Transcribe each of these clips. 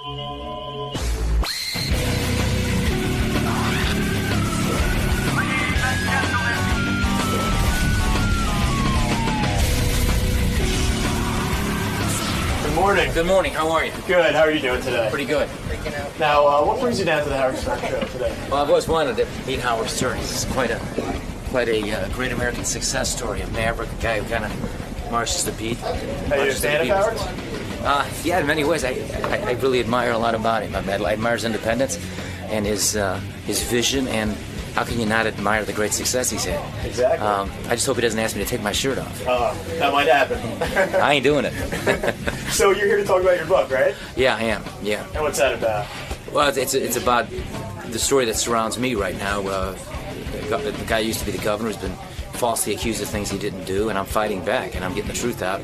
Good morning. Good morning. How are you? Good. How are you doing today? Pretty good. Now, what brings you down to the Howard Stern show today? Well, I've always wanted to meet Howard Stern. He's quite a great American success story. A maverick, a guy who kind of marches the beat. Are you a fan of Howard's? Yeah, in many ways. I really admire a lot about him. I admire his independence and his vision, and how can you not admire the great success he's had? Exactly. I just hope he doesn't ask me to take my shirt off. That might happen. I ain't doing it. So you're here to talk about your book, right? Yeah, I am. Yeah. And what's that about? Well, it's about the story that surrounds me right now. The guy used to be the governor, who's been falsely accused of things he didn't do, and I'm fighting back, and I'm getting the truth out.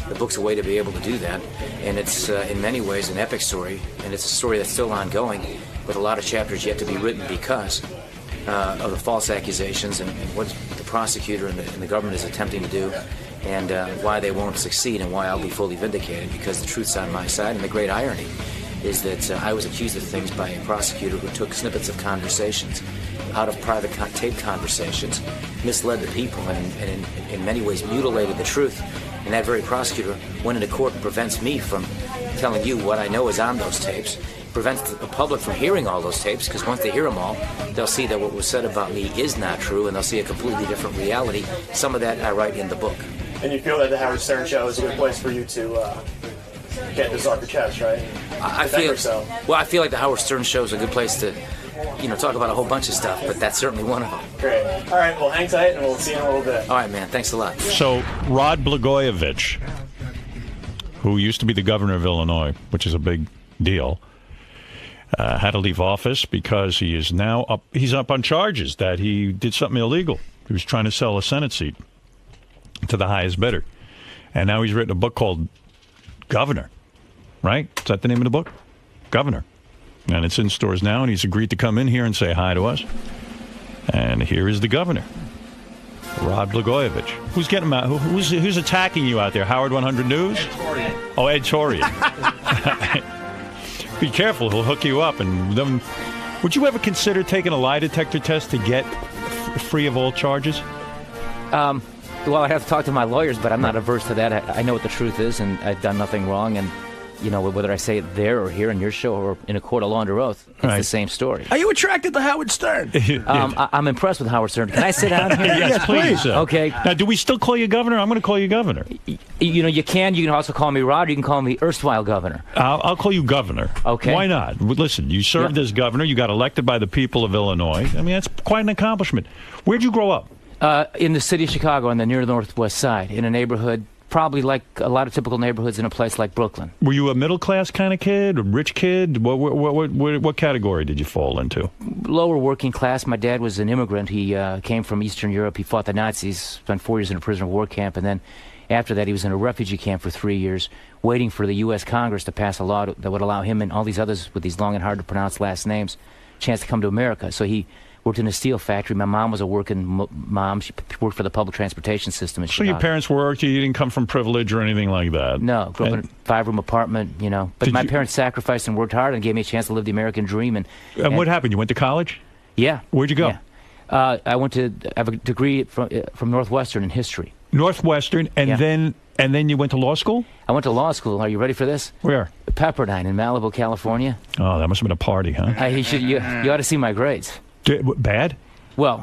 The book's a way to be able to do that, and it's in many ways an epic story, and it's a story that's still ongoing, with a lot of chapters yet to be written because of the false accusations and what the prosecutor and the government is attempting to do, and why they won't succeed, and why I'll be fully vindicated because the truth's on my side. And the great irony is that I was accused of things by a prosecutor who took snippets of conversations out of private tape conversations, misled the people, and in many ways mutilated the truth. And that very prosecutor went into court and prevents me from telling you what I know is on those tapes, prevents the public from hearing all those tapes, because once they hear them all, they'll see that what was said about me is not true, and they'll see a completely different reality. Some of that I write in the book. And you feel that the Howard Stern show is a good place for you to get this off your chest, right? I feel like the Howard Stern show is a good place to, talk about a whole bunch of stuff, but that's certainly one of them. Great. All right, well, hang tight, and we'll see you in a little bit. All right, man. Thanks a lot. So, Blagojevich, who used to be the governor of Illinois, which is a big deal, had to leave office because he is now up on charges that he did something illegal. He was trying to sell a Senate seat to the highest bidder. And now he's written a book called Governor, right? Is that the name of the book? Governor. And it's in stores now, and he's agreed to come in here and say hi to us. And here is the governor, Rod Blagojevich. Who's getting him out? Who's attacking you out there? Howard 100 News? Ed Torian. Oh, Ed Torian. Be careful, he'll hook you up. And then, would you ever consider taking a lie detector test to get free of all charges? Well, I'd have to talk to my lawyers, but I'm not averse to that. I know what the truth is, and I've done nothing wrong. And, whether I say it there or here in your show or in a court of law under oath, it's the same story. Are you attracted to Howard Stern? I'm impressed with Howard Stern. Can I sit down here? Yes, please. Okay. Now, do we still call you governor? I'm going to call you governor. You can. You can also call me Rod. You can call me erstwhile governor. I'll call you governor. Okay. Why not? Listen, you served as governor. You got elected by the people of Illinois. I mean, that's quite an accomplishment. Where'd you grow up? In the city of Chicago on the near northwest side, in a neighborhood probably like a lot of typical neighborhoods in a place like Brooklyn. Were you a middle-class kind of kid, a rich kid? What category did you fall into? Lower working class. My dad was an immigrant. He came from Eastern Europe. He fought the Nazis, spent 4 years in a prisoner of war camp, and then after that he was in a refugee camp for 3 years, waiting for the U.S. Congress to pass a law that would allow him and all these others with these long and hard-to-pronounce last names a chance to come to America. So he worked in a steel factory. My mom was a working mom. She worked for the public transportation system in Chicago. So your parents worked? You didn't come from privilege or anything like that? No. Grew up in a 5-room apartment, But my parents sacrificed and worked hard and gave me a chance to live the American dream. And what happened? You went to college? Yeah. Where'd you go? Yeah. I have a degree from Northwestern in history. Northwestern, and then you went to law school? I went to law school. Are you ready for this? Where? Pepperdine in Malibu, California. Oh, that must have been a party, huh? You ought to see my grades. Bad? Well,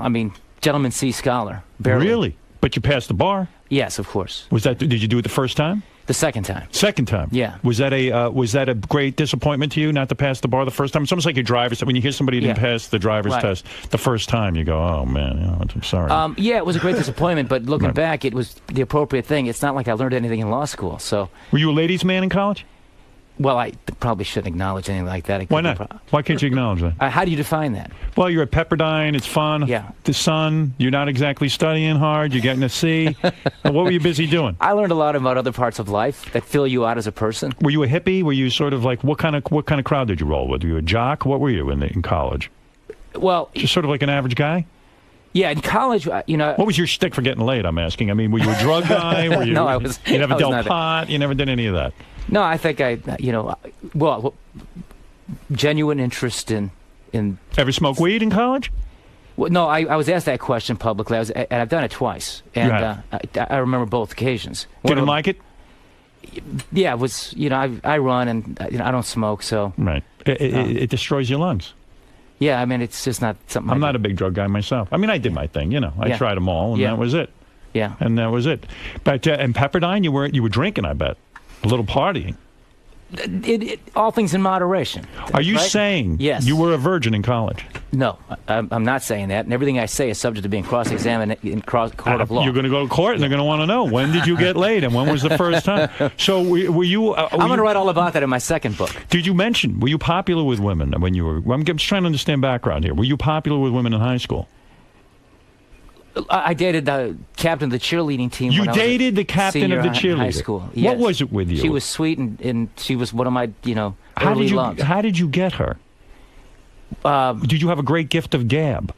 gentleman C scholar. Barely. Really? But you passed the bar? Yes, of course. Did you do it the first time? The second time. Second time? Yeah. Was that a great disappointment to you not to pass the bar the first time? It's almost like your driver's. When you hear somebody didn't pass the driver's test the first time, you go, "Oh man, I'm sorry." Yeah, it was a great disappointment. But looking back, it was the appropriate thing. It's not like I learned anything in law school. So. Were you a ladies' man in college? Well, I probably shouldn't acknowledge anything like that. Why not? Why can't you acknowledge that? How do you define that? Well, you're at Pepperdine. It's fun. Yeah. The sun. You're not exactly studying hard. You're getting a C. What were you busy doing? I learned a lot about other parts of life that fill you out as a person. Were you a hippie? Were you sort of like what kind of crowd did you roll with? Were you a jock? What were you in college? Well, just sort of like an average guy. Yeah, in college, What was your shtick for getting laid? I'm asking. Were you a drug guy? Were you, no, I was. You never I dealt pot. You never did any of that. No, I think genuine interest in. Ever smoke weed in college? Well, no, I was asked that question publicly, and I've done it twice, and I remember both occasions. Didn't like it? Yeah, it was. I run, and I don't smoke, so. Right. It destroys your lungs. Yeah, I mean, it's just not something. I'm not a big drug guy myself. I mean, I did my thing. I tried them all, and that was it. Yeah. And that was it. But and Pepperdine, you were drinking, I bet, a little partying. All things in moderation. Are you saying you were a virgin in college? No, I'm not saying that. And everything I say is subject to being cross-examined in court of law. You're going to go to court, and they're going to want to know, when did you get laid, and when was the first time? So were you... I'm going to write all about that in my second book. Did you mention, were you popular with women when you were... I'm just trying to understand background here. Were you popular with women in high school? I dated the captain of the cheerleading team. You dated the captain of the cheerleading? In high school. Yes. What was it with you? She was sweet, and she was one of my, early loves. How did you get her? Did you have a great gift of gab?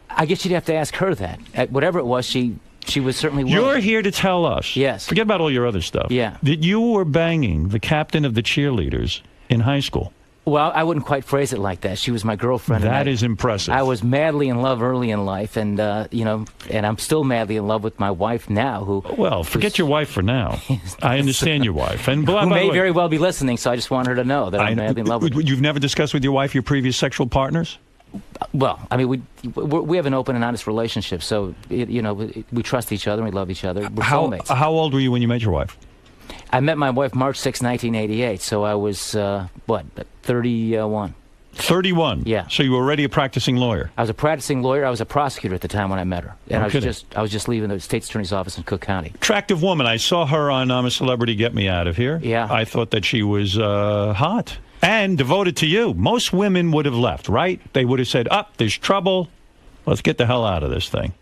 I guess you'd have to ask her that. Whatever it was, she was certainly willing. You're here to tell us. Yes. Forget about all your other stuff. Yeah. That you were banging the captain of the cheerleaders in high school. Well, I wouldn't quite phrase it like that. She was my girlfriend. That is impressive. I was madly in love early in life, and and I'm still madly in love with my wife now. Well, forget your wife for now. I understand your wife, and who may very well be listening. So I just want her to know that I'm madly in love with her. You've never discussed with your wife your previous sexual partners? Well, I mean, we have an open and honest relationship, so we trust each other and we love each other. We're soulmates. How old were you when you met your wife? I met my wife March 6, 1988, so I was, 31. 31? Yeah. So you were already a practicing lawyer? I was a practicing lawyer. I was a prosecutor at the time when I met her. And I was just leaving the state's attorney's office in Cook County. Attractive woman. I saw her on I'm a Celebrity, Get Me Out of Here. Yeah. I thought that she was hot and devoted to you. Most women would have left, right? They would have said, there's trouble. Let's get the hell out of this thing.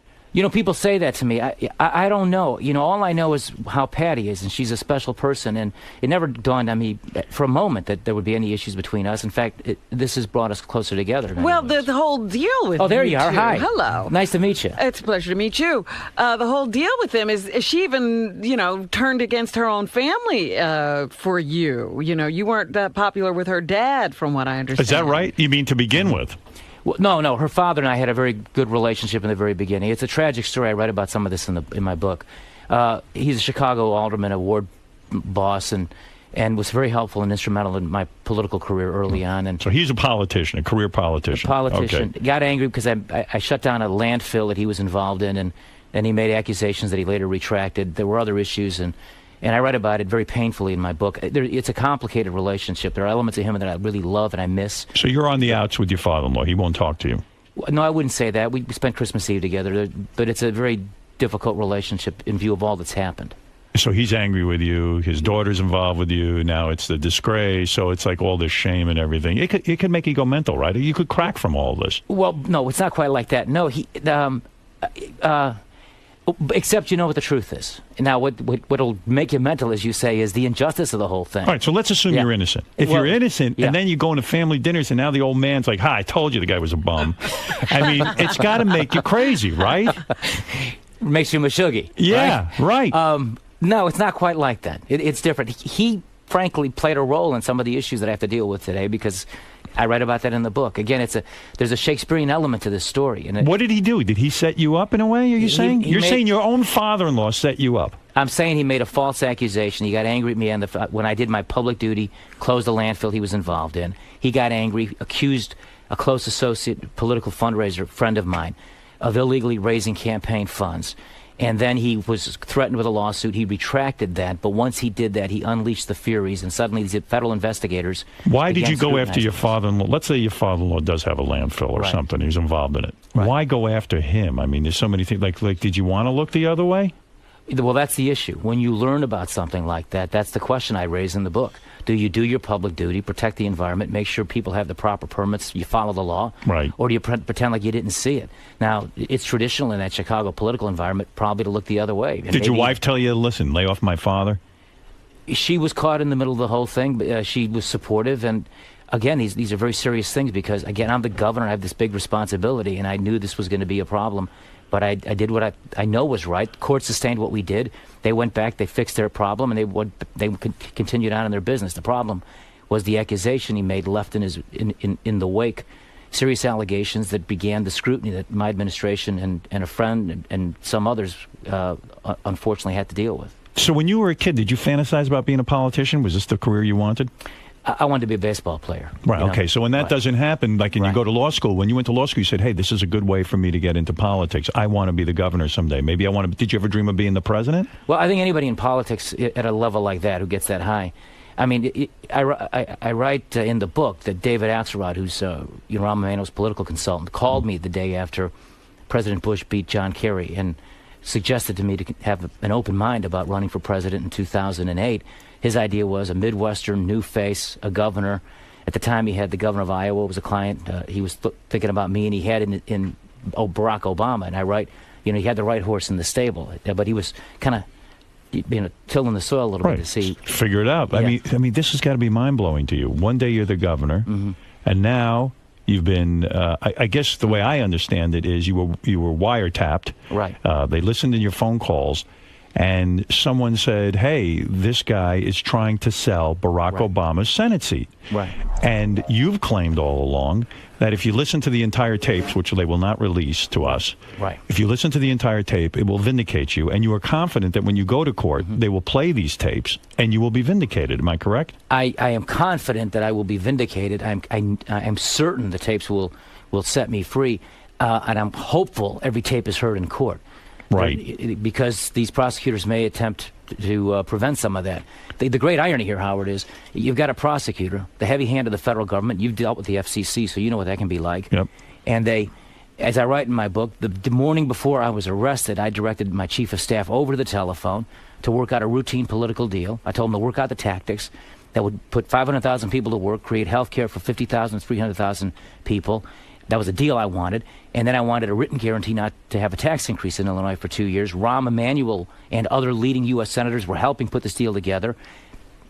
People say that to me. I don't know. All I know is how Patty is, and she's a special person, and it never dawned on me for a moment that there would be any issues between us. In fact, this has brought us closer together. Well, the whole deal with there you are. Two. Hi. Hello. Nice to meet you. It's a pleasure to meet you. The whole deal with them is she even, turned against her own family for you. You weren't that popular with her dad, from what I understand. Is that right? You mean to begin with? Well, no. Her father and I had a very good relationship in the very beginning. It's a tragic story. I write about some of this in my book. He's a Chicago alderman, a ward boss, and was very helpful and instrumental in my political career early on. And so he's a politician, a career politician. A politician. Okay. Got angry because I shut down a landfill that he was involved in, and he made accusations that he later retracted. There were other issues, and I write about it very painfully in my book. It's a complicated relationship. There are elements of him that I really love and I miss. So you're on the outs with your father-in-law. He won't talk to you. No, I wouldn't say that. We spent Christmas Eve together, but it's a very difficult relationship in view of all that's happened. So he's angry with you. His daughter's involved with you. Now it's the disgrace. So it's like all this shame and everything. It could make you go mental, right? You could crack from all this. Well, no, it's not quite like that. No, except you know what the truth is. Now, what'll make you mental, as you say, is the injustice of the whole thing. All right, so let's assume you're innocent. If you're innocent, and then you go into family dinners, and now the old man's like, I told you the guy was a bum. I mean, it's got to make you crazy, right? Makes you mashuggy. Yeah, right. No, it's not quite like that. It's different. He, frankly, played a role in some of the issues that I have to deal with today because I write about that in the book. Again, there's a Shakespearean element to this story. And what did he do? Did he set you up in a way, are you saying? You're saying your own father-in-law set you up. I'm saying he made a false accusation. He got angry at me when I did my public duty, closed the landfill he was involved in. He got angry, accused a close associate, political fundraiser, friend of mine, of illegally raising campaign funds. And then he was threatened with a lawsuit. He retracted that, but once he did that, he unleashed the furies, and suddenly these federal investigators... Why did you go after your father-in-law? Let's say your father-in-law does have a landfill or something. He's involved in it. Right. Why go after him? I mean, there's so many things. Like, did you want to look the other way? Well, that's the issue. When you learn about something like that, that's the question I raise in the book. Do you do your public duty, protect the environment, make sure people have the proper permits, you follow the law? Right. Or do you pretend like you didn't see it? Now, it's traditional in that Chicago political environment probably to look the other way. Did your wife tell you, listen, lay off my father? She was caught in the middle of the whole thing. But, she was supportive. And, again, these are very serious things because, again, I'm the governor. I have this big responsibility, and I knew this was going to be a problem. But I did what I know was right. Court sustained what we did. They went back, they fixed their problem, and they continued on in their business. The problem was the accusation he made left in the wake. Serious allegations that began the scrutiny that my administration and a friend and some others unfortunately had to deal with. So when you were a kid, did you fantasize about being a politician? Was this the career you wanted? I wanted to be a baseball player. Right, okay. So when that doesn't happen, like, and you go to law school, when you went to law school, you said, hey, this is a good way for me to get into politics. I want to be the governor someday. Maybe I want to. Did you ever dream of being the president? Well, I think anybody in politics at a level like that who gets that high. I mean, I write in the book that David Axelrod, who's Rahm Emanuel's political consultant, called me the day after President Bush beat John Kerry and suggested to me to have an open mind about running for president in 2008. His idea was a Midwestern new face, a governor. At the time, he had the governor of Iowa was a client. He was thinking about me, and he had in Barack Obama. And I write, he had the right horse in the stable, but he was kind of tilling the soil a little bit to see. Figure it out. Yeah. I mean, this has got to be mind-blowing to you. One day you're the governor, and now you've been, I guess the way I understand it is you were wiretapped. Right. They listened to your phone calls, and someone said, hey, this guy is trying to sell Barack Obama's Senate seat. Right. And you've claimed all along that if you listen to the entire tapes, which they will not release to us, if you listen to the entire tape, it will vindicate you. And you are confident that when you go to court, they will play these tapes and you will be vindicated. Am I correct? I am confident that I will be vindicated. I'm certain the tapes will set me free. And I'm hopeful every tape is heard in court. Right. Because these prosecutors may attempt to prevent some of that. The great irony here, Howard, is you've got a prosecutor, the heavy hand of the federal government. You've dealt with the FCC, so you know what that can be like. Yep. And they, as I write in my book, the morning before I was arrested, I directed my chief of staff over to the telephone to work out a routine political deal. I told him to work out the tactics that would put 500,000 people to work, create health care for 50,000, 300,000 people. That was a deal I wanted. And then I wanted a written guarantee not to have a tax increase in Illinois for 2 years. Rahm Emanuel and other leading U.S. senators were helping put this deal together.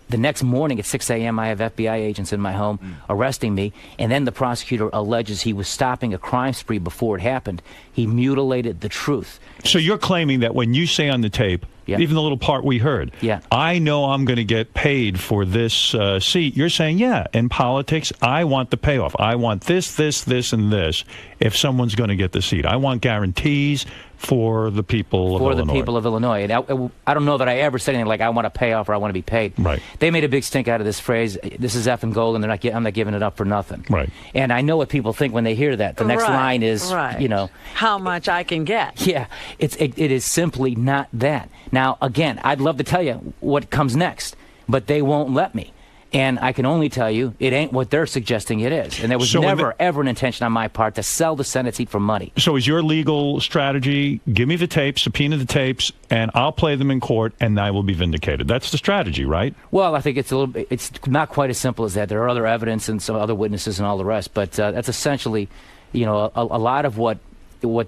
The next morning at 6 a.m., I have FBI agents in my home arresting me. And then the prosecutor alleges he was stopping a crime spree before it happened. He mutilated the truth. So you're claiming that when you say on the tape, even the little part we heard, I know I'm going to get paid for this seat. You're saying, in politics, I want the payoff. I want this, this, and this if someone's going to get the seat. I want guarantees for the people of Illinois. For the people of Illinois. And I don't know that I ever said anything like I want a payoff or I want to be paid. Right. They made a big stink out of this phrase, this is effing gold, and I'm not giving it up for nothing. Right. And I know what people think when they hear that. The next line is, how much I can get. Yeah, it is simply not that. Now, again, I'd love to tell you what comes next, but they won't let me. And I can only tell you it ain't what they're suggesting it is. And there was never, ever an intention on my part to sell the Senate seat for money. So is your legal strategy, give me the tapes, subpoena the tapes, and I'll play them in court, and I will be vindicated. That's the strategy, right? Well, I think it's not quite as simple as that. There are other evidence and some other witnesses and all the rest. But that's essentially, a lot of what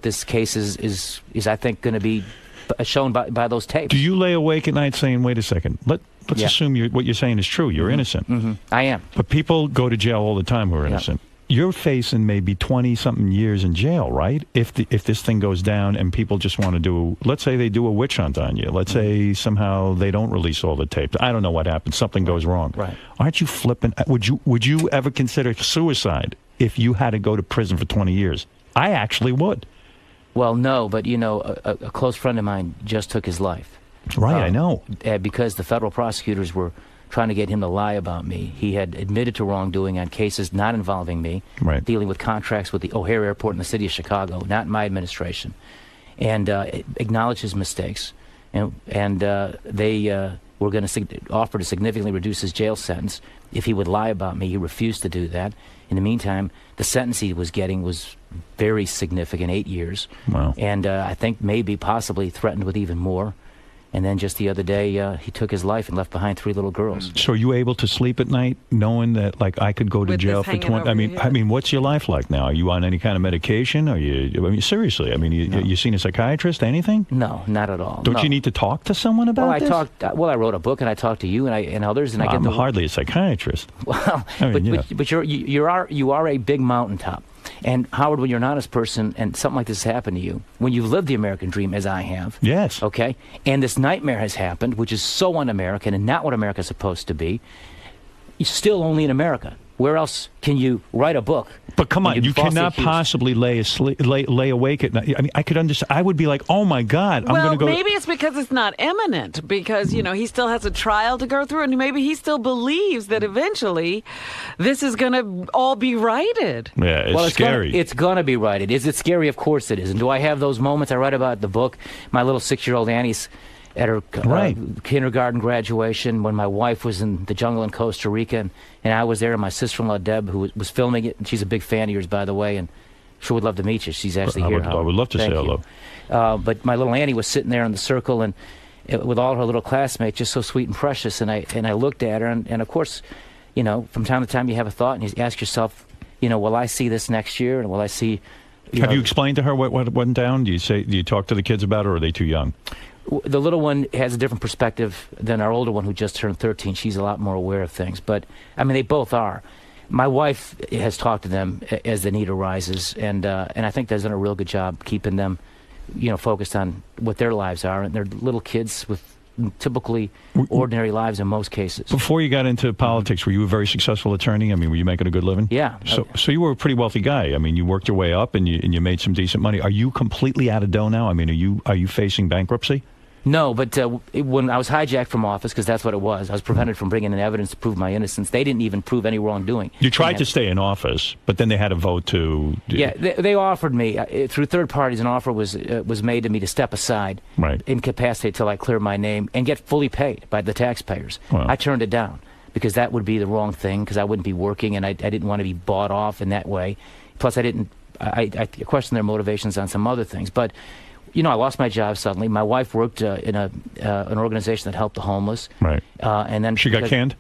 this case is I think, going to be shown by those tapes. Do you lay awake at night saying, wait a second, let's assume what you're saying is true. You're innocent. I am. But people go to jail all the time who are innocent. You're facing maybe 20-something years in jail, right? If this thing goes down and people just want to let's say they do a witch hunt on you. Let's say somehow they don't release all the tapes. I don't know what happens. Something goes wrong. Right. Aren't you flipping? Would you ever consider suicide if you had to go to prison for 20 years? I actually would. Well, no, but, a close friend of mine just took his life. Right, I know. Because the federal prosecutors were trying to get him to lie about me. He had admitted to wrongdoing on cases not involving me, dealing with contracts with the O'Hare Airport in the city of Chicago, not in my administration, and acknowledged his mistakes. And they were going to offer to significantly reduce his jail sentence if he would lie about me. He refused to do that. In the meantime, the sentence he was getting was very significant, 8 years. Wow. And I think maybe possibly threatened with even more. And then just the other day, he took his life and left behind 3 little girls. So are you able to sleep at night knowing that, like, I could go to jail for 20? I mean, what's your life like now? Are you on any kind of medication? Seriously, you seen a psychiatrist? Anything? No, not at all. Don't you need to talk to someone about this? I wrote a book and I talked to you and others, and I'm hardly a psychiatrist. Well, but you are a big mountaintop. And Howard, when you're an honest person and something like this has happened to you, when you've lived the American dream as I have, yes, okay, and this nightmare has happened, which is so un-American and not what America's supposed to be, still only in America. Where else can you write a book? But come on, you falsely cannot accused? possibly lay awake at night. I mean, I could understand. I would be like, oh my God, I'm Well, going to go. maybe it's because it's not imminent, because, he still has a trial to go through, and maybe he still believes that eventually this is going to all be righted. Yeah, it's scary. It's gonna be righted. Is it scary? Of course it is. And do I have those moments? I write about in the book. My little 6-year-old Annie's at her kindergarten graduation when my wife was in the jungle in Costa Rica, and I was there, and my sister-in-law Deb, who was filming it, and she's a big fan of yours, by the way, and sure would love to meet you. She's actually here. I would love to say hello. But my little Annie was sitting there in the circle, and with all her little classmates, just so sweet and precious, and I looked at her, and of course, from time to time you have a thought, and you ask yourself, will I see this next year, and will I see... Have you explained to her what went down? Do you talk to the kids about it, or are they too young? The little one has a different perspective than our older one who just turned 13. She's a lot more aware of things. But, I mean, they both are. My wife has talked to them as the need arises, and I think they've done a real good job keeping them, focused on what their lives are. And they're little kids with typically ordinary lives in most cases. Before you got into politics, were you a very successful attorney? I mean, were you making a good living? Yeah. So you were a pretty wealthy guy. I mean, you worked your way up, and you made some decent money. Are you completely out of dough now? I mean, are you facing bankruptcy? No, but when I was hijacked from office, because that's what it was, I was prevented from bringing in evidence to prove my innocence. They didn't even prove any wrongdoing. You tried to stay in office, but then they had a vote to... Yeah, they offered me, through third parties, an offer was made to me to step aside, incapacitate till I clear my name, and get fully paid by the taxpayers. Wow. I turned it down, because that would be the wrong thing, because I wouldn't be working, and I didn't want to be bought off in that way. Plus, I questioned their motivations on some other things, but... I lost my job suddenly. My wife worked in an organization that helped the homeless. Right. And then she got canned?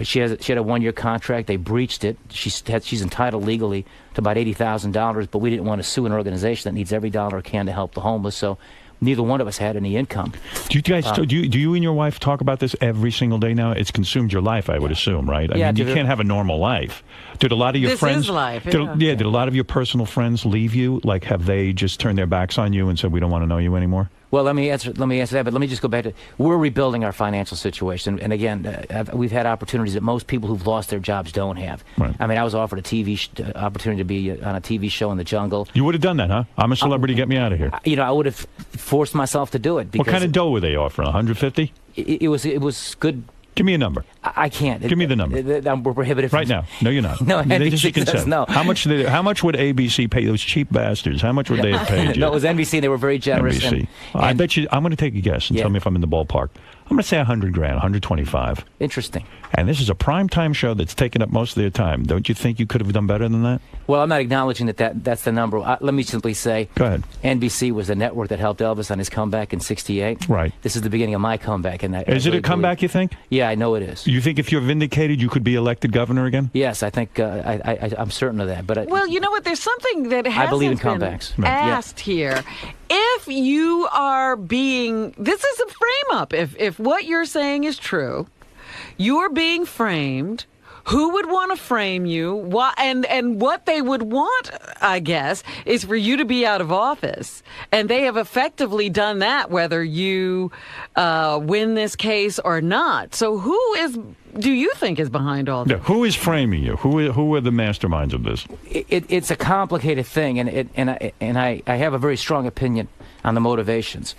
She had a 1-year contract. They breached it. She's entitled legally to about $80,000, but we didn't want to sue an organization that needs every dollar it can to help the homeless. So neither one of us had any income. Do you guys? Do you and your wife talk about this every single day now? It's consumed your life, I would assume, right? I mean, you can't have a normal life. Did a lot of your friends? This is life. Did a lot of your personal friends leave you? Like, have they just turned their backs on you and said, "We don't want to know you anymore"? Well, let me answer that, but let me just go back to, we're rebuilding our financial situation. And again, we've had opportunities that most people who've lost their jobs don't have. Right. I mean, I was offered a TV opportunity to be on a TV show in the jungle. You would have done that, huh? I'm a celebrity, get me out of here. I would have forced myself to do it. What kind of dough were they offering, 150? It was good. Give me a number. I can't. Give me the number. We're prohibited right now. No, you're not. No, NBC says no. How much would ABC pay those cheap bastards? How much would they have paid you? No, it was NBC. They were very generous. NBC. I bet you. I'm going to take a guess and tell me if I'm in the ballpark. I'm going to say $100,000, 125. Interesting. And this is a primetime show that's taken up most of their time. Don't you think you could have done better than that? Well, I'm not acknowledging that's the number. Let me simply say, go ahead. NBC was the network that helped Elvis on his comeback in '68. Right. This is the beginning of my comeback. And is it a comeback, you think? Yeah, I know it is. You think if you're vindicated, you could be elected governor again? Yes, I think I'm certain of that. But well, you know what? There's something that hasn't I believe in been comebacks. asked here. If you are being, this is a frame up. If what you're saying is true, you're being framed. Who would want to frame you? Why, and what they would want, I guess, is for you to be out of office. And they have effectively done that, whether you win this case or not. So do you think is behind all this? Yeah, who is framing you? Who are the masterminds of this? It's a complicated thing, and I have a very strong opinion on the motivations.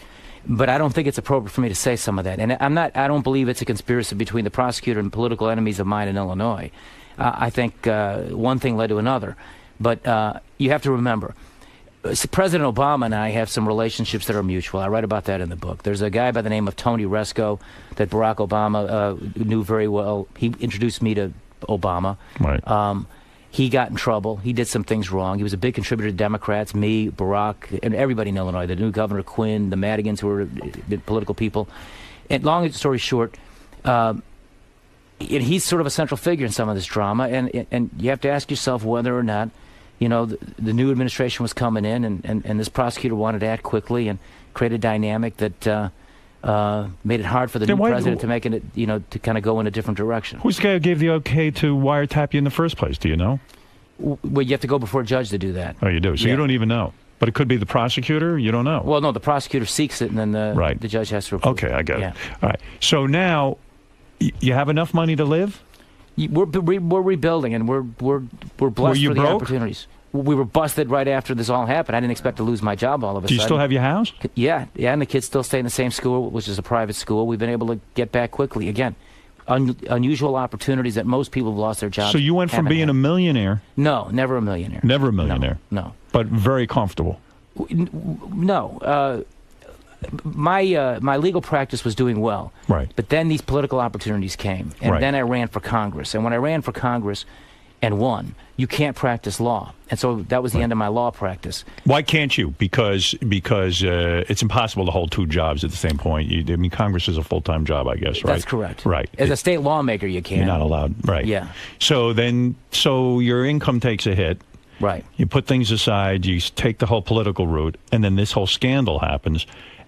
But I don't think it's appropriate for me to say some of that. And I don't believe it's a conspiracy between the prosecutor and political enemies of mine in Illinois. I think one thing led to another. But you have to remember, President Obama and I have some relationships that are mutual. I write about that in the book. There's a guy by the name of Tony Resco that Barack Obama knew very well. He introduced me to Obama. Right. He got in trouble. He did some things wrong. He was a big contributor to Democrats, me, Barack, and everybody in Illinois, the new Governor Quinn, the Madigans, who were political people. And long story short, he's sort of a central figure in some of this drama. And you have to ask yourself whether or not, the new administration was coming in and this prosecutor wanted to act quickly and create a dynamic that made it hard for the new president to make it, to kind of go in a different direction. Who's the guy who gave the okay to wiretap you in the first place? Do you know? Well, you have to go before a judge to do that. Oh, you do? So you don't even know. But it could be the prosecutor? You don't know. Well, no, the prosecutor seeks it, and then the judge has to approve. Okay, I get it. All right. So now, you have enough money to live? We're rebuilding, and we're blessed you for the broke? opportunities. We were busted right after this all happened. I didn't expect to lose my job all of a Do sudden. you still have your house? Yeah, and the kids still stay in the same school, which is a private school. We've been able to get back quickly. Again, unusual opportunities that most people have lost their jobs. So you went from haven't being had. a millionaire, No, never a millionaire. never a millionaire, No. but very comfortable. No. My legal practice was doing well. Right. But then these political opportunities came, and Right. then I ran for Congress. And when I ran for Congress and won, you can't practice law. And so that was the end of my law practice. Why can't you? Because it's impossible to hold two jobs at the same point. I mean, Congress is a full-time job, I guess, right? That's correct. Right. As a state lawmaker, you can. You're not allowed. Right. Yeah. So your income takes a hit. Right. You put things aside, you take the whole political route, and then this whole scandal happens.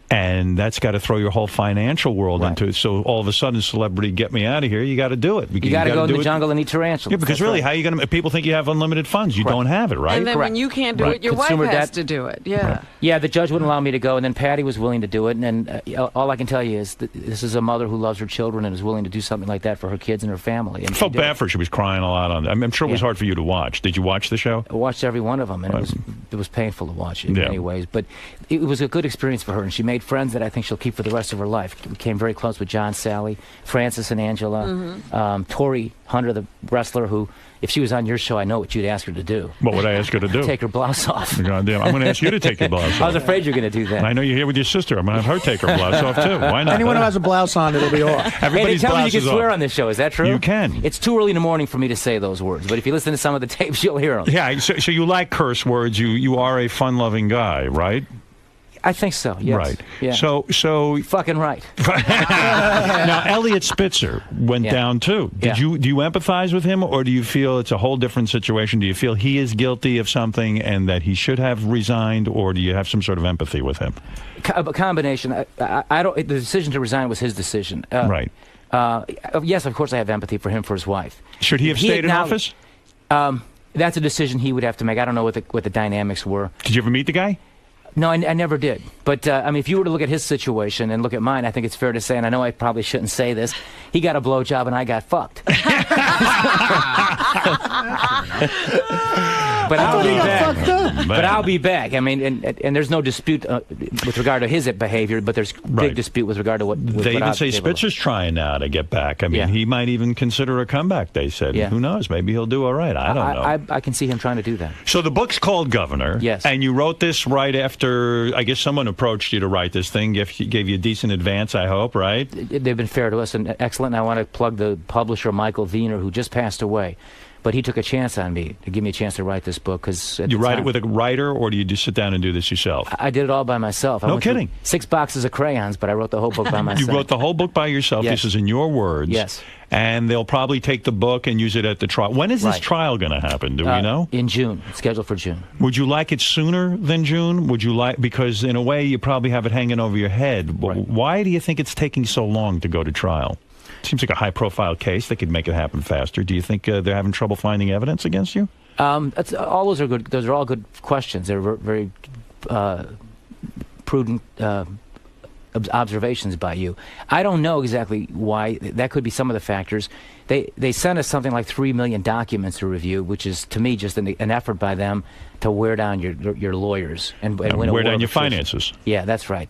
And that's got to throw your whole financial world Right. into it. So all of a sudden, celebrity, get me out of here. You got to do it. You got to go in the it. jungle and eat tarantulas. Yeah, because That's really, right. how are you going to? People think you have unlimited funds. You Correct. don't have it, right? And then Correct. when you can't do Right. it, your Consumer wife has debt. to do it. Yeah. Right. Yeah, the judge wouldn't allow me to go, and then Patty was willing to do it. And all I can tell you is that this is a mother who loves her children and is willing to do something like that for her kids and her family. And I she felt did bad it. for her. She was crying a lot on. I'm sure it was Yeah. hard for you to watch. Did you watch the show? I watched every one of them, and it was painful to watch in Yeah. many ways. But it was a good experience for her, and she made friends that I think she'll keep for the rest of her life. We became very close with John, Sally, Francis, and Angela. Tori Hunter, the wrestler, who, if she was on your show, I know what you'd ask her to do. What would I ask her to do? Take her blouse off. Goddamn, I'm going to ask you to take your blouse off. I was afraid you were going to do that. I know you're here with your sister. I'm going to have her take her blouse off too. Why not? Anyone who has a blouse on, it'll be off. Hey, they Everybody's tell me you blouse can is swear off. on this show. Is that true? You can. It's too early in the morning for me to say those words, but if you listen to some of the tapes, you'll hear them. Yeah, so you like curse words. You are a fun-loving guy, right? I think so. Yes. Right. Yeah. So Fucking right. now Elliot Spitzer went Yeah. down too. Yeah. Do you empathize with him, or do you feel it's a whole different situation? Do you feel he is guilty of something and that he should have resigned, or do you have some sort of empathy with him? A combination. I don't. The decision to resign was his decision. Right. Yes, of course, I have empathy for him, for his wife. Should he have stayed in office? That's a decision he would have to make. I don't know what the dynamics were. Did you ever meet the guy? No, I never did. But, I mean, if you were to look at his situation and look at mine, I think it's fair to say, and I know I probably shouldn't say this, he got a blowjob and I got fucked. But I'll be back. But I'll be back. I mean, and there's no dispute with regard to his behavior, but there's Right. big dispute with regard to what They even say Spitzer's trying now to get back. I mean, Yeah. he might even consider a comeback, they said. Yeah. Who knows? Maybe he'll do all right. I don't know. I can see him trying to do that. So the book's called Governor. Yes. And you wrote this right after, I guess someone approached you to write this thing, gave you a decent advance, I hope, right? They've been fair to us and excellent. And I want to plug the publisher, Michael Wiener, who just passed away. But he took a chance on me to give me a chance to write this book. Cause You write it with a writer, or do you just sit down and do this yourself? I did it all by myself. I No went through kidding. 6 boxes of crayons, but I wrote the whole book by myself. You wrote the whole book by yourself. Yes. This is in your words. Yes. And they'll probably take the book and use it at the trial. When is this Right. trial going to happen? Do we know? In June. It's scheduled for June. Would you like it sooner than June? Would you like, because in a way you probably have it hanging over your head. Right. Why do you think it's taking so long to go to trial? Seems like a high-profile case. They could make it happen faster. Do you think they're having trouble finding evidence against you? All those are good. Those are all good questions. They're very prudent observations by you. I don't know exactly why. That could be some of the factors. They sent us something like 3 million documents to review, which is to me just an effort by them to wear down your lawyers and win a Wear war down of your attrition. finances. Yeah, that's right.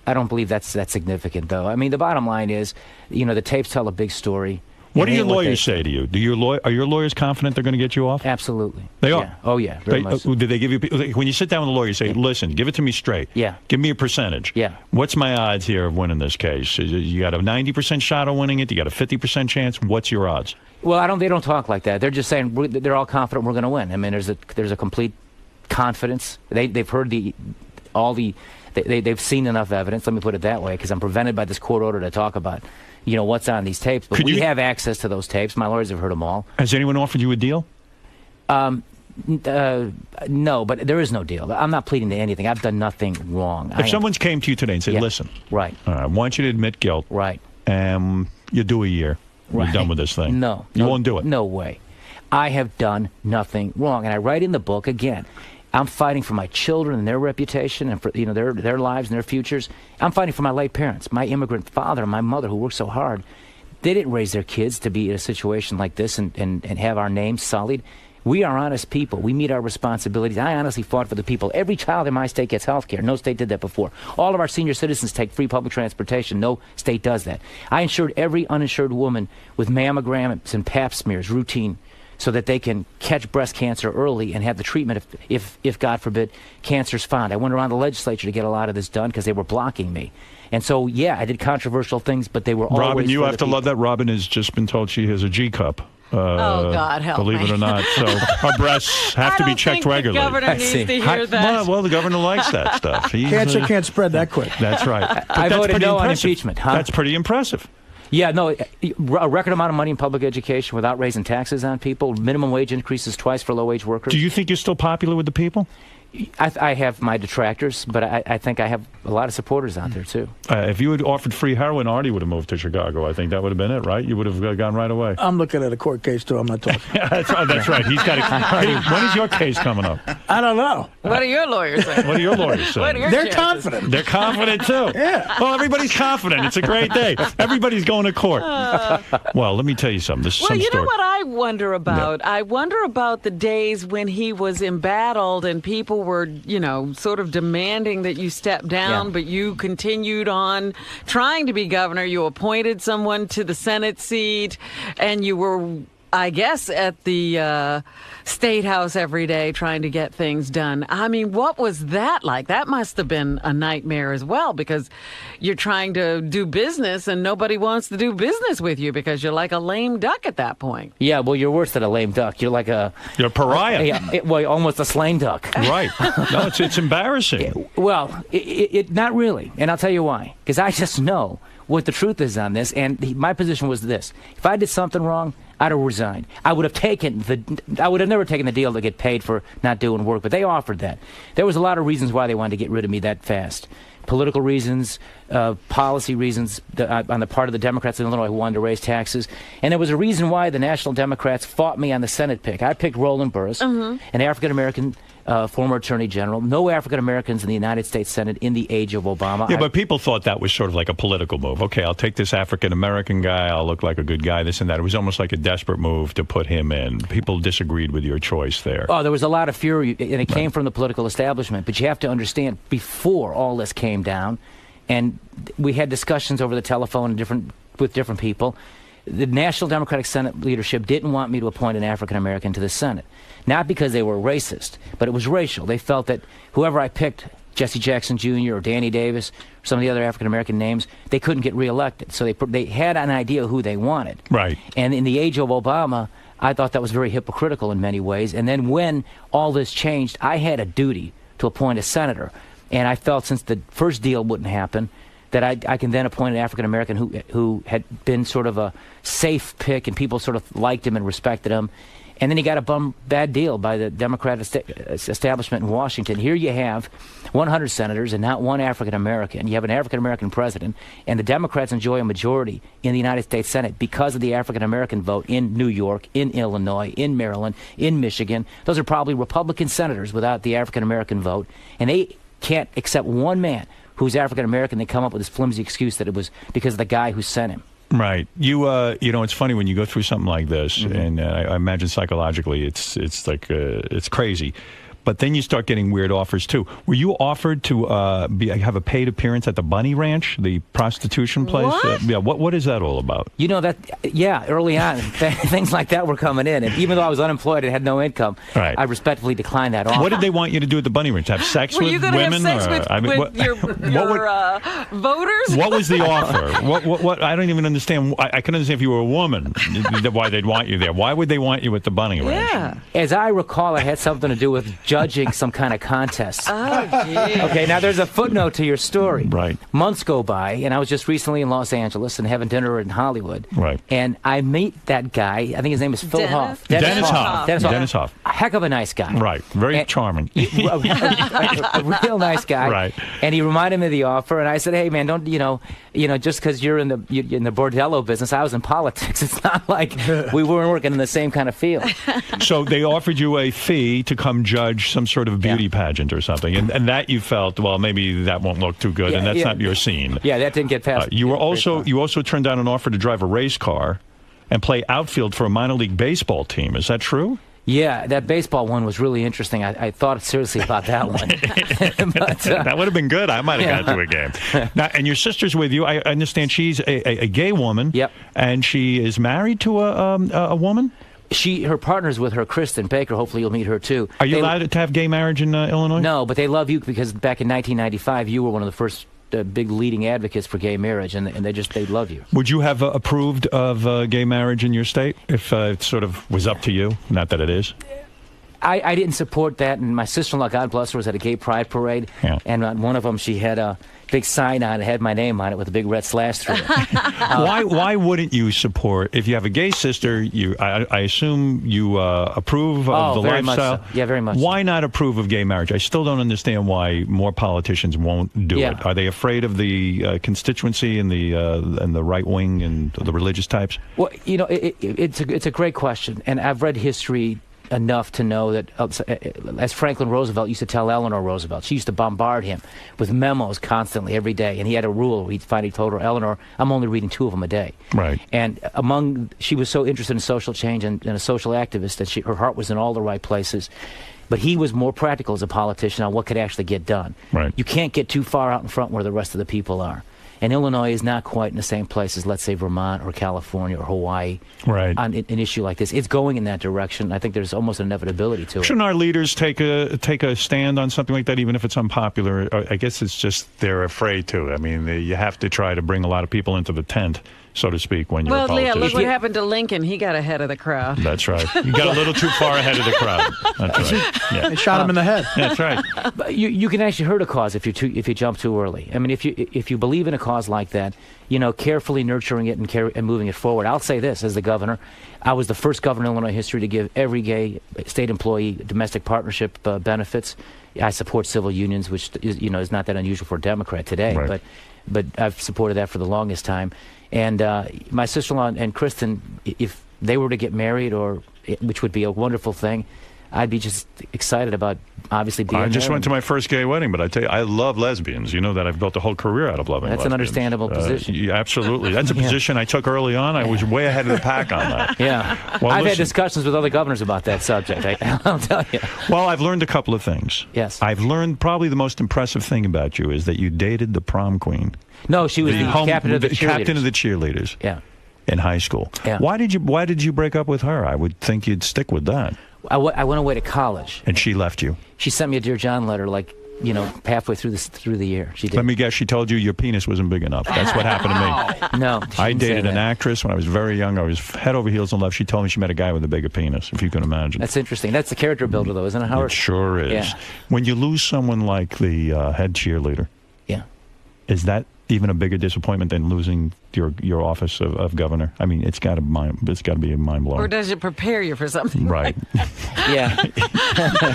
I don't believe that's significant, though. I mean, the bottom line is, the tapes tell a big story. What do It your ain't what lawyers they say to you? Are your lawyers confident they're going to get you off? Absolutely. They are? Yeah. Oh, yeah. Very much so. Did they give you, when you sit down with a lawyer, you say, listen, give it to me straight. Yeah. Give me a percentage. Yeah. What's my odds here of winning this case? You got a 90% shot of winning it? You got a 50% chance? What's your odds? Well, they don't talk like that. They're just saying they're all confident we're going to win. I mean, there's a complete confidence. They've heard they've seen enough evidence. Let me put it that way, because I'm prevented by this court order to talk about, what's on these tapes. But we have access to those tapes. My lawyers have heard them all. Has anyone offered you a deal? No, but there is no deal. I'm not pleading to anything. I've done nothing wrong. If someone came to you today and said, Yeah. listen, Right. I want you to admit guilt. Right. You do a year. You're Right. done with this thing. No. You won't do it. No way. I have done nothing wrong. And I write in the book, again, I'm fighting for my children and their reputation and for their lives and their futures. I'm fighting for my late parents, my immigrant father and my mother who worked so hard. They didn't raise their kids to be in a situation like this and have our names sullied. We are honest people. We meet our responsibilities. I honestly fought for the people. Every child in my state gets health care. No state did that before. All of our senior citizens take free public transportation. No state does that. I insured every uninsured woman with mammograms and pap smears, routine, so that they can catch breast cancer early and have the treatment if God forbid, cancer's found. I went around the legislature to get a lot of this done because they were blocking me. And so, yeah, I did controversial things, but they were always Robin, you for have the to people. love that Robin has just been told she has a G cup. Oh, God, help believe me. it or not. So our breasts have to be checked regularly. The governor I needs see. to hear that. Well, the governor likes that stuff. He's, Cancer can't spread that quick. That's right. But I that's voted pretty no on impressive. impeachment, huh? That's pretty impressive. Yeah, no, a record amount of money in public education without raising taxes on people, minimum wage increases twice for low-wage workers. Do you think you're still popular with the people? I have my detractors, but I think I have a lot of supporters out there, too. If you had offered free heroin, Artie would have moved to Chicago. I think that would have been it, right? You would have gone right away. I'm looking at a court case, too. I'm not talking. That's right. He's got to. When is your case coming up? I don't know. What are your lawyers saying? What are your lawyers saying? What are your They're chances? confident. They're confident too. Yeah. Well, everybody's confident. It's a great day. Everybody's going to court. Well, let me tell you something. This is Well, some you story. know what I wonder about? I wonder about the days when he was embattled and people were, sort of demanding that you step down, Yeah. but you continued on trying to be governor. You appointed someone to the Senate seat, and you were, I guess, at the State House every day trying to get things done. I mean, what was that like? That must have been a nightmare as well, because you're trying to do business and nobody wants to do business with you because you're like a lame duck at that point. Yeah, well, you're worse than a lame duck. You're like You're a pariah. almost a slain duck. Right. No, it's embarrassing. Well, not really, and I'll tell you why. Because I just know what the truth is on this, and my position was this: if I did something wrong, I'd have resigned. I would have never taken the deal to get paid for not doing work, but they offered that. There was a lot of reasons why they wanted to get rid of me that fast. Political reasons, policy reasons on the part of the Democrats in Illinois who wanted to raise taxes. And there was a reason why the National Democrats fought me on the Senate pick. I picked Roland Burris, an African-American former Attorney General. No African-Americans in the United States Senate in the age of Obama. Yeah, but people thought that was sort of like a political move. Okay, I'll take this African-American guy. I'll look like a good guy, this and that. It was almost like a desperate move to put him in. People disagreed with your choice there. Oh, there was a lot of fury, and it came from the political establishment. But you have to understand, before all this came down, and we had discussions over the telephone with different people, the National Democratic Senate leadership didn't want me to appoint an African-American to the Senate. Not because they were racist, but it was racial. They felt that whoever I picked, Jesse Jackson Jr. or Danny Davis, or some of the other African-American names, they couldn't get reelected. So they had an idea who they wanted. Right. And in the age of Obama, I thought that was very hypocritical in many ways. And then when all this changed, I had a duty to appoint a senator. And I felt since the first deal wouldn't happen, that I can then appoint an African-American who had been sort of a safe pick and people sort of liked him and respected him. And then he got a bad deal by the Democrat establishment in Washington. Here you have 100 senators and not one African-American. You have an African-American president, and the Democrats enjoy a majority in the United States Senate because of the African-American vote in New York, in Illinois, in Maryland, in Michigan. Those are probably Republican senators without the African-American vote, and they can't accept one man who's African-American. They come up with this flimsy excuse that it was because of the guy who sent him. Right. It's funny when you go through something like this, and I imagine psychologically it's like it's crazy. But then you start getting weird offers too. Were you offered to have a paid appearance at the Bunny Ranch, the prostitution place? What? What is that all about? You know that, early on, things like that were coming in. And even though I was unemployed and had no income, Right. I respectfully declined that offer. What did they want you to do at the Bunny Ranch? Have sex Were with you going to have women? sex with what, your voters? what was the offer? What? I don't even understand. I can understand if you were a woman, why they'd want you there. Why would they want you at the Bunny Ranch? Yeah. As I recall, it had something to do with judging some kind of contest. Oh, gee. Okay, now there's a footnote to your story. Right. Months go by, and I was just recently in Los Angeles and having dinner in Hollywood. Right. And I meet that guy. I think his name is Phil Dennis? Hoff. Dennis Hoff. Dennis Hoff. A heck of a nice guy. Right. Very And- charming. a real nice guy. Right. And he reminded me of the offer, and I said, "Hey, man, don't just because you're in the bordello business, I was in politics. It's not like we weren't working in the same kind of field. So they offered you a fee to come judge some sort of beauty pageant or something, and that you felt, well, maybe that won't look too good, and that's not your scene. Yeah, that didn't get past. You also turned down an offer to drive a race car and play outfield for a minor league baseball team. Is that true? Yeah, that baseball one was really interesting. I thought seriously about that one. But, that would have been good. I might have got to a game. Now, and your sister's with you. I understand she's a gay woman. Yep. And she is married to a woman? Her partner's with her, Kristen Baker. Hopefully you'll meet her, too. Are you allowed to have gay marriage in Illinois? No, but they love you because back in 1995, you were one of the first big leading advocates for gay marriage, and they love you. Would you have approved of gay marriage in your state if it sort of was up to you? Not that it is. I didn't support that, and my sister-in-law, God bless her, was at a gay pride parade, and on one of them she had a big sign on it, had my name on it with a big red slash through it. Why wouldn't you support, if you have a gay sister, I assume you approve of the very lifestyle? much so. Yeah, very much. Why not approve of gay marriage? I still don't understand why more politicians won't do it. Are they afraid of the constituency and the right wing and the religious types? Well, it's a great question, and I've read history enough to know that, as Franklin Roosevelt used to tell Eleanor Roosevelt, she used to bombard him with memos constantly every day, and he had a rule. He finally told her, Eleanor, I'm only reading 2 of them a day. Right. And she was so interested in social change and a social activist that her heart was in all the right places. But he was more practical as a politician on what could actually get done. Right. You can't get too far out in front where the rest of the people are. And Illinois is not quite in the same place as, let's say, Vermont or California or Hawaii on an issue like this. It's going in that direction. I think there's almost an inevitability to it. Shouldn't our leaders take a stand on something like that, even if it's unpopular? I guess it's just they're afraid to. I mean, you have to try to bring a lot of people into the tent, so to speak, when you're a politician. Look what happened to Lincoln. He got ahead of the crowd. That's right. You got a little too far ahead of the crowd. That's right. Yeah. They shot him in the head. That's right. But you can actually hurt a cause if you jump too early. I mean, if you believe in a cause like that, carefully nurturing it and moving it forward. I'll say this, as the governor, I was the first governor in Illinois history to give every gay state employee domestic partnership benefits. I support civil unions, which is not that unusual for a Democrat today, right. but I've supported that for the longest time. And my sister-in-law and Kristen, if they were to get married, which would be a wonderful thing, I'd be just excited about obviously being I just there. went to my first gay wedding, but I tell you, I love lesbians. You know that I've built a whole career out of loving That's lesbians. an understandable position. Yeah, absolutely. That's a position I took early on. I was way ahead of the pack on that. Yeah. Well, I've had listen. discussions with other governors about that subject, I'll tell you. Well, I've learned a couple of things. Yes. I've learned probably the most impressive thing about you is that you dated the prom queen. No, she was the captain of the cheerleaders. Captain of the cheerleaders. Yeah. In high school. Yeah. Why did you break up with her? I would think you'd stick with that. I went away to college. And she left you. She sent me a Dear John letter, halfway through the year. She did. Let me guess, she told you your penis wasn't big enough. That's what happened to me. No. I didn't say dated an that. actress when I was very young. I was head over heels in love. She told me she met a guy with a bigger penis, if you can imagine. That's interesting. That's the character builder, though, isn't it, Howard? It sure is. Yeah. When you lose someone like the head cheerleader, Yeah. is that even a bigger disappointment than losing your office of governor? I mean, it's got to be a mind blower. Or does it prepare you for something? Right. Yeah.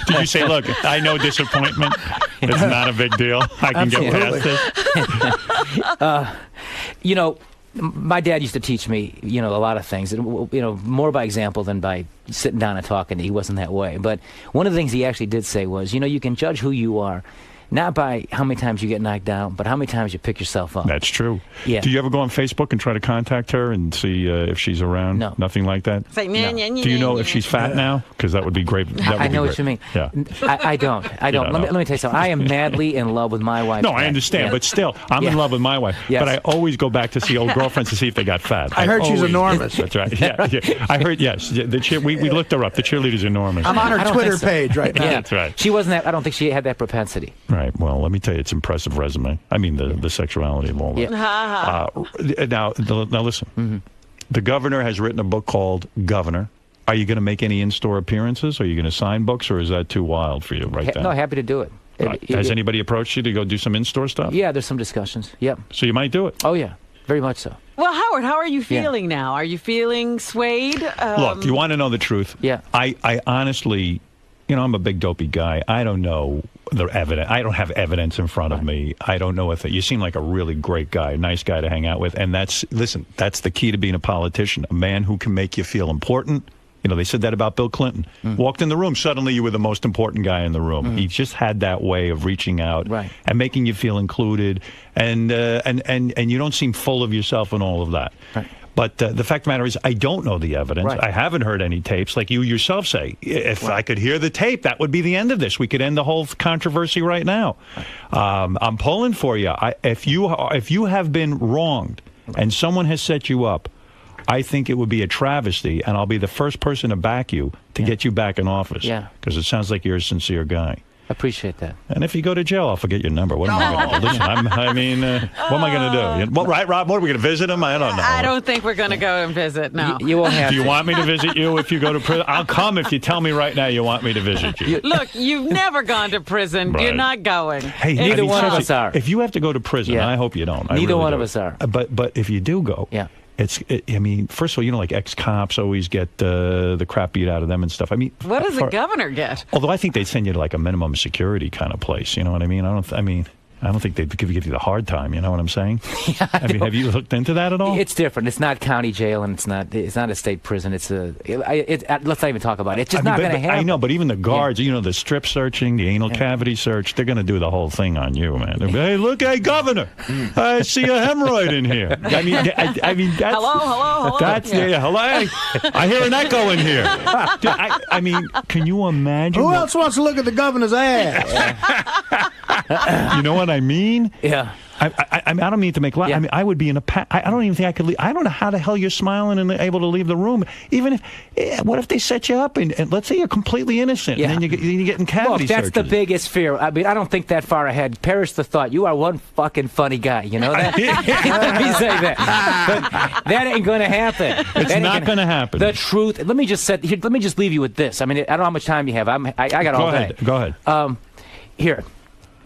Did you say, look, I know disappointment. It's not a big deal. I can get past this. My dad used to teach me, a lot of things, more by example than by sitting down and talking. He wasn't that way. But one of the things he actually did say was, you can judge who you are not by how many times you get knocked down, but how many times you pick yourself up. That's true. Yeah. Do you ever go on Facebook and try to contact her and see if she's around? No. Nothing like that? It's like, No. Do you know if she's fat now? Because that would be great. I know what you mean. Yeah. I don't. don't Let me tell you something. I am madly in love with my wife. No, I understand, but still, I'm in love with my wife. Yes. But I always go back to see old girlfriends to see if they got fat. I heard she's always- enormous. That's right. Yeah. I heard, yes. We looked her up. The cheerleader's enormous. I'm on I her don't Twitter think so. page right now. Yeah. That's right. She wasn't that. I don't think she had that propensity. Right. Well, let me tell you, it's impressive resume. I mean, the sexuality of all that. Yeah. Now listen. Mm-hmm. The governor has written a book called Governor. Are you going to make any in-store appearances? Are you going to sign books, or is that too wild for you right now? No, happy to do it. Has anybody approached you to go do some in-store stuff? Yeah, there's some discussions. Yep. So you might do it. Oh, yeah. Very much so. Well, Howard, how are you feeling now? Are you feeling swayed? Look, you want to know the truth? Yeah. I honestly, I'm a big dopey guy. I don't know the evidence. I don't have evidence in front of me. I don't know if you seem like a really great guy, nice guy to hang out with. And that's the key to being a politician, a man who can make you feel important. You know, they said that about Bill Clinton. Walked in the room, suddenly you were the most important guy in the room. He just had that way of reaching out and making you feel included, and you don't seem full of yourself and all of that. Right. But the fact of the matter is, I don't know the evidence. Right. I haven't heard any tapes, like you yourself say. If I could hear the tape, that would be the end of this. We could end the whole controversy right now. I'm pulling for you. If you have been wronged and someone has set you up, I think it would be a travesty, and I'll be the first person to back you to get you back in office. Yeah. Because it sounds like you're a sincere guy. I appreciate that. And if you go to jail, I'll forget your number. What am I going to do? Listen, what am I going to do? Well, right, Rob? What are we going to visit him? I don't know. I don't think we're going to go and visit. No. You won't have Do you to. want me to visit you if you go to prison? I'll come if you tell me right now you want me to visit you. Look, you've never gone to prison. Right. You're not going. Hey, Neither one of us are. If you have to go to prison, Yeah. I hope you don't. I Neither really one do. of us are. But if you do go, Yeah. I mean, first of all, you know, like ex-cops always get the crap beat out of them and stuff. I mean, What does the governor get? although I think they'd send you to like a minimum security kind of place. You know what I mean? I don't think they'd give you the hard time. You know what I'm saying? Yeah, I mean, have you looked into that at all? It's different. It's not county jail, and it's not a state prison. Let's not even talk about it. It's just not going to happen. I know, but even the guards, you know, the strip searching, the anal cavity search, they're going to do the whole thing on you, man. They'll be, hey, look, hey, governor, I see a hemorrhoid in here. I mean, that's... Hello. That's hello. I hear an echo in here. I mean, can you imagine? Who else wants to look at the governor's ass? You know what I mean? Yeah. I don't mean to make light. Yeah. I mean, I would be in a. I don't even think I could leave. I don't know how the hell you're smiling and able to leave the room. Even if, what if they set you up and let's say you're completely innocent, Yeah. and then you get in cavity Look, that's the searches. biggest fear. I mean, I don't think that far ahead. Perish the thought. You are one fucking funny guy. You know that? Let me say that. But that ain't going to happen. It's not going to happen. The truth. Let me just leave you with this. I mean, I don't know how much time you have. I got all day. Go ahead. Here,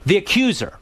the accuser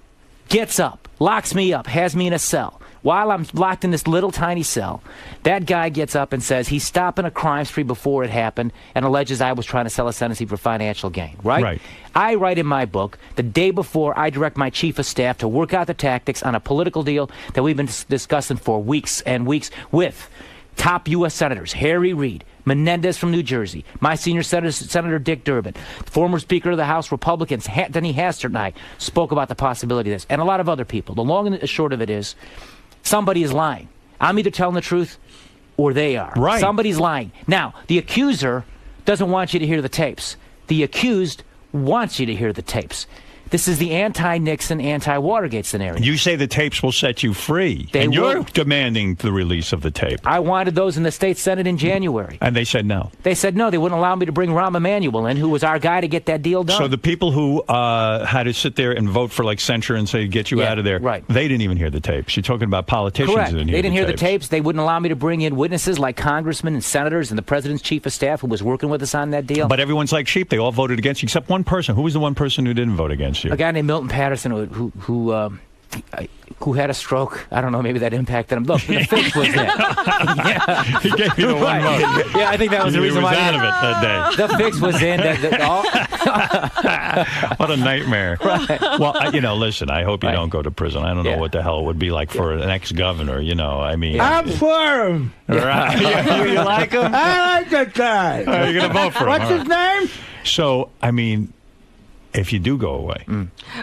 gets up, locks me up, has me in a cell. While I'm locked in this little tiny cell, that guy gets up and says he's stopping a crime spree before it happened and alleges I was trying to sell a sentencing for financial gain, right? Right. I write in my book, the day before I direct my chief of staff to work out the tactics on a political deal that we've been discussing for weeks and weeks with top U.S. senators, Harry Reid, Menendez from New Jersey, my senior Senator Dick Durbin, former Speaker of the House Republicans, Denny Hastert and I spoke about the possibility of this, and a lot of other people. The long and the short of it is, somebody is lying. I'm either telling the truth or they are. Right. Somebody's lying. Now, the accuser doesn't want you to hear the tapes. The accused wants you to hear the tapes. This is the anti-Nixon, anti-Watergate scenario. You say the tapes will set you free, They and you're will. demanding the release of the tape. I wanted those in the state Senate in January. And they said no. They said no, they wouldn't allow me to bring Rahm Emanuel in, who was our guy to get that deal done. So the people who had to sit there and vote for like censure and say get you Yeah, out of there, right. they didn't even hear the tapes. You're talking about politicians Correct. who They didn't hear the tapes. They wouldn't allow me to bring in witnesses like congressmen and senators and the president's chief of staff who was working with us on that deal. But everyone's like sheep. They all voted against you except one person. Who was the one person who didn't vote against you? A guy named Milton Patterson who had a stroke. I don't know, maybe that impacted him. Look, the fix was there. Yeah. He gave you the one vote. Yeah, I think that was the He reason was why. out of it that day. The fix was in. What a nightmare. Right. Well, listen, I hope you Right. don't go to prison. I don't know Yeah. what the hell it would be like for an ex-governor, I mean. I'm for him. Right. you like him? I like that guy. You're going to vote for him. What's huh? his name? So, I mean, if you do go away.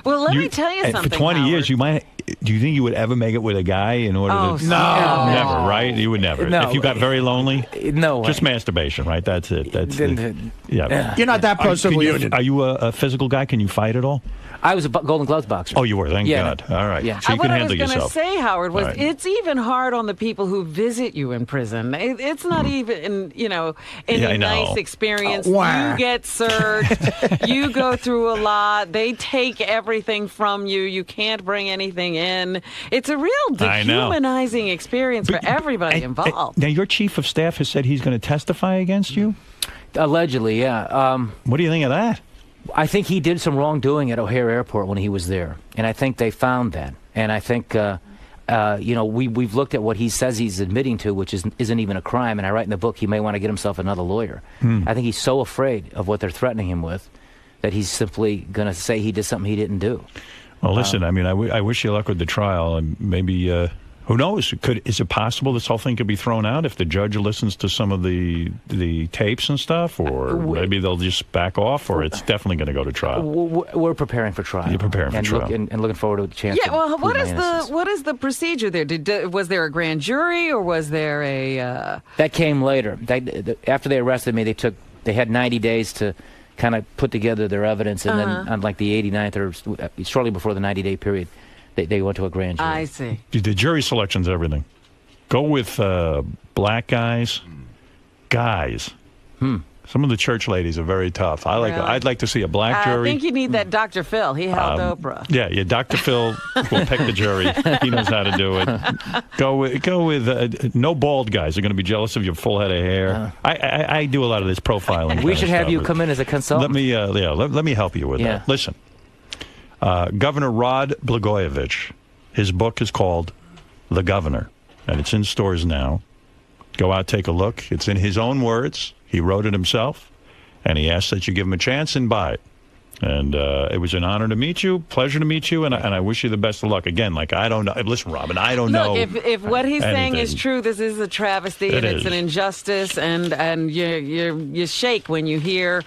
Well, let me tell you and something. For 20 Howard. years, you might. Do you think you would ever make it with a guy in order Oh, to? no. Never, right? You would never. No. If you got very lonely, No way. just masturbation, right? That's it. That's it. Yeah. You're not that pro civil union. Are you a physical guy? Can you fight at all? I was a Golden Gloves boxer. Oh, you were. Thank Yeah. God. All right. Yeah. So you What can I handle was going to yourself. say, Howard, was All right. it's even hard on the people who visit you in prison. It's not even, any Yeah, I know. nice experience. Why? You get searched. You go through a lot. They take everything from you. You can't bring anything in. It's a real I know. dehumanizing experience for everybody involved. Now, your chief of staff has said he's going to testify against you. Allegedly, yeah. What do you think of that? I think he did some wrongdoing at O'Hare Airport when he was there, and I think they found that. And I think, we've looked at what he says he's admitting to, which isn't even a crime. And I write in the book he may want to get himself another lawyer. I think he's so afraid of what they're threatening him with that he's simply going to say he did something he didn't do. Well, listen, I mean, I wish you luck with the trial, and maybe, who knows? Is it possible this whole thing could be thrown out if the judge listens to some of the tapes and stuff, or maybe they'll just back off, or it's definitely going to go to trial? We're preparing for trial. You're preparing for trial. And looking forward to the chance. Yeah, well, what is the procedure there? Was there a grand jury, or was there a... That came later. After they arrested me, they had 90 days to kind of put together their evidence, and then on like the 89th or shortly before the 90-day period, they went to a grand jury. I see. The jury selection's everything. Go with black guys. Some of the church ladies are very tough. I'd like to see a black jury. I think you need that Dr. Phil. He helped Oprah. Yeah, Dr. Phil will pick the jury. He knows how to do it. Go with no bald guys. They're going to be jealous of your full head of hair. I do a lot of this profiling. We should have you come in as a consultant. Let me help you with that. Listen, Governor Rod Blagojevich, his book is called The Governor, and it's in stores now. Go out, take a look. It's in his own words. He wrote it himself, and he asked that you give him a chance and buy it. And it was an honor to meet you, pleasure to meet you, and I wish you the best of luck. Again, I don't know. Listen, Robin, I don't know. If what he's saying is true, this is a travesty, and it's an injustice, and you shake when you hear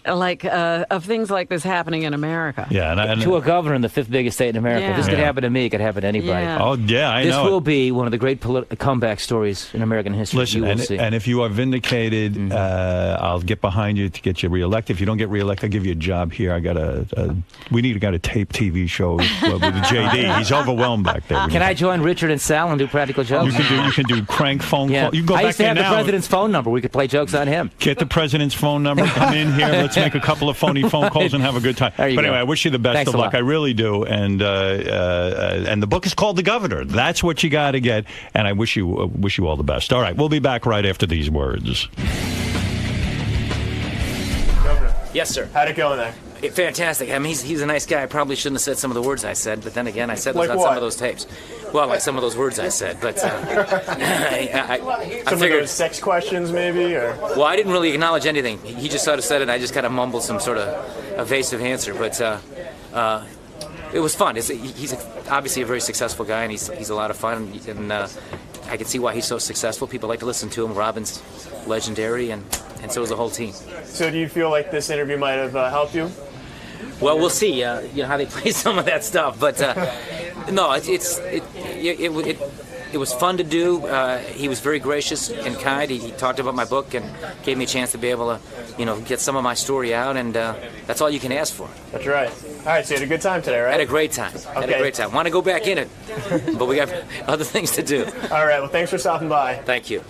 of things like this happening in America. Yeah, and to a governor in the fifth biggest state in America. Yeah. This could happen to me. It could happen to anybody. Yeah. Oh, yeah, I know. This will be one of the great comeback stories in American history. Listen, you will see. And if you are vindicated, I'll get behind you to get you reelected. If you don't get reelected, I'll give you a job here. We need a tape TV show with JD. He's overwhelmed back there. Can I join Richard and Sal and do practical jokes? You can do crank phone call. You can go I back used to there have now. the president's phone number. We could play jokes on him. Get the president's phone number. Come in here. Let's make a couple of phone calls and have a good time. But anyway, I wish you the best of luck. I really do. And the book is called The Governor. That's what you got to get. And I wish you all the best. All right, we'll be back right after these words. Governor. Yes, sir. How'd it go in there? Fantastic. I mean, he's a nice guy. I probably shouldn't have said some of the words I said, but then again, I said those Like on what? some of those tapes. Well, like some of those words I said, but I Some of figured. those sex questions, maybe, or Well, I didn't really acknowledge anything. He just sort of said it, and I just kind of mumbled some sort of evasive answer. But it was fun. He's obviously a very successful guy, and he's a lot of fun. And I can see why he's so successful. People like to listen to him. Robin's legendary, and so is the whole team. So, do you feel like this interview might have helped you? Well, we'll see. How they play some of that stuff, but no, it was fun to do. He was very gracious and kind. He talked about my book and gave me a chance to be able to, get some of my story out, and that's all you can ask for. That's right. All right, so you had a good time today, right? Had a great time. Had a great time. Want to go back in it, but we got other things to do. All right, well, thanks for stopping by. Thank you.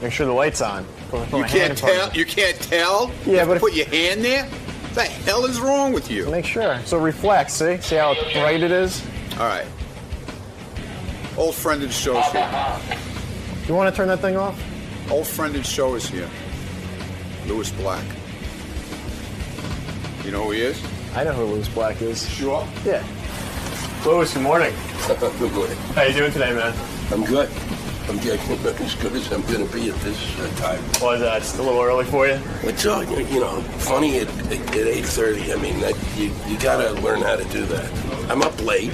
Make sure the light's on. You can't tell? You can't tell? Yeah, but put your hand there? What the hell is wrong with you? Make sure. So reflex, see? See how bright it is? All right. Old friend of the show is here. You want to turn that thing off? Old friend of the show is here. Louis Black. You know who he is? I know who Louis Black is. Sure. Yeah. Louis, good morning. Good morning. How you doing today, man? I'm good. I'm getting as good as I'm going to be at this time. Why is that? It's a little early for you? It's all, funny at 8:30. I mean, you got to learn how to do that. I'm up late.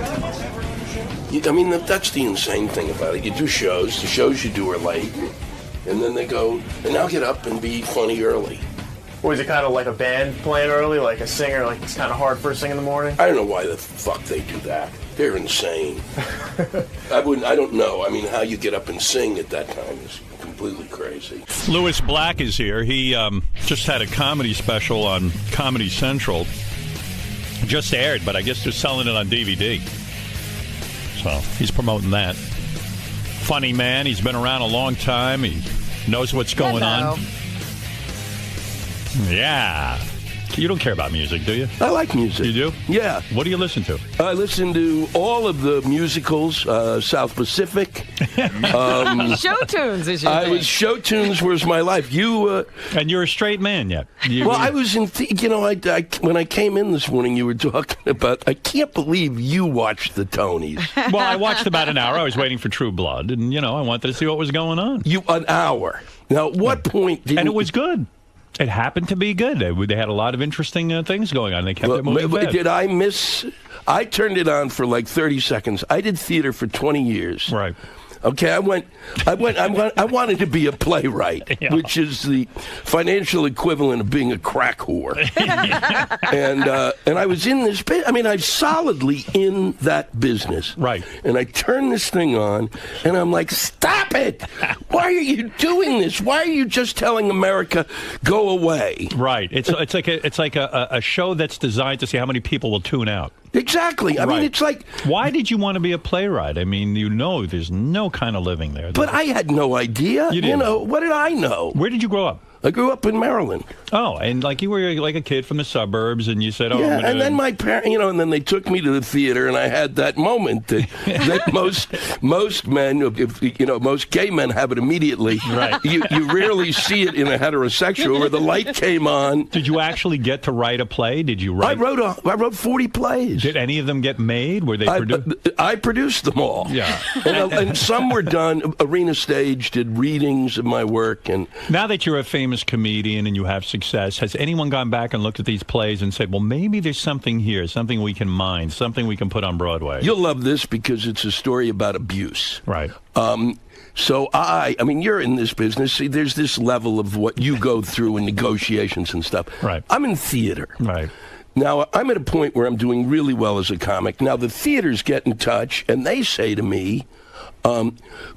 That's the insane thing about it. You do shows. The shows you do are late. And then they go, and now get up and be funny early. Or is it kind of like a band playing early, like a singer, like it's kind of hard first thing in the morning? I don't know why the fuck they do that. They're insane. I don't know. I mean, how you get up and sing at that time is completely crazy. Lewis Black is here. He just had a comedy special on Comedy Central. Just aired, but I guess they're selling it on DVD. So he's promoting that. Funny man. He's been around a long time. He knows what's going on. Yeah. You don't care about music, do you? I like music. You do? Yeah. What do you listen to? I listen to all of the musicals, South Pacific. Show tunes, as you think. Show tunes was my life. And you're a straight man yet. I was in, when I came in this morning, you were talking about, I can't believe you watched the Tonys. Well, I watched about an hour. I was waiting for True Blood, and, I wanted to see what was going on. An hour. Now, at what point did And it was good. It happened to be good. They had a lot of interesting things going on. They kept it moving fast. Did I miss? I turned it on for like 30 seconds. I did theater for 20 years. Right. Okay, I wanted to be a playwright, which is the financial equivalent of being a crack whore. And I was in this. I'm solidly in that business. Right. And I turn this thing on, and I'm like, "Stop it! Why are you doing this? Why are you just telling America go away?" Right. It's like a show that's designed to see how many people will tune out. Exactly. I mean, it's like... Why did you want to be a playwright? I mean, there's no kind of living there. But I had no idea. You didn't. What did I know? Where did you grow up? I grew up in Maryland. Oh, and you were like a kid from the suburbs, and you said, "Oh, yeah." And then my parents, and then they took me to the theater, and I had that moment that most men, most gay men have it immediately. Right. You rarely see it in a heterosexual where the light came on. Did you actually get to write a play? Did you write? I wrote 40 plays. Did any of them get made? Were they produced? I produced them all. Yeah. And some were done. Arena Stage did readings of my work, and now that you're a famous comedian and you have success, has anyone gone back and looked at these plays and said, well, maybe there's something here, something we can mine, something we can put on Broadway? You'll love this because it's a story about abuse. Right. So I mean, you're in this business. See, there's this level of what you go through in negotiations and stuff. Right. I'm in theater. Right. Now, I'm at a point where I'm doing really well as a comic. Now, the theaters get in touch, and they say to me,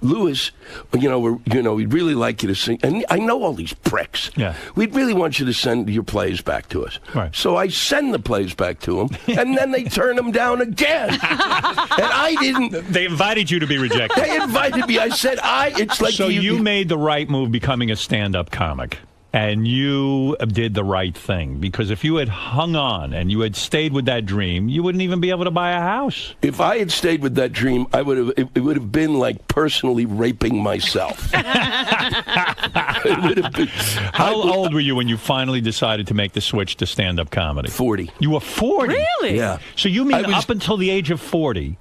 Lewis, we'd really like you to sing. And I know all these pricks. Yeah. We'd really want you to send your plays back to us. Right. So I send the plays back to them, and then they turn them down again. And I didn't. They invited you to be rejected. They invited me. I said, it's like... So you made the right move becoming a stand-up comic. And you did the right thing, because if you had hung on and you had stayed with that dream, you wouldn't even be able to buy a house. If I had stayed with that dream, it would have been like personally raping myself. It would have been. How old were you when you finally decided to make the switch to stand-up comedy? 40. You were 40? Really? Yeah. So you mean up until the age of 40?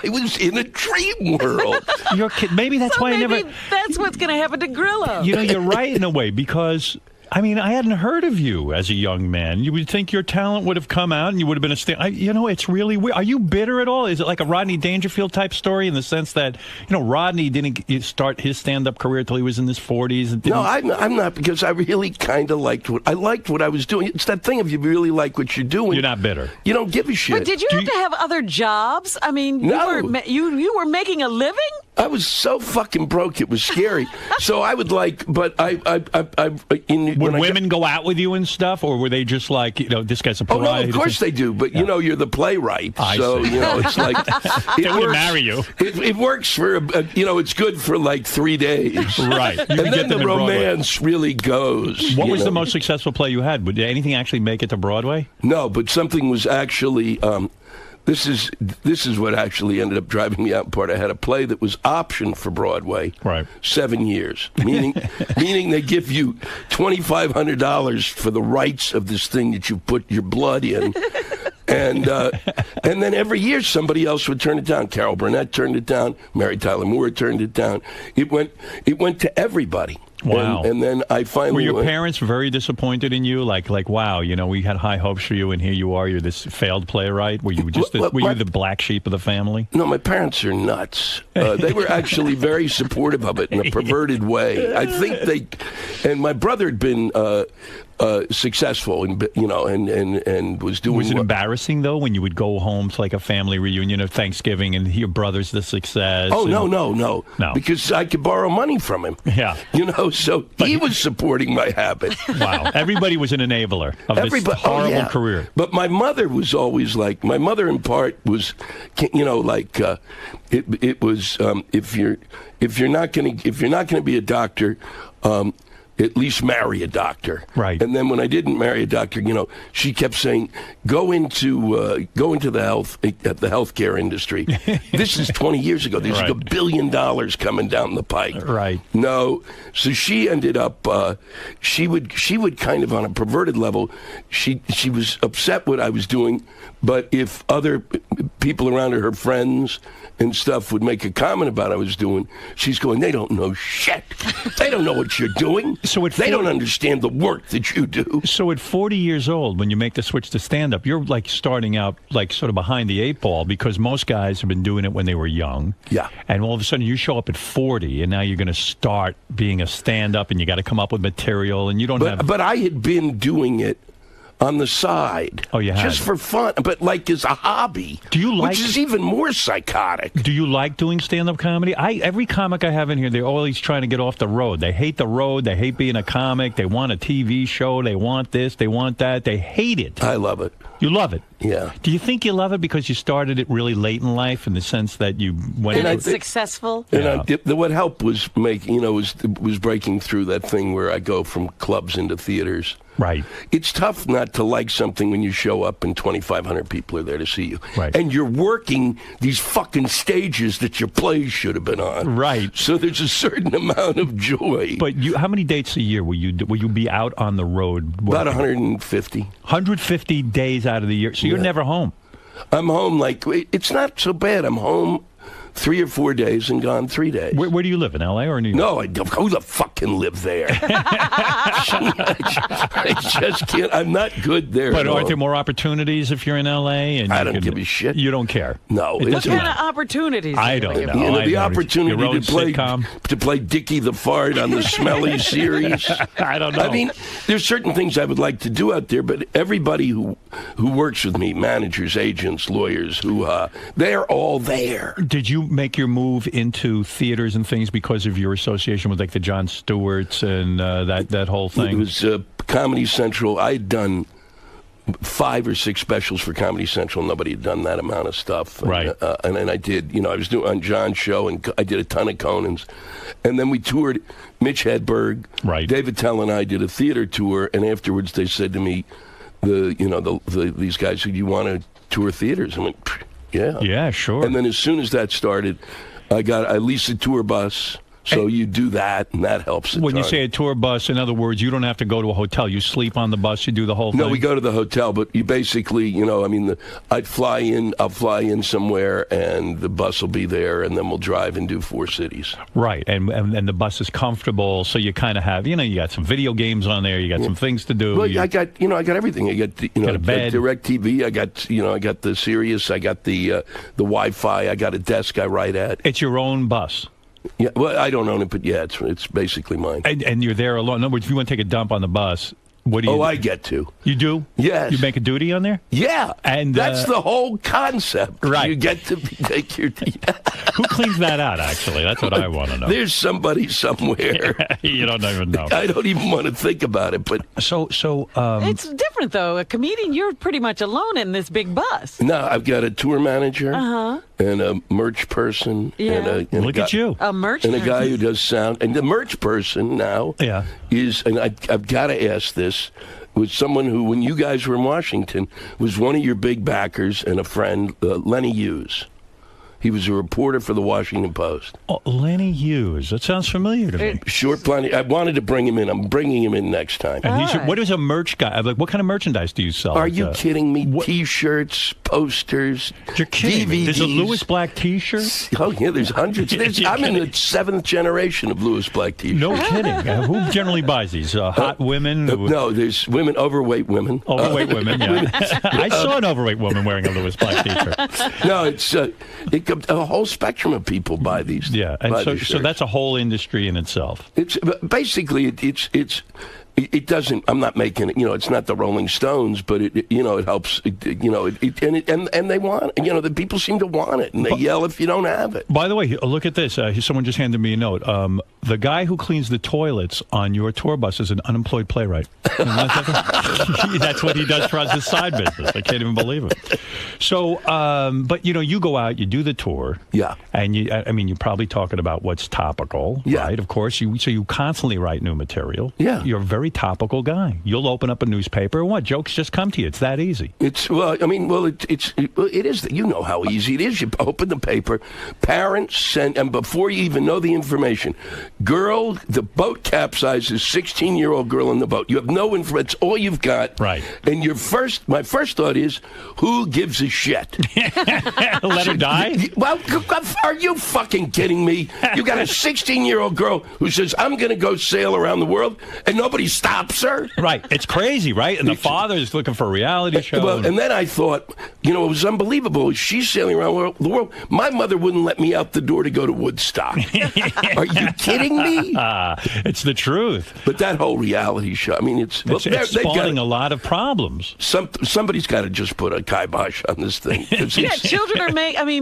I was in a dream world. You're kidding. Maybe that's why maybe I never... that's what's going to happen to Grillo. You're right in a way, because... I mean, I hadn't heard of you as a young man. You would think your talent would have come out and you would have been it's really weird. Are you bitter at all? Is it like a Rodney Dangerfield type story in the sense that, Rodney didn't start his stand-up career until he was in his 40s? No, I'm not, because I really kind of liked what I was doing. It's that thing, if you really like what you're doing. You're not bitter. You don't give a shit. But did you have to have other jobs? I mean, No. you were making a living? I was so fucking broke, it was scary. So I would Would women go out with you and stuff, or were they just like, this guy's a pariah? Oh, no, of course they do, but you're the playwright, so see. It's like they wouldn't marry you. It works for it's good for like 3 days, right? You and then the romance really goes. What was the most successful play you had? Did anything actually make it to Broadway? No, but something was actually. This is what actually ended up driving me out in part. I had a play that was optioned for Broadway, right? 7 years, meaning they give you $2,500 for the rights of this thing that you put your blood in, And then every year somebody else would turn it down. Carol Burnett turned it down. Mary Tyler Moore turned it down. It went to everybody. Wow. And then I finally... Were your parents very disappointed in you? Like, wow, we had high hopes for you, and here you are. You're this failed playwright. Were you just were you the black sheep of the family? No, my parents are nuts. They were actually very supportive of it in a perverted way. I think and my brother had been successful, and was doing. Was it embarrassing though when you would go home to like a family reunion of Thanksgiving and your brother's the success? Oh no, because I could borrow money from him. Yeah, so he was supporting my habit. Wow, everybody was an enabler of this horrible career. But my mother was always like, my mother in part was, it was if you're not gonna be a doctor. At least marry a doctor. Right. And then when I didn't marry a doctor, she kept saying, go into the healthcare industry. This is 20 years ago. There's like $1 billion coming down the pike. Right. No. So she ended up, she would kind of on a perverted level, she was upset what I was doing, but if other people around her friends and stuff would make a comment about what I was doing, she's going, they don't know shit. They don't know what you're doing. So they don't understand the work that you do. So at 40 years old, when you make the switch to stand-up, you're like starting out like sort of behind the 8 ball, because most guys have been doing it when they were young. Yeah. And all of a sudden you show up at 40, and now you're going to start being a stand-up, and you got to come up with material, and you don't have... But I had been doing it on the side. Oh, you had? Just for fun, but like as a hobby. Do you like... Which is even more psychotic. Do you like doing stand-up comedy? Every comic I have in here, they're always trying to get off the road. They hate the road. They hate being a comic. They want a TV show. They want this. They want that. They hate it. I love it. You love it? Yeah. Do you think you love it because you started it really late in life, in the sense that you went... And it's successful? And what helped was was breaking through that thing where I go from clubs into theaters. Right. It's tough not to like something when you show up and 2,500 people are there to see you. Right. And you're working these fucking stages that your plays should have been on. Right. So there's a certain amount of joy. But how many dates a year will you be out on the road working? About 150. 150 days out of the year. So you're never home. I'm home it's not so bad. I'm home 3 or 4 days and gone 3 days. Where do you live, in L.A. or New York? No, who the fuck can live there? I just can't. I'm not good there. But aren't there more opportunities if you're in L.A.? And I don't give a shit. You don't care? No. What kind of opportunities? I don't know. The opportunity to play Dickie the Fart on the Smelly series. I don't know. I mean, there's certain things I would like to do out there, but everybody who works with me, managers, agents, lawyers, they're all there. Did you make your move into theaters and things because of your association with like the Jon Stewarts and that whole thing? It was Comedy Central. I had done 5 or 6 specials for Comedy Central. Nobody had done that amount of stuff. Right. And then I did, I was doing on John's show, and I did a ton of Conan's. And then we toured. Mitch Hedberg, right. David Tell and I did a theater tour, and afterwards they said to me, these guys said, you want to tour theaters? I went, yeah. Yeah, sure. And then as soon as that started, I leased a tour bus. So you do that, and that helps. When you say a tour bus, in other words, you don't have to go to a hotel. You sleep on the bus. You do the whole thing. No, we go to the hotel, but you basically, I'll fly in somewhere, and the bus will be there, and then we'll drive and do 4 cities. Right, and the bus is comfortable, so you kind of have, you got some video games on there. You got some things to do. Well, I got everything. I got got a bed, DirecTV. I got the Sirius. I got the Wi-Fi. I got a desk I write at. It's your own bus. Yeah, well, I don't own it, but yeah, it's basically mine. And you're there alone. In other words, if you want to take a dump on the bus, what do you do? I get to. You do? Yes. You make a duty on there? Yeah. And that's the whole concept. Right. You get to take your... Who cleans that out, actually? That's what I want to know. There's somebody somewhere. You don't even know. I don't even want to think about it, but... So it's different, though. A comedian, you're pretty much alone in this big bus. No, I've got a tour manager. Uh-huh. And a merch person. Yeah. And Look at you. A merch and person. a guy who does sound. And the merch person now is, and I've got to ask this, was someone who, when you guys were in Washington, was one of your big backers and a friend, Lenny Hughes. He was a reporter for the Washington Post. Oh, Lenny Hughes. That sounds familiar to me. Sure, plenty. I wanted to bring him in. I'm bringing him in next time. And what is a merch guy? Like, what kind of merchandise do you sell? Are you kidding me? T-shirts, posters, You're kidding me. DVDs. There's a Lewis Black T-shirt? Oh, yeah, there's hundreds. I'm in the 7th generation of Lewis Black T-shirts. No kidding. Who generally buys these? Hot women? No, there's women, overweight women. Overweight women, yeah. I saw an overweight woman wearing a Lewis Black T-shirt. No, it's a whole spectrum of people buy these. Yeah, and so that's a whole industry in itself. It's basically it doesn't. I'm not making it. It's not the Rolling Stones, but it helps. And they want. The people seem to want it, and they yell if you don't have it. By the way, look at this. Someone just handed me a note. The guy who cleans the toilets on your tour bus is an unemployed playwright. That's what he does for his side business. I can't even believe it. So, but you go out, you do the tour. Yeah. And you're probably talking about what's topical, right? Of course. So you constantly write new material. Yeah. You're a very topical guy. You'll open up a newspaper and jokes just come to you. It's that easy. It is. You know how easy it is. You open the paper, parents send, and before you even know the information, girl, the boat capsizes, 16-year-old girl in the boat. You have no information. It's all you've got. Right. And my first thought is, who gives a shit? Let her die? Well, are you fucking kidding me? You got a 16-year-old girl who says, I'm going to go sail around the world, and nobody stops her? Right. It's crazy, right? And the father is looking for a reality show. Well, and then I thought, it was unbelievable. She's sailing around the world. My mother wouldn't let me out the door to go to Woodstock. Are you kidding me? It's the truth. But that whole reality show, it's spawning a lot of problems. Somebody's got to just put a kibosh on this thing.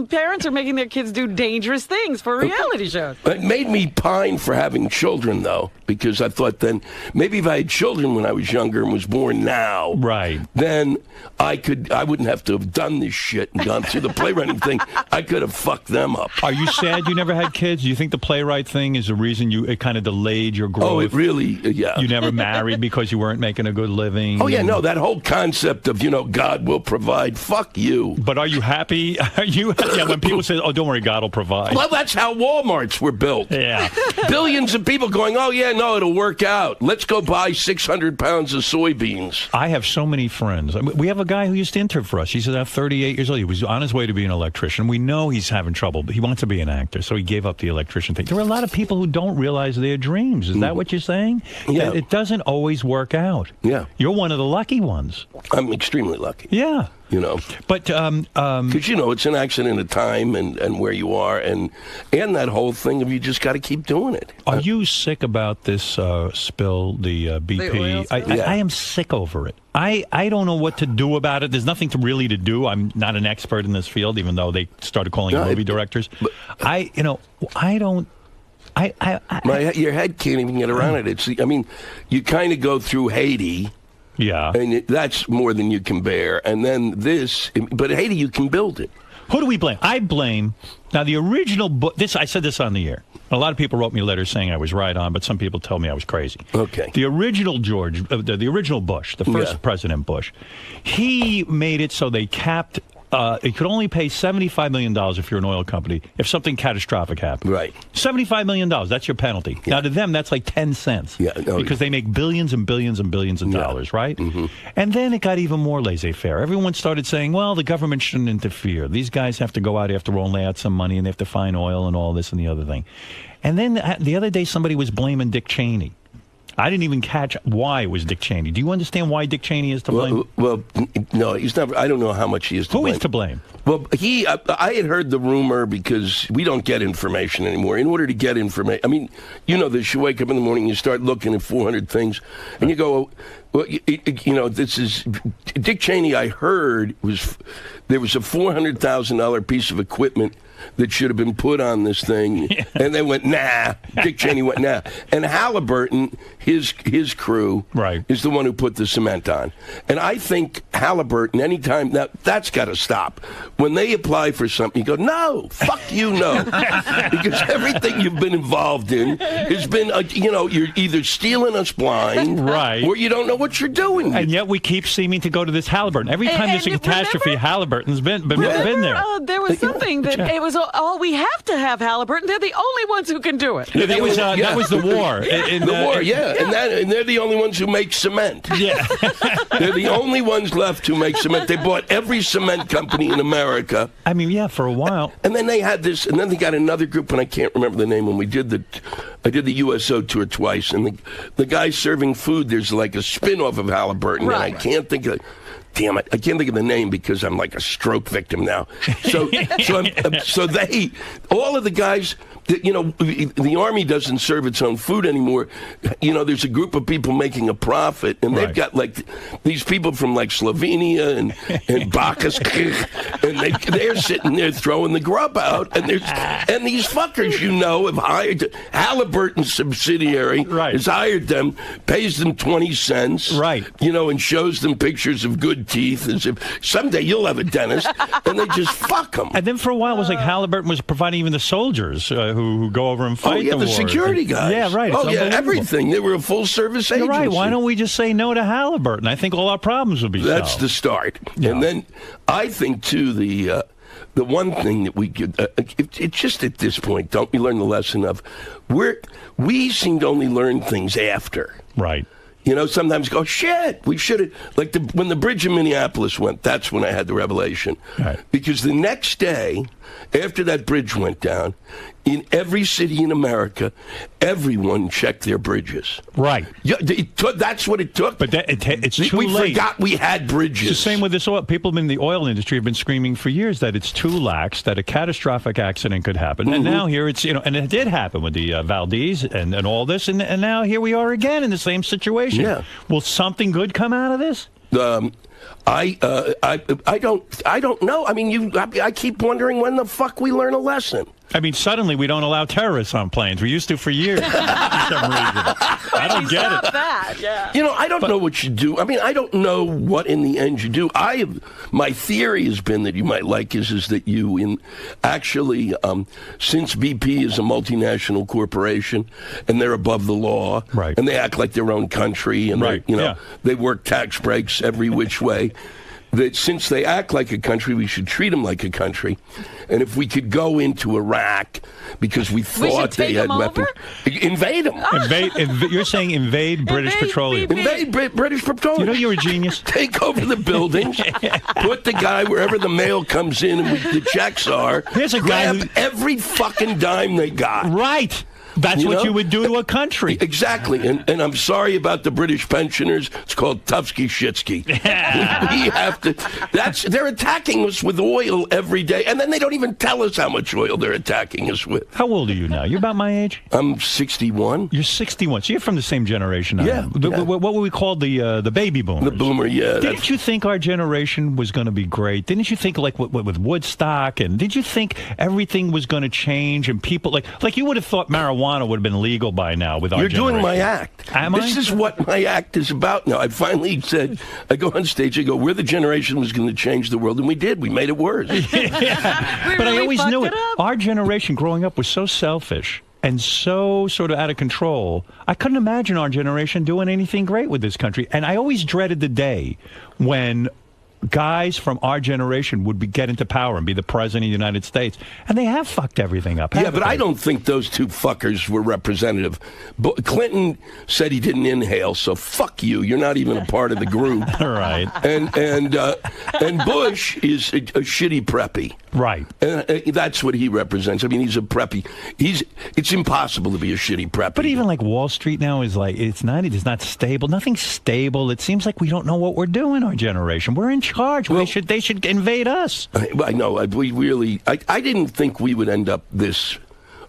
Parents are making their kids do dangerous things for reality shows. It made me pine for having children, though, because I thought then maybe if I had children when I was younger and was born now, right, then I wouldn't have to have done this shit and gone through the playwriting thing. I could have fucked them up. Are you sad you never had kids? Do you think the playwright thing is the reason it kind of delayed your growth? Oh, it really, yeah. You never married because you weren't making a good living? Oh, yeah, no, that whole concept of, God will provide, fuck you. But are you happy? When people say, oh, don't worry, God will provide. Well, that's how Walmarts were built. Yeah. Billions of people going, oh, yeah, no, it'll work out. Let's go buy 600 pounds of soybeans. I have so many friends. We have a guy who used to intern for us. He's about 38 years old. He was on his way to be an electrician. We know he's having trouble, but he wants to be an actor, so he gave up the electrician thing. There are a lot of people who don't realize their dreams. Is that what you're saying? Yeah. It doesn't always work out. Yeah. You're one of the lucky ones. I'm extremely lucky. Yeah. But because it's an accident of time and where you are and that whole thing of you just got to keep doing it. Are you sick about this spill, the BP? I am sick over it. I don't know what to do about it. There's nothing to do. I'm not an expert in this field, even though they started calling movie directors. I don't. Your head can't even get around it. You kind of go through Haiti. Yeah. And that's more than you can bear. And then but Haiti, you can build it. Who do we blame? I blame, now the original book, I said this on the air. A lot of people wrote me letters saying I was right on, but some people told me I was crazy. Okay. The original the original Bush, the first President Bush, he made it so they capped, it could only pay $75 million if you're an oil company if something catastrophic happened. Right. $75 million, that's your penalty. Yeah. Now, to them, that's like 10 cents. Yeah, because they make billions and billions and billions of dollars, right? Mm-hmm. And then it got even more laissez-faire. Everyone started saying, well, the government shouldn't interfere. These guys have to go out after all and lay out some money, and they have to find oil and all this and the other thing. And then the other day, somebody was blaming Dick Cheney. I didn't even catch why it was Dick Cheney. Do you understand why Dick Cheney is to blame? Well, no, he's not. I don't know how much he is to blame. Who is to blame? Well, I had heard the rumor because we don't get information anymore. In order to get information, this, you wake up in the morning, you start looking at 400 things, and you go, well, this is Dick Cheney. I heard there was a $400,000 piece of equipment that should have been put on this thing, and they went, nah. Dick Cheney went, nah. And Halliburton, his crew, is the one who put the cement on. And I think Halliburton, anytime, now that's got to stop. When they apply for something, you go, no, fuck you, no. Because everything you've been involved in has been, you're either stealing us blind, or you don't know what you're doing. And yet we keep seeming to go to this Halliburton. Every time there's a catastrophe, Halliburton's been there. There was something that it was all we have to have Halliburton. They're the only ones who can do it. Yeah, that was the war. The war, yeah. And they're the only ones who make cement. Yeah. They're the only ones left who make cement. They bought every cement company in America. I mean, yeah, for a while. And then they had this, and then they got another group, and I can't remember the name. When I did the USO tour twice, and the guy serving food, there's like a spin-off of Halliburton, and I can't think of. Damn it! I can't think of the name because I'm like a stroke victim now. So all of the guys, the Army doesn't serve its own food anymore. There's a group of people making a profit, and they've got like these people from like Slovenia and Bacchus, and they're sitting there throwing the grub out, and these fuckers have hired Halliburton's subsidiary has hired them, pays them 20 cents, and shows them pictures of good teeth as if someday you'll have a dentist, and they just fuck them. And then for a while it was like Halliburton was providing even the soldiers who go over and fight the war. Security guys. Yeah, right. Oh, yeah, everything. They were a full-service agency. You're right. Why don't we just say no to Halliburton? I think all our problems would be solved. That's the start. Yeah. And then I think, too, the one thing that we could, it's just at this point, don't we learn the lesson of, we seem to only learn things after. Right. Sometimes go, shit, we should have, like when the bridge in Minneapolis went, that's when I had the revelation. Right. Because the next day, after that bridge went down, in every city in America, everyone checked their bridges. Right. Yeah, that's what it took. But it's too late. We forgot we had bridges. It's the same with this oil. People in the oil industry have been screaming for years that it's too lax, that a catastrophic accident could happen. Mm-hmm. And now here it's, and it did happen with the Valdez and all this. And now here we are again in the same situation. Yeah. Will something good come out of this? I don't know. I mean, I keep wondering when the fuck we learn a lesson. I mean, suddenly we don't allow terrorists on planes. We used to for years for some reason. I don't get it. That, yeah. I don't know what you do. I mean, I don't know what in the end you do. My theory has been that you might like is that you since BP is a multinational corporation and they're above the law, right, and they act like their own country, and they work tax breaks every which way. That since they act like a country, we should treat them like a country. And if we could go into Iraq because we thought they had weapons, invade them. You're saying invade British Petroleum. Invade British Petroleum. You're a genius. Take over the buildings, put the guy wherever the mail comes in and the checks are. Here's a guy grab every fucking dime they got. Right. That's what you would do to a country. Exactly. And I'm sorry about the British pensioners. It's called Tufsky-Shitsky. We have to... They're attacking us with oil every day, and then they don't even tell us how much oil they're attacking us with. How old are you now? You're about my age? I'm 61. You're 61. So you're from the same generation I am. Yeah. What were we called? The baby boomers? The boomer, yeah. Didn't you think our generation was going to be great? Didn't you think, like, with Woodstock, and did you think everything was going to change, and people... Like you would have thought marijuana would have been legal by now with our generation. You're doing my act. This is what my act is about now. I finally said, I go on stage, I go, we're the generation who's going to change the world, and we did. We made it worse. But I always knew it. Our generation growing up was so selfish and so sort of out of control. I couldn't imagine our generation doing anything great with this country. And I always dreaded the day when guys from our generation would get into power and be the president of the United States. And they have fucked everything up. Yeah, but I don't think those two fuckers were representative. Clinton said he didn't inhale, so fuck you. You're not even a part of the group. Right. And Bush is a shitty preppy. Right. And that's what he represents. I mean, he's a preppy. It's impossible to be a shitty preppy. But even like Wall Street now is like, it's not stable. Nothing's stable. It seems like we don't know what we're doing, our generation. We're in charge. Well, they should invade us. I know. We really... I didn't think we would end up this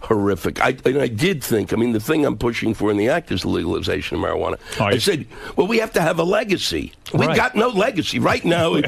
horrific. I did think, I mean, the thing I'm pushing for in the act is the legalization of marijuana. I said, well, we have to have a legacy. We got no legacy. Right now,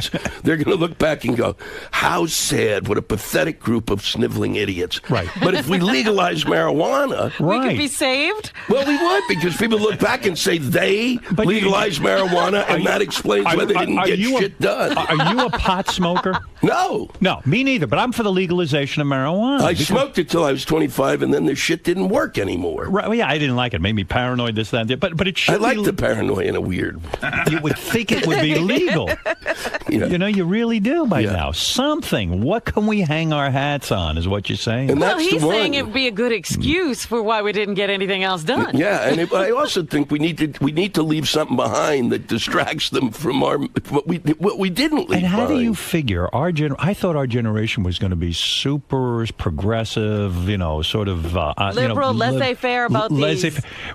they're going to look back and go, how sad, what a pathetic group of sniveling idiots. Right. But if we legalize marijuana... We could be saved? Well, we would, because people look back and say they legalized marijuana, and that explains why they didn't get shit done. Are you a pot smoker? No. No, me neither, but I'm for the legalization of marijuana. I smoked it till I was 25 5, and then the shit didn't work anymore. Right, well, yeah, I didn't like it. It made me paranoid, this, that, and that. But it should I like be... the paranoia in a weird... You would think it would be legal. Yeah. You know, you really do by now. Something. What can we hang our hats on, is what you're saying. And Well, that's he's the one. saying it would be a good excuse for why we didn't get anything else done. Yeah, and I also think we need to leave something behind that distracts them from what we didn't leave And how behind. do you figure I thought our generation was going to be super progressive, you know, sort of Liberal, laissez-faire about these.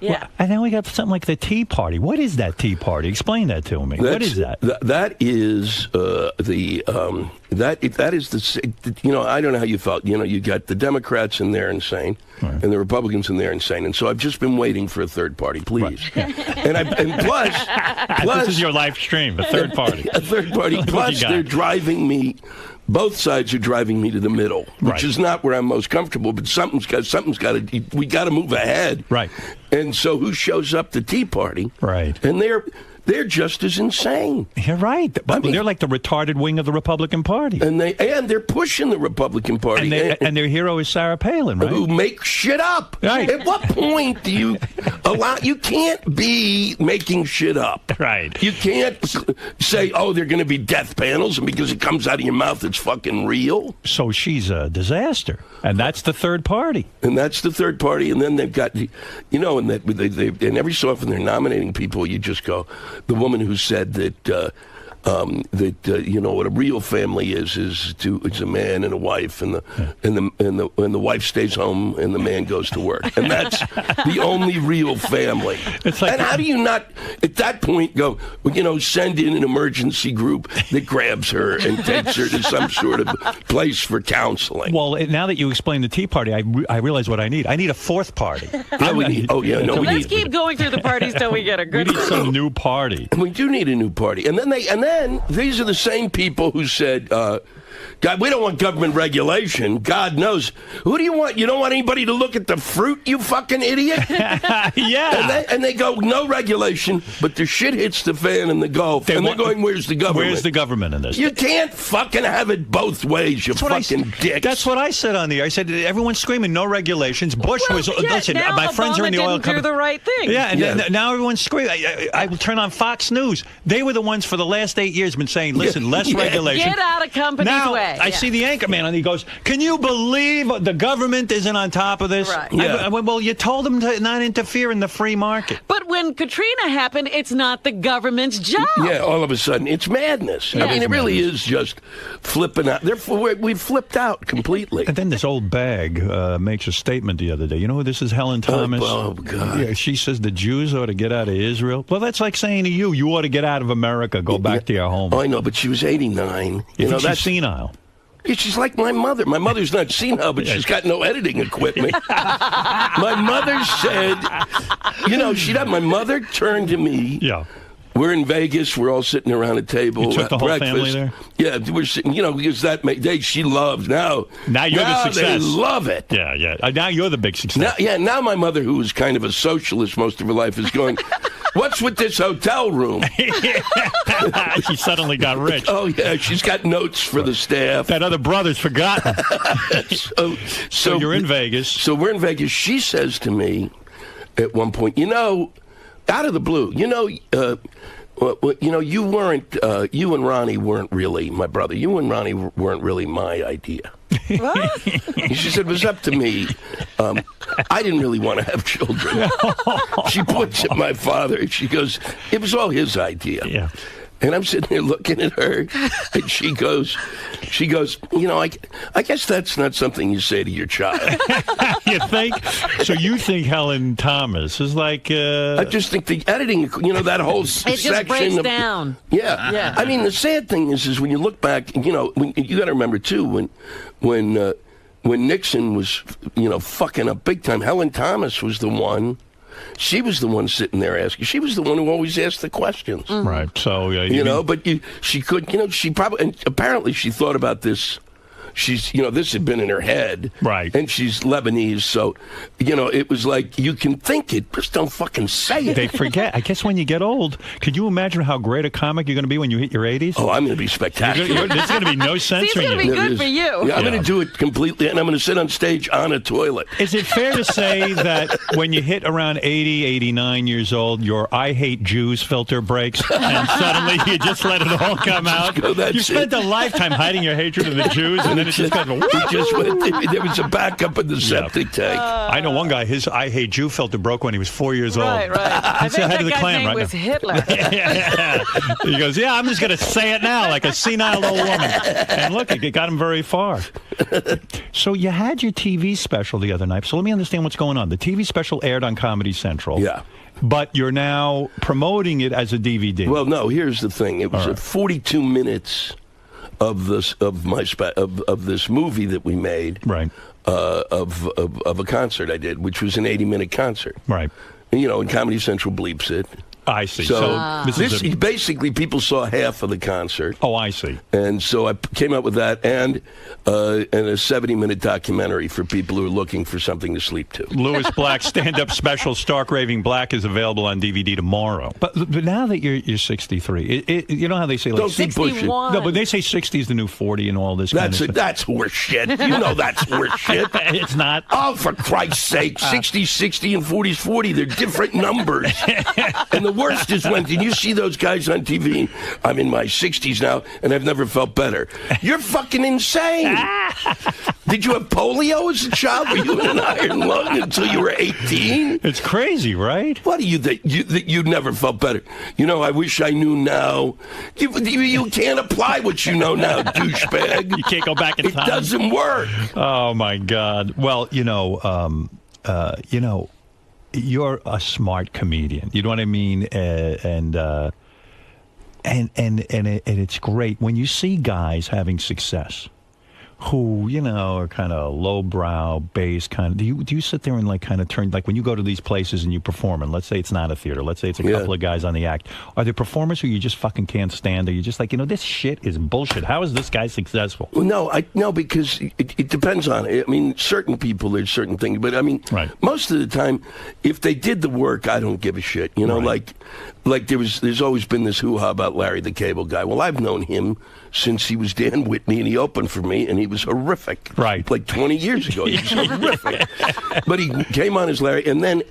Yeah. Well, and then we got something like the Tea Party. What is that Tea Party? Explain that to me. What is that? That is that is the, you know, I don't know how you felt. You know, you got the Democrats and they're insane, and the Republicans and they're insane, and so I've just been waiting for a third party, please. Right. and plus, this is your live stream, a third party. A third party. Plus, they're driving me. Both sides are driving me to the middle, which is not where I'm most comfortable. But something's got to. We got to move ahead, right? And so, who shows up? The Tea Party, right? And they're just as insane. You're right. I mean, they're like the retarded wing of the Republican Party, and they're pushing the Republican Party. And their hero is Sarah Palin, right? Who make shit up. Right. At what point do you allow? You can't be making shit up. Right. You can't say, "Oh, they're going to be death panels," and because it comes out of your mouth, it's fucking real. So she's a disaster, and that's the third party. And that's the third party, and then they've got, you know, and that and every so often they're nominating people. You just go, the woman who said that you know what a real family is it's a man and a wife, and the wife stays home and the man goes to work, and that's the only real family. It's like, and how do you not at that point go, you know, send in an emergency group that grabs her and takes her to some sort of place for counseling? Well, now that you explain the Tea Party, I realize what I need. I need a fourth party. Let's keep going through the parties till we get a good. We need some new party. We do need a new party, and then these are the same people who said, God, we don't want government regulation. God knows. Who do you want? You don't want anybody to look at the fruit, you fucking idiot? Yeah. And they go, no regulation, but the shit hits the fan in the Gulf. They're going, where's the government? Where's the government in this? You can't fucking have it both ways, you fucking dicks. That's what I said on the air. I said, everyone's screaming, no regulations. Bush was, listen, my friends are in the oil company. Do the right thing. Yeah, and now everyone's screaming. I will turn on Fox News. They were the ones for the last 8 years been saying, listen, less regulation. Get out of company's way. I see the anchor man, and he goes, can you believe the government isn't on top of this? Right. I went, well, you told them to not interfere in the free market. But when Katrina happened, it's not the government's job. Yeah, all of a sudden, it's madness. Yeah. I mean, it really is just flipping out. We've flipped out completely. And then this old bag makes a statement the other day. You know who this is? Helen Thomas. Oh, God. Yeah, she says the Jews ought to get out of Israel. Well, that's like saying to you ought to get out of America, go back to your home. Oh, I know, but she was 89. You know, that's senile. Yeah, she's like my mother. My mother's not senile, but she's got no editing equipment. My mother said, you know, my mother turned to me. Yeah. We're in Vegas. We're all sitting around a table. You took the whole breakfast. family there? Yeah, we're sitting, you know, because she loves. Now you're the success. They love it. Yeah. Now you're the big success. Now my mother, who was kind of a socialist most of her life, is going, what's with this hotel room? She suddenly got rich. Oh, yeah, she's got notes for the staff. That other brother's forgotten. So you're in Vegas. So we're in Vegas. She says to me at one point, you know, out of the blue, you know, you weren't, you and Ronnie weren't really, my brother, you and Ronnie weren't really my idea. What? She said, it was up to me. I didn't really want to have children. She points at my father. She goes, it was all his idea. Yeah. And I'm sitting there looking at her, and she goes, you know, I guess that's not something you say to your child. You think? So you think Helen Thomas is like... I just think the editing, you know, that whole section... It just breaks down. Yeah. I mean, the sad thing is when you look back, you know, you got to remember, too, when Nixon was, you know, fucking up big time, Helen Thomas was the one... She was the one sitting there asking. She was the one who always asked the questions. Mm-hmm. Right. So you know, but she could. You know, she probably and apparently she thought about this she's, this had been in her head. Right. And she's Lebanese, so, it was like, you can think it, just don't fucking say it. They forget. I guess when you get old, could you imagine how great a comic you're going to be when you hit your 80s? Oh, I'm going to be spectacular. There's going to be no censoring it's going to be good for you. Yeah, I'm going to do it completely, and I'm going to sit on stage on a toilet. Is it fair to say that when you hit around 80, 89 years old, your I hate Jews filter breaks, and suddenly you just let it all come out? You spent a lifetime hiding your hatred of the Jews, and then it just kind of there was a backup in the septic tank. I know one guy, his I hate Jew filter broke when he was 4 years old. Right. I think that guy's name was Hitler. Yeah. He goes, I'm just going to say it now like a senile old woman. And look, it got him very far. So you had your TV special the other night. So let me understand what's going on. The TV special aired on Comedy Central. Yeah. But you're now promoting it as a DVD. Well, no, here's the thing. It was 42 minutes of this movie that we made. Right. Of a concert I did, which was an 80-minute concert. Right. And, Comedy Central bleeps it. I see. So basically people saw half of the concert. Oh, I see. And so I came up with that and a 70-minute documentary for people who are looking for something to sleep to. Lewis Black's stand-up special, Stark Raving Black, is available on DVD tomorrow. But now that you're 63, you know how they say, like, don't keep pushing. No, but they say 60 is the new 40 and all this kind of stuff. That's horse shit. You know that's horse shit. It's not. Oh, for Christ's sake, 60's 60 and 40's 40. They're different numbers. And the worst is when you see those guys on TV, I'm in my 60s now, and I've never felt better. You're fucking insane. Did you have polio as a child? Were you in an iron lung until you were 18? It's crazy, right? What do you think? You never felt better. I wish I knew now. You can't apply what you know now, douchebag. You can't go back in time. It doesn't work. Oh, my God. Well, you're a smart comedian. You know what I mean? And it's great when you see guys having success who, are kind of lowbrow, base kind of. Do you sit there and like kind of turn, like when you go to these places and you perform, and let's say it's not a theater, let's say it's a couple of guys on the act, are there performers who you just fucking can't stand? Or you just like, this shit is bullshit. How is this guy successful? Well, no, because it depends on it. I mean, certain people, there's certain things, but I mean, most of the time, if they did the work, I don't give a shit. Like there's always been this hoo-ha about Larry the Cable Guy. Well, I've known him since he was Dan Whitney, and he opened for me, and he was horrific. Right. Like 20 years ago. He was horrific. But he came on as Larry, and then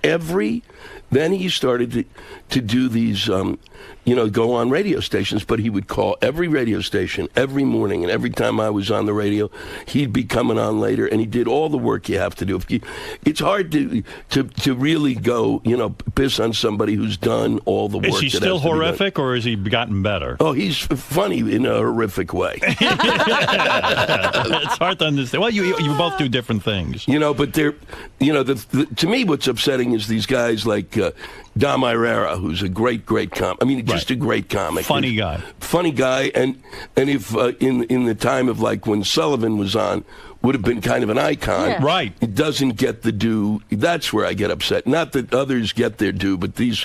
he started to do these, go on radio stations, but he would call every radio station every morning, and every time I was on the radio, he'd be coming on later, and he did all the work you have to do. It's hard to really go, piss on somebody who's done all the work. Is he still horrific, or has he gotten better? Oh, he's funny in a horrific way. It's hard to understand. Well, you both do different things. But they're, to me, what's upsetting is these guys like Dom Irera, who's a great comic. I mean, just a great comic. Funny guy, and if in the time of like when Sullivan was on, would have been kind of an icon. Yeah. Right. It doesn't get the due. That's where I get upset. Not that others get their due, but the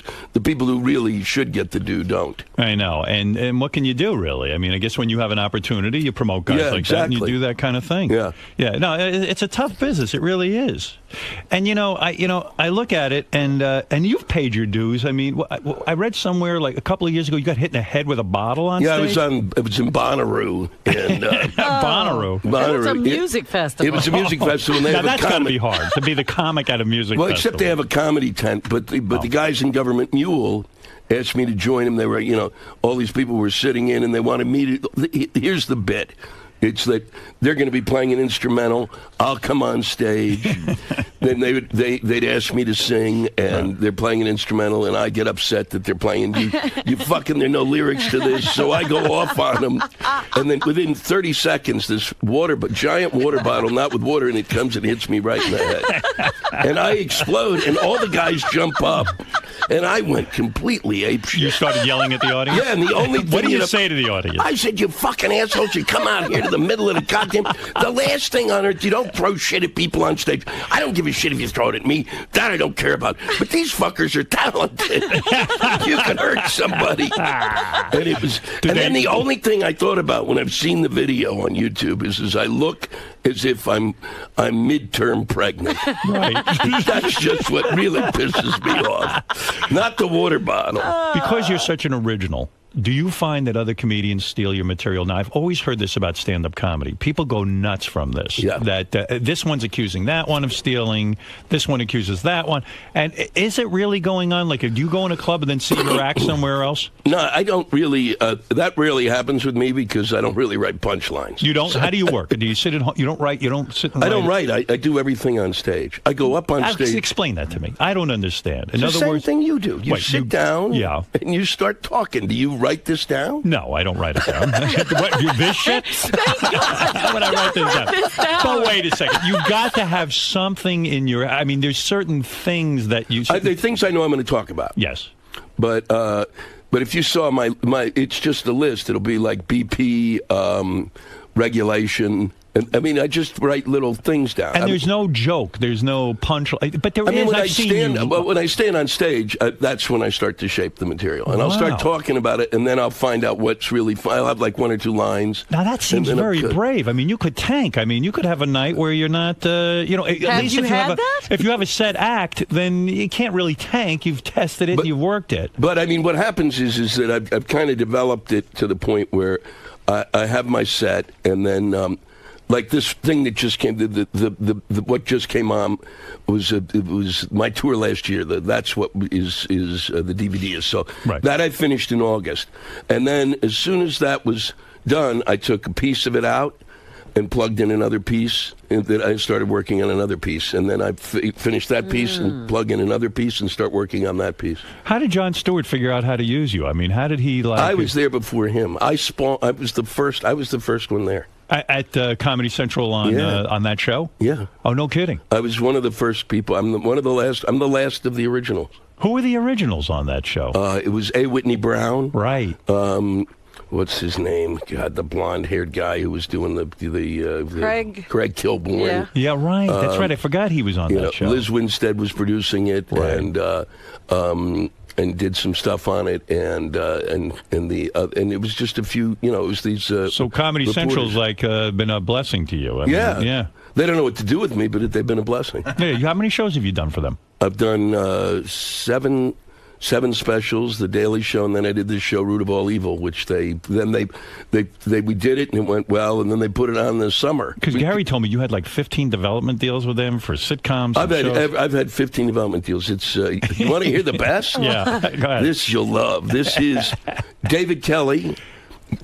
people who really should get the due don't. I know. And what can you do, really? I mean, I guess when you have an opportunity, you promote guys like that, and you do that kind of thing. Yeah. Yeah. No, it's a tough business. It really is. And I look at it, and you've paid your dues. I mean, I read somewhere like a couple of years ago you got hit in the head with a bottle on stage. Yeah, it was in Bonnaroo, and Bonnaroo. It was a music festival. It was a music festival. And they have that's got to be hard to be the comic at a music festival. Well, except they have a comedy tent, but the guys in Government Mule asked me to join them. They were, all these people were sitting in, and they wanted me to. Here's the bit. It's that they're going to be playing an instrumental. I'll come on stage. Then they'd ask me to sing, and they're playing an instrumental, and I get upset that they're playing. You fucking, there are no lyrics to this, so I go off on them. And then within 30 seconds, this giant water bottle, not with water in it, comes and hits me right in the head. And I explode, and all the guys jump up. And I went completely apeshit. You started yelling at the audience? Yeah, and the only thing what do you say to the audience? I said, you fucking assholes, you come out here to the middle of the goddamn... The last thing on earth, you don't throw shit at people on stage. I don't give a shit if you throw it at me. That I don't care about. But these fuckers are talented. You can hurt somebody. And it was... then the only thing I thought about when I've seen the video on YouTube is I look as if I'm midterm pregnant. Right. That's just what really pisses me off. Not the water bottle. Because you're such an original, do you find that other comedians steal your material? Now, I've always heard this about stand-up comedy. People go nuts from this. Yeah. That this one's accusing that one of stealing. This one accuses that one. And is it really going on? Like, do you go in a club and then see your act somewhere else? No, I don't really. That rarely happens with me because I don't really write punchlines. You don't? How do you work? Do you sit at home? You don't write? You don't sit and write? I don't write. I do everything on stage. I go up on stage. Explain that to me. I don't understand. In other words, the same thing you do. You sit down and you start talking. Do you write this down? No, I don't write it down. What, this shit? How would I write this down? But wait a second. You've got to have something in your... I mean, there's certain things that you... There are things I know I'm going to talk about. Yes. But if you saw my... It's just a list. It'll be like BP, regulation... I mean, I just write little things down. And there's no joke. There's no punch. But there is. When I stand on stage, that's when I start to shape the material. And I'll start talking about it, and then I'll find out what's really fun. I'll have like one or two lines. Now, that seems very brave. I mean, you could tank. I mean, you could have a night where you're not, at least if you have a set act, then you can't really tank. You've tested it, you've worked it. But, I mean, what happens is that I've kind of developed it to the point where I have my set, and then... like this thing that just came, what just came on it was my tour last year. That's what is the DVD is. So that I finished in August, and then as soon as that was done, I took a piece of it out and plugged in another piece. And then I started working on another piece, and then I finished that piece and plug in another piece and start working on that piece. How did Jon Stewart figure out how to use you? I mean, how did he like? I was there before him. I was the first one there. At Comedy Central on that show? Yeah. Oh, no kidding. I was one of the first people. I'm the last of the originals. Who were the originals on that show? It was A. Whitney Brown. Right. What's his name? God, the blonde-haired guy who was doing the Craig Kilborn. Yeah, right. That's right. I forgot he was on that show. Liz Winstead was producing it, and did some stuff on it, and it was just a few, it was these. So Comedy Central's like been a blessing to you. I mean, yeah. They don't know what to do with me, but they've been a blessing. Yeah. How many shows have you done for them? I've done seven specials, The Daily Show, and then I did this show, Root of All Evil, which we did it and it went well, and then they put it on this summer. Because Gary told me you had like 15 development deals with them for sitcoms. I've had 15 development deals. It's you want to hear the best? Yeah, go ahead. This you'll love. This is David Kelly,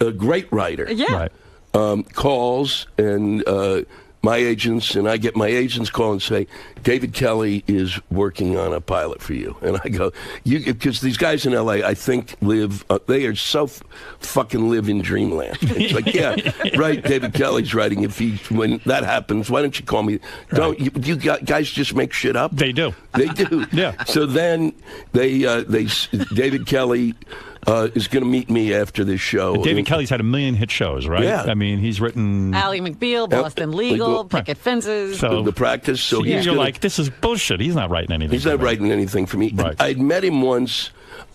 a great writer. Yeah. Right. Calls and. My agents, and I get my agents call and say, David Kelly is working on a pilot for you. And I go, because these guys in L.A., I think they are so fucking live in dreamland. It's like, yeah, right, David Kelly's writing. When that happens, why don't you call me? Don't you guys just make shit up? They do. They do. Yeah. So then David Kelly... is going to meet me after this show. David Kelly's had 1 million hit shows, right? Yeah. I mean, he's written... Ally McBeal, Boston Legal, Picket Fences. So, the Practice. So you're like, this is bullshit. He's not writing anything. He's not writing anything for me. Right. I'd met him once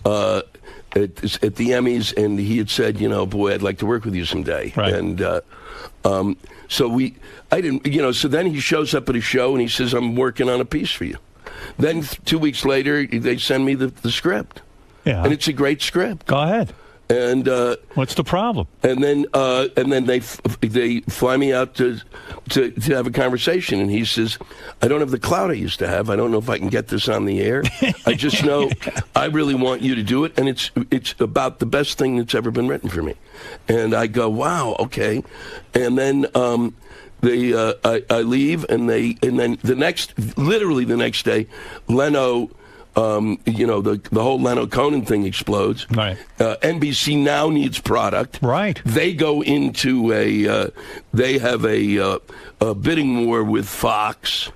at the Emmys, and he had said, boy, I'd like to work with you someday. Right. And so then he shows up at a show, and he says, I'm working on a piece for you. Then 2 weeks later, they send me the script. Yeah. And it's a great script. Go ahead. And what's the problem? And then they fly me out to have a conversation, and he says, I don't have the clout I used to have. I don't know if I can get this on the air. I just know I really want you to do it, and it's about the best thing that's ever been written for me. And I go, wow, okay. And then I leave, and then literally the next day, Leno. The whole Leno Conan thing explodes. Right. NBC now needs product. Right. They go into they have a bidding war with Fox,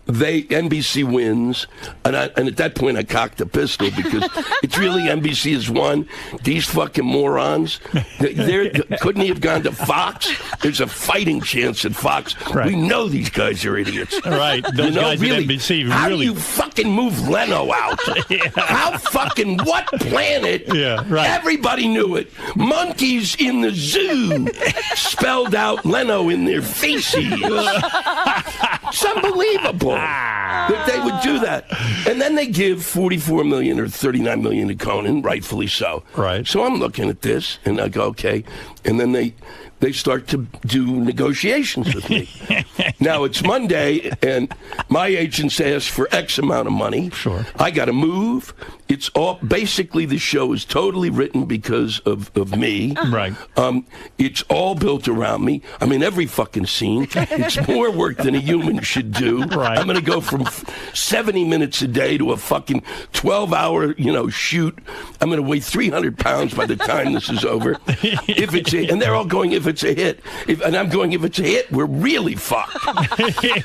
NBC wins, and at that point I cocked a pistol because it's really NBC has won. These fucking morons, couldn't he have gone to Fox? There's a fighting chance at Fox. Right. We know these guys are idiots. Right, those guys really, at NBC how really. do you fucking move Leno out? How fucking what planet? Yeah, right. Everybody knew it. Monkeys in the zoo spelled out Leno in their faces. It's unbelievable that they would do that. And then they give $44 million or $39 million to Conan, rightfully so. Right. So I'm looking at this, and I go, okay. And then they start to do negotiations with me. Now, it's Monday, and my agents ask for X amount of money. Sure. I got to move. It's all, basically, the show is totally written because of me. Right. It's all built around me. I mean, every fucking scene. It's more work than a human should do. Right. I'm going to go from 70 minutes a day to a fucking 12-hour, shoot. I'm going to weigh 300 pounds by the time this is over. If it's and they're all going, if it's a hit. And I'm going, if it's a hit, we're really fucked.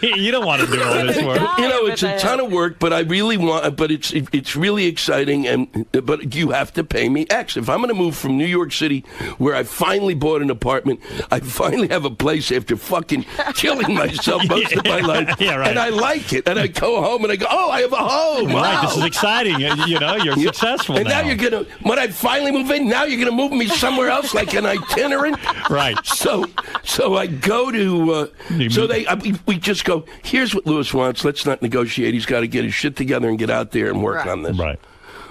You don't want to do all this work. It's a ton of work, but I really want. But it's really exciting. But you have to pay me X. If I'm going to move from New York City, where I finally bought an apartment, I finally have a place after fucking killing myself most of my life, Yeah, right. and I like it. And I go home and I go, oh, I have a home. Wow. Right, this is exciting. You're successful and now you're gonna. When I finally move in, now you're gonna move me somewhere else, like an itinerant. Right. So I go to. We just go. Here's what Lewis wants. Let's not negotiate. He's got to get his shit together and get out there and work on this. Right.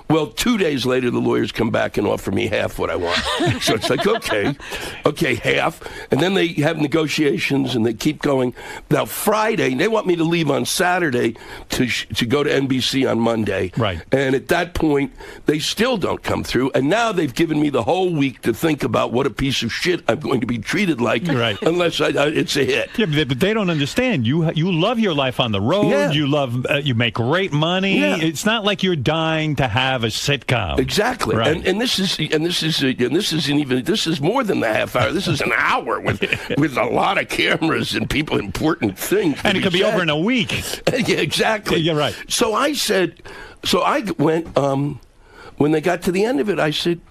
Well, 2 days later, the lawyers come back and offer me half what I want. So it's like, okay, half. And then they have negotiations, and they keep going. Now, Friday, they want me to leave on Saturday to go to NBC on Monday. Right. And at that point, they still don't come through. And now they've given me the whole week to think about what a piece of shit I'm going to be treated like, right. Unless it's a hit. Yeah, but they don't understand. You love your life on the road. Yeah. You love you make great money. Yeah. It's not like you're dying to have a sitcom. Exactly. Right. And this is more than the half hour. This is an hour with a lot of cameras and people, important things. And it could be over in a week. Yeah, exactly. Yeah, right. So I went, when they got to the end of it, I said,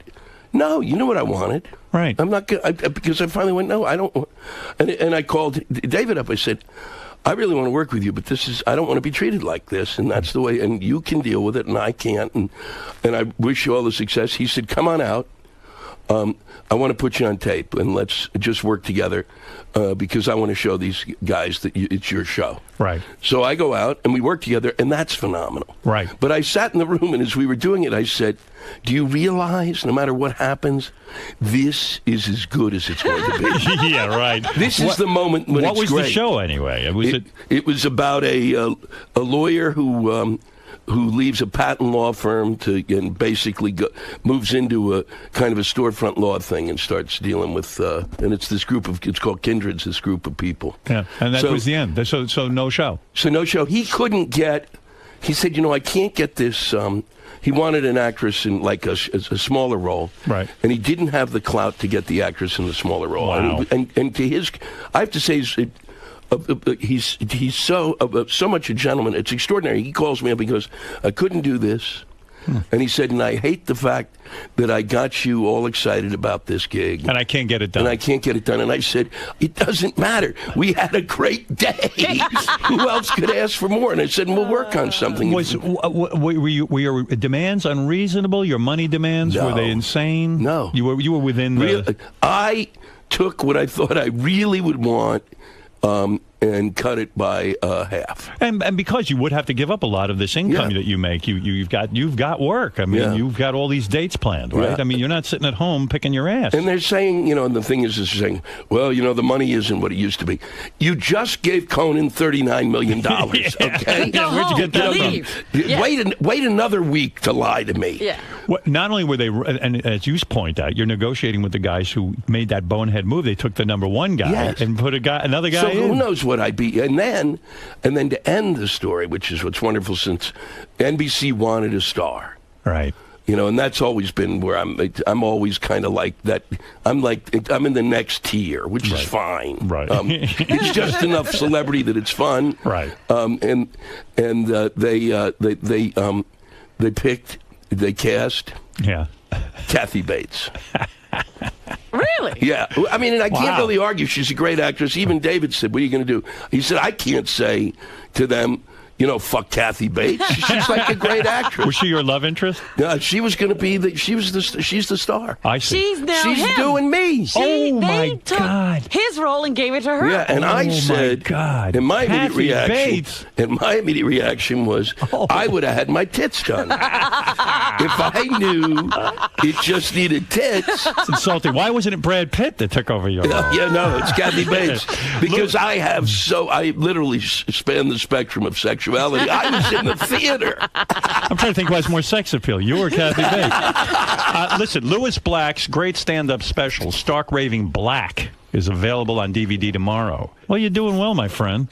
no, you know what I wanted? Right. I'm not going to, because I finally went, no, I don't want. And I called David up. I said, I really want to work with you, but I don't want to be treated like this, and that's the way, and you can deal with it, and I can't, and I wish you all the success. He said, come on out. I want to put you on tape, and let's just work together, because I want to show these guys that it's your show. Right. So I go out, and we work together, and that's phenomenal. Right. But I sat in the room, and as we were doing it, I said, do you realize, no matter what happens, this is as good as it's going to be? Yeah, right. This is the moment when what it's was great. the show anyway? It was about a lawyer who leaves a patent law firm and basically moves into a kind of a storefront law thing and starts dealing with and it's called Kindred's, this group of people. Yeah, and that was the end. So no show. So no show. He said, I can't get this. He wanted an actress in like a smaller role, right? And he didn't have the clout to get the actress in the smaller role. Wow. And to his, I have to say, he's so much a gentleman. It's extraordinary. He calls me up. He goes, I couldn't do this. And he said, and I hate the fact that I got you all excited about this gig. And I can't get it done. And I said, it doesn't matter. We had a great day. Who else could ask for more? And I said, we'll work on something. Were your demands unreasonable? Your money demands? No. Were they insane? No. You were within the... I took what I thought I really would want, and cut it by half. And because you would have to give up a lot of this income that you make, you've got work. I mean, you've got all these dates planned, right? Yeah. I mean, you're not sitting at home picking your ass. And they're saying, and the thing is, they're saying, well, the money isn't what it used to be. You just gave Conan $39 million, okay? Go Where'd you get that from? Yeah. Wait another week to lie to me. Yeah. Well, not only were they, and as you point out, you're negotiating with the guys who made that bonehead move. They took the number one guy and put another guy so in. Who knows what I'd be? And then to end the story, which is what's wonderful, since NBC wanted a star. Right. And that's always been where I'm always kind of like that. I'm in the next tier, which is fine. Right. It's just enough celebrity that it's fun. Right. They cast Yeah. Kathy Bates. Really? Yeah. I mean, and I can't Wow. really argue. She's a great actress. Even David said, "What are you going to do?" He said, "I can't say to them, fuck Kathy Bates. She's like a great actress." Was she your love interest? She was going to be she's the star. I see. She's now She's him. doing me. They my took God. his role and gave it to her. Yeah, and I my said, God. and my immediate Kathy reaction, Bates. was, I would have had my tits done. If I knew it just needed tits. It's insulting. Why wasn't it Brad Pitt that took over your role? Yeah, no, it's Kathy Bates. Because I literally span the spectrum of sexuality. I was in the theater. I'm trying to think who has more sex appeal, you or Kathy Bates. Listen, Louis Black's great stand-up special, Stark Raving Black, is available on DVD tomorrow. Well, you're doing well, my friend.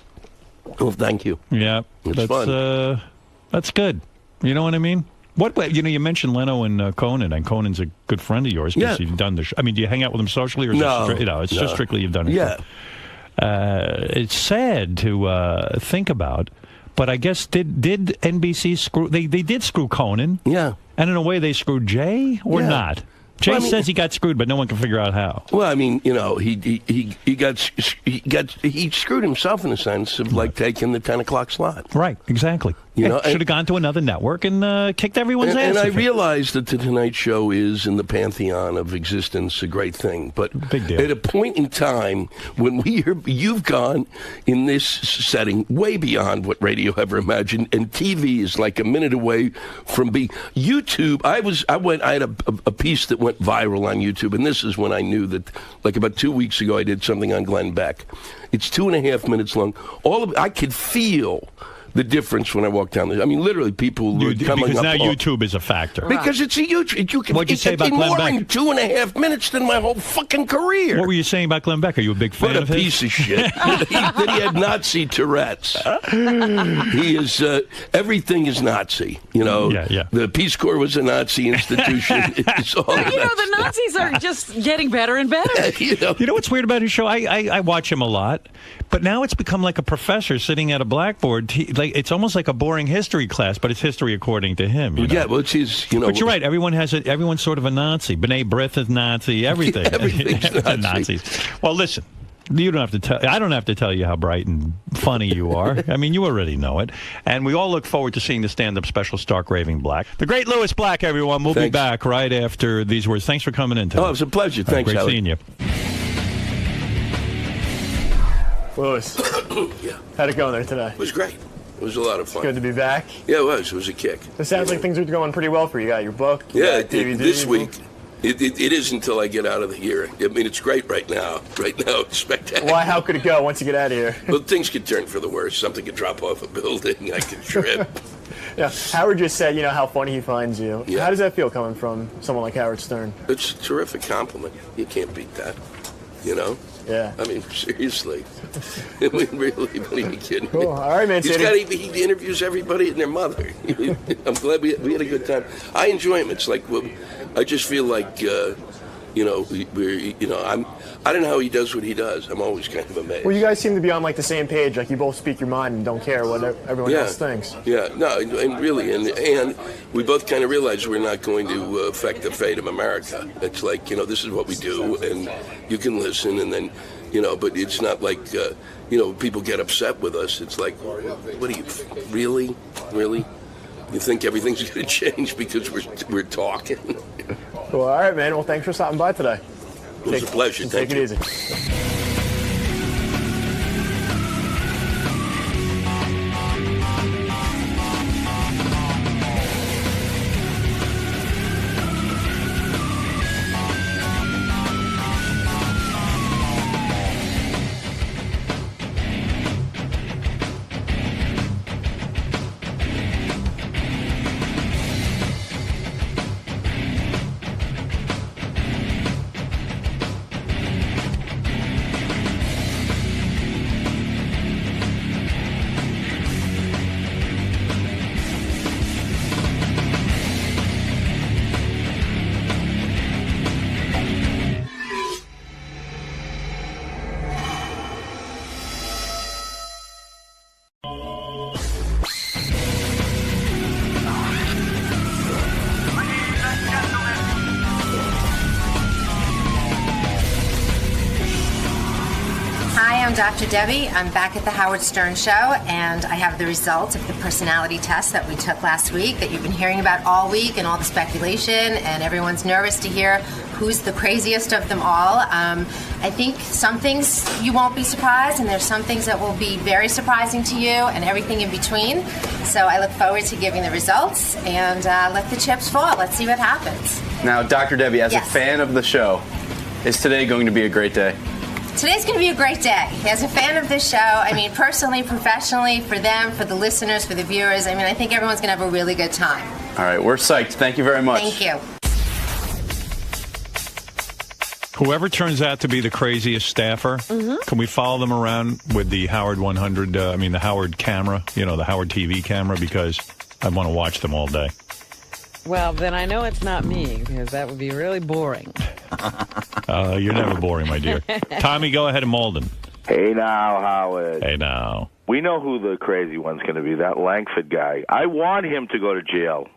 Well, thank you. Yeah, It's fun. That's good. You know what I mean? You mentioned Leno and Conan, and Conan's a good friend of yours because you've done the show. I mean, do you hang out with him socially, or is it's just strictly you've done it? Yeah. It's sad to think about, but I guess did NBC screw? They did screw Conan. Yeah. And in a way, they screwed Jay, or Yeah. not? Jay says he got screwed, but no one can figure out how. Well, I mean, he screwed himself in a sense of like taking the 10 o'clock slot. Right, exactly. Should have gone to another network and kicked everyone's ass. And I realize that the Tonight Show is in the pantheon of existence a great thing, but Big deal. At a point in time when you've gone in this setting way beyond what radio ever imagined, and TV is like a minute away from being YouTube. I had a piece that went viral on YouTube, and this is when I knew that. Like about 2 weeks ago, I did something on Glenn Beck. It's 2.5 minutes long. I could feel the difference when I walk down the. I mean, literally, people were coming because up. now YouTube is a factor. Because it's a YouTube. What'd you say about Glenn more Beck? in 2.5 minutes than my whole fucking career. What were you saying about Glenn Beck? Are you a big fan What a of his? piece of shit. that he had Nazi Tourette's. He is, everything is Nazi. Yeah. The Peace Corps was a Nazi institution. It's all The Nazis are just getting better and better. You know what's weird about his show? I watch him a lot, but now it's become like a professor sitting at a blackboard. It's almost like a boring history class, but it's history according to him. Yeah, well, it's his, But you're right. Everyone's sort of a Nazi. B'nai B'rith is Nazi. Everything. Everything's Nazi. Nazis. Well, listen. You don't have to tell. I don't have to tell you how bright and funny you are. I mean, you already know it. And we all look forward to seeing the stand-up special, Stark Raving Black. The great Louis Black, everyone. We'll be back right after these words. Thanks for coming in today. Oh, it was a pleasure. Thanks, great Howard. seeing you. Louis, Yeah, how'd it go there today? it was great. It was a lot of fun. Good to be back. Yeah, it was. It was a kick. It sounds like things are going pretty well for you. You got your book. You Yeah, got DVD. this week. It is until I get out of here. I mean, it's great right now. Right now, it's spectacular. Why? How could it go once you get out of here? Well, things could turn for the worse. Something could drop off a building. I could trip. Yeah, Howard just said, how funny he finds you. Yeah. How does that feel coming from someone like Howard Stern? It's a terrific compliment. You can't beat that. Yeah. I mean, seriously. I mean, really, what are you kidding? Cool. All right, man. He interviews everybody and their mother. I'm glad we had a good time. I enjoy him. It's like, I just feel like, I don't know how he does what he does. I'm always kind of amazed. Well, you guys seem to be on the same page. Like you both speak your mind and don't care what everyone else thinks. Yeah, no, and really, and we both kind of realize we're not going to affect the fate of America. It's like, this is what we do, and you can listen, and then, but it's not like, people get upset with us. It's like, what are you, really? You think everything's going to change because we're talking? Cool. All right, man. Well, thanks for stopping by today. It was a pleasure. Take Thank it you. easy. Dr. Debbie. I'm back at the Howard Stern Show, and I have the results of the personality test that we took last week that you've been hearing about all week and all the speculation, and everyone's nervous to hear who's the craziest of them all. I think some things you won't be surprised, and there's some things that will be very surprising to you, and everything in between. So I look forward to giving the results, and let the chips fall. Let's see what happens. Now, Dr. Debbie, as Yes. a fan of the show, is today going to be a great day? Today's going to be a great day. As a fan of this show, I mean, personally, professionally, for them, for the listeners, for the viewers, I mean, I think everyone's going to have a really good time. All right, we're psyched. Thank you very much. Thank you. Whoever turns out to be the craziest staffer, can we follow them around with the Howard 100, the Howard camera, the Howard TV camera, because I want to watch them all day. Well, then I know it's not me, because that would be really boring. You're never boring, my dear. Tommy, go ahead and Malden. Hey now, Howard. Hey now. We know who the crazy one's going to be, that Langford guy. I want him to go to jail.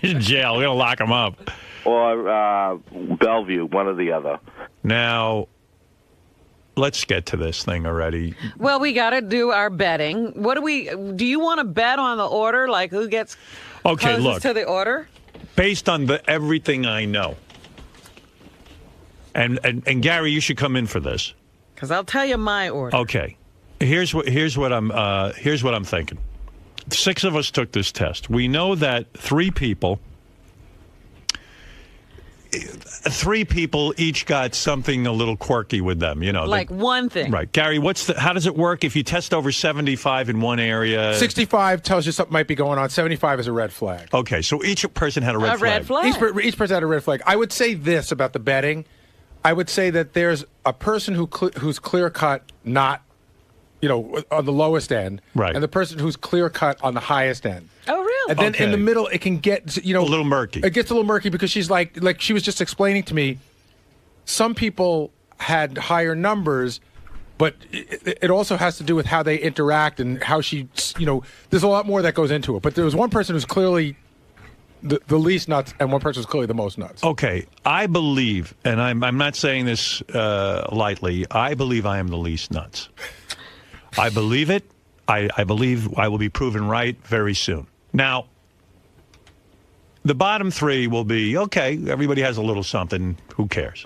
Jail, we're going to lock him up. Or Bellevue, one or the other. Now, let's get to this thing already. Well, we got to do our betting. Do you want to bet on the order, like who gets closest to the order? Based on everything I know, and Gary, you should come in for this. Because I'll tell you my order. Okay, here's what I'm thinking. 6 of us took this test. We know that 3 people each got something a little quirky with them, like one thing. Right. Gary, how does it work if you test over 75 in one area? 65 tells you something might be going on. 75 is a red flag. Okay, so each person had a red flag. Red flag. Each person had a red flag. I would say this about the betting. I would say that there's a person who's clear-cut not, on the lowest end. Right. And the person who's clear-cut on the highest end. Oh, really? And then in the middle, it can get, a little murky. It gets a little murky because she's like she was just explaining to me, some people had higher numbers, but it also has to do with how they interact and how she, there's a lot more that goes into it. But there was one person who's clearly the least nuts, and one person who's clearly the most nuts. Okay, I believe, and I'm not saying this lightly, I believe I am the least nuts. I believe it. I believe I will be proven right very soon. Now, the bottom 3 will be, okay, everybody has a little something, who cares?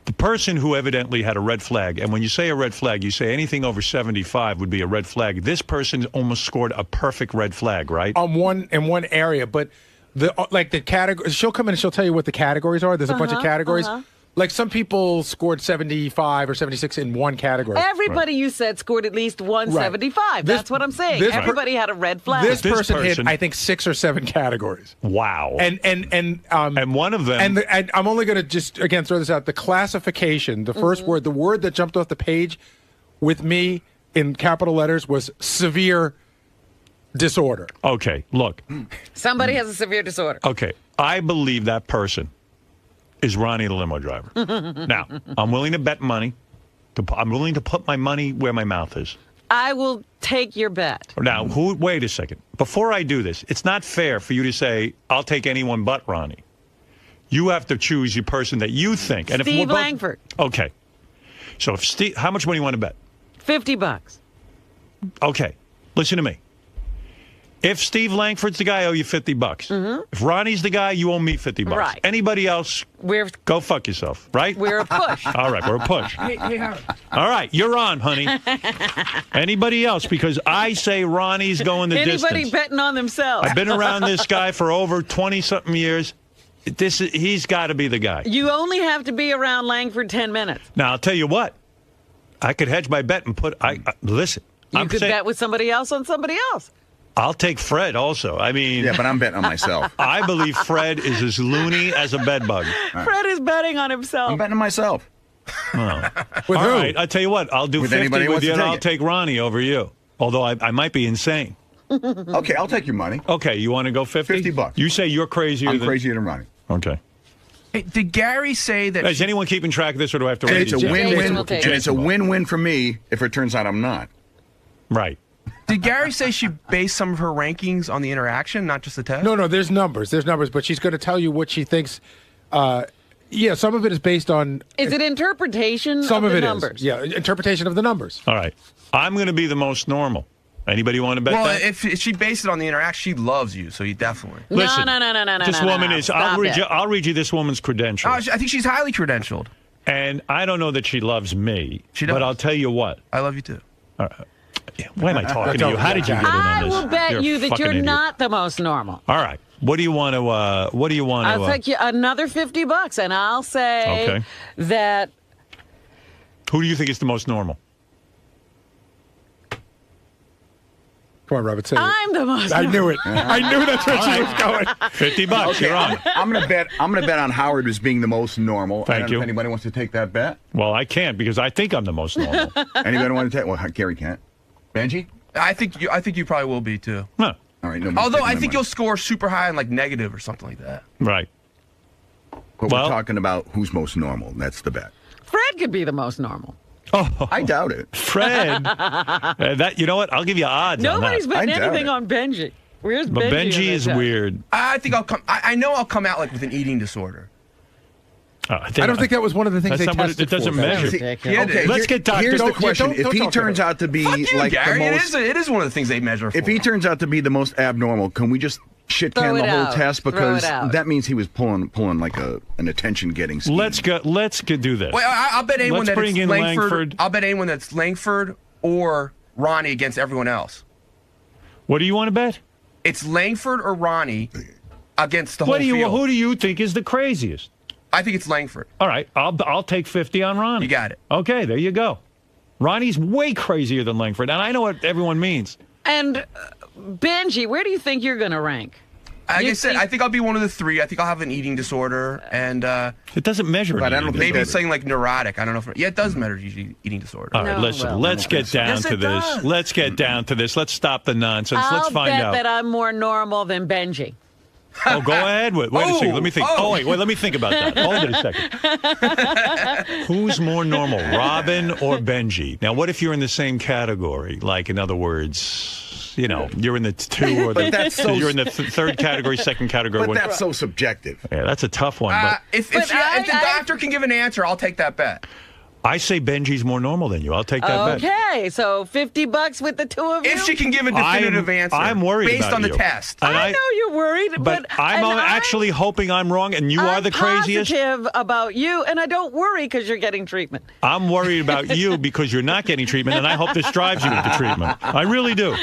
The person who evidently had a red flag, and when you say a red flag, you say anything over 75 would be a red flag. This person almost scored a perfect red flag, right? In one area, but the category, she'll come in and she'll tell you what the categories are. There's a bunch of categories. Like some people scored 75 or 76 in one category. Everybody you said scored at least 175. Right. That's what I'm saying. Everybody had a red flag. This person hit, I think, 6 or 7 categories. Wow. And one of them. And I'm only going to just again throw this out. The classification, the first word, the word that jumped off the page with me in capital letters was severe disorder. Okay, look. Somebody has a severe disorder. Okay, I believe that person is Ronnie the limo driver. Now, I'm willing to bet money. I'm willing to put my money where my mouth is. I will take your bet. Now, wait a second. Before I do this, it's not fair for you to say, I'll take anyone but Ronnie. You have to choose your person that you think. And Steve Langford. Okay. So if Steve, how much money do you want to bet? $50. Okay. Listen to me. If Steve Langford's the guy, I owe you $50. If Ronnie's the guy, you owe me $50. Right. Anybody else, go fuck yourself, right? We're a push. All right, we're a push. Hey, Howard. All right, you're on, honey. Anybody else? Because I say Ronnie's going the distance. Anybody betting on themselves. I've been around this guy for over 20-something years. He's got to be the guy. You only have to be around Langford 10 minutes. Now, I'll tell you what. I could hedge my bet and listen. You could bet with somebody else on somebody else. I'll take Fred also. I mean... Yeah, but I'm betting on myself. I believe Fred is as loony as a bedbug. Right. Fred is betting on himself. I'm betting on myself. Oh. With All who? right, I'll tell you what. I'll do With 50 anybody who with wants you, to and take I'll it. take Ronnie over you. Although I might be insane. Okay, I'll take your money. Okay, you want to go 50? $50. You say you're crazier I'm than... crazier than Ronnie. Okay. Hey, did Gary say that... Is anyone keeping track of this, or do I have to And read it's a these? win-win. will take And it. it's a win-win for me if it turns out I'm not. Right. Did Gary say she based some of her rankings on the interaction, not just the test? No, there's numbers. But she's going to tell you what she thinks Yeah, some of it is based on. Is it interpretation Some of of the it numbers? is. Yeah, interpretation of the numbers. All right. I'm going to be the most normal. Anybody want to bet Well, that? if she based it on the interaction, she loves you, so you definitely. Listen, No. this woman is. I'll read you this woman's Oh, credentials. I think she's highly credentialed. And I don't know that she loves me. She does. But I'll tell you what. I love you too. Why am I talking to you? How did you get in on I this? will bet You're a you that fucking you're idiot. not the most normal. All right. What do you want to? I'll take you another $50, and I'll say Okay. that. Who do you think is the most normal? Come on, Robert, say it. I'm the most. I knew it. I knew that's where she was going. $50. Okay, You're on. I'm gonna bet on Howard as being the most normal. Thank I don't you. know if anybody wants to take that bet. Well, I can't because I think I'm the most normal. Anybody want to take? Well, Gary can't. Benji? I think you probably will be too. Huh. All right. Although I think you'll score super high in like negative or something like that. Right. But we're talking about who's most normal. That's the bet. Fred could be the most normal. Oh, I doubt it. Fred. That you know what? I'll give you odds. Nobody's on that. betting anything on Benji. Where's Benji? But in Benji that is test? weird. I think I'll come. I know I'll come out like with an eating disorder. I don't think that was one of the things That's they not what tested it doesn't for. measure. Okay, Let's get Dr. Here's the Don't- question: don't if he talk turns out to be Fuck you, like Gary. the most, it is one of the things they measure for. if he turns out to be the most abnormal, can we just shit Throw can it the whole out. test Throw because it out. that means he was pulling like an attention getting scheme. Let's go do this. Wait, I'll bet anyone Let's that bring it's in Langford. I'll bet anyone that's Langford or Ronnie against everyone else. What do you want to bet? It's Langford or Ronnie against the whole What do you? field. Who do you think is the craziest? I think it's Langford. All right, I'll take 50 on Ronnie. You got it. Okay, there you go. Ronnie's way crazier than Langford, and I know what everyone means. And Benji, where do you think you're going to rank? Like You I said, think- I think I'll be one of the three. I think I'll have an eating disorder, and It doesn't measure. But I anything. don't maybe think it's something like neurotic. I don't know if it does measure eating disorder. All right, No, listen. well, let's get down Yes, to it this. does. Let's get down to this. Let's stop the nonsense. I'll Let's find bet out. that I'm more normal than Benji. Oh, go ahead. Wait a second. Let me think. Oh. Wait. Let me think about that. Hold it a second. Who's more normal, Robin or Benji? Now, what if you're in the same category? Like, in other words, you're in the two or you're in the third category, second category. But that's so subjective. Yeah, that's a tough one. But If But the doctor can give an answer, I'll take that bet. I say Benji's more normal than you. I'll take that bet. Okay, so $50 with the two of you. If she can give a definitive answer, I'm worried based about on the you. test. And I know you're worried, but I'm actually hoping I'm wrong, and you are the craziest. I'm positive about you, and I don't worry because you're getting treatment. I'm worried about you because you're not getting treatment, and I hope this drives you into treatment. I really do.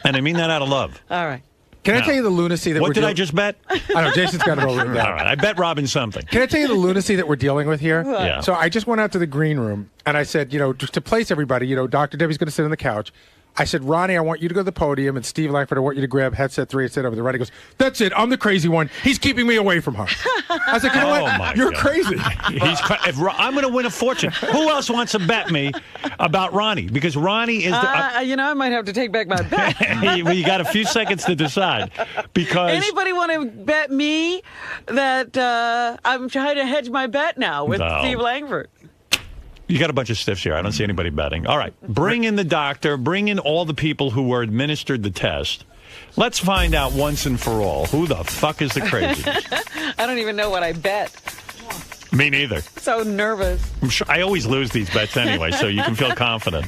And I mean that out of love. All right. Can I Now, tell you the lunacy that What we're did I dealing- just bet? I know, Jason's got it all written down. All right, I bet Robin something. Can I tell you the lunacy that we're dealing with here? Yeah. So I just went out to the green room and I said, just to place everybody, Dr. Debbie's going to sit on the couch. I said, Ronnie, I want you to go to the podium, and Steve Langford, I want you to grab headset 3 and sit over there. Ronnie goes, that's it. I'm the crazy one. He's keeping me away from her. I was like, you know Oh, what? my You're God. crazy. I'm going to win a fortune. Who else wants to bet me about Ronnie? Because Ronnie is the. I might have to take back my bet. Well, you got a few seconds to decide. Because Anybody want to bet me that I'm trying to hedge my bet now with No. Steve Langford? you got a bunch of stiffs here. I don't see anybody betting. All right. Bring in the doctor. Bring in all the people who were administered the test. Let's find out once and for all who the fuck is the craziest. I don't even know what I bet. Me neither. So nervous. I'm sure I always lose these bets anyway, so you can feel confident.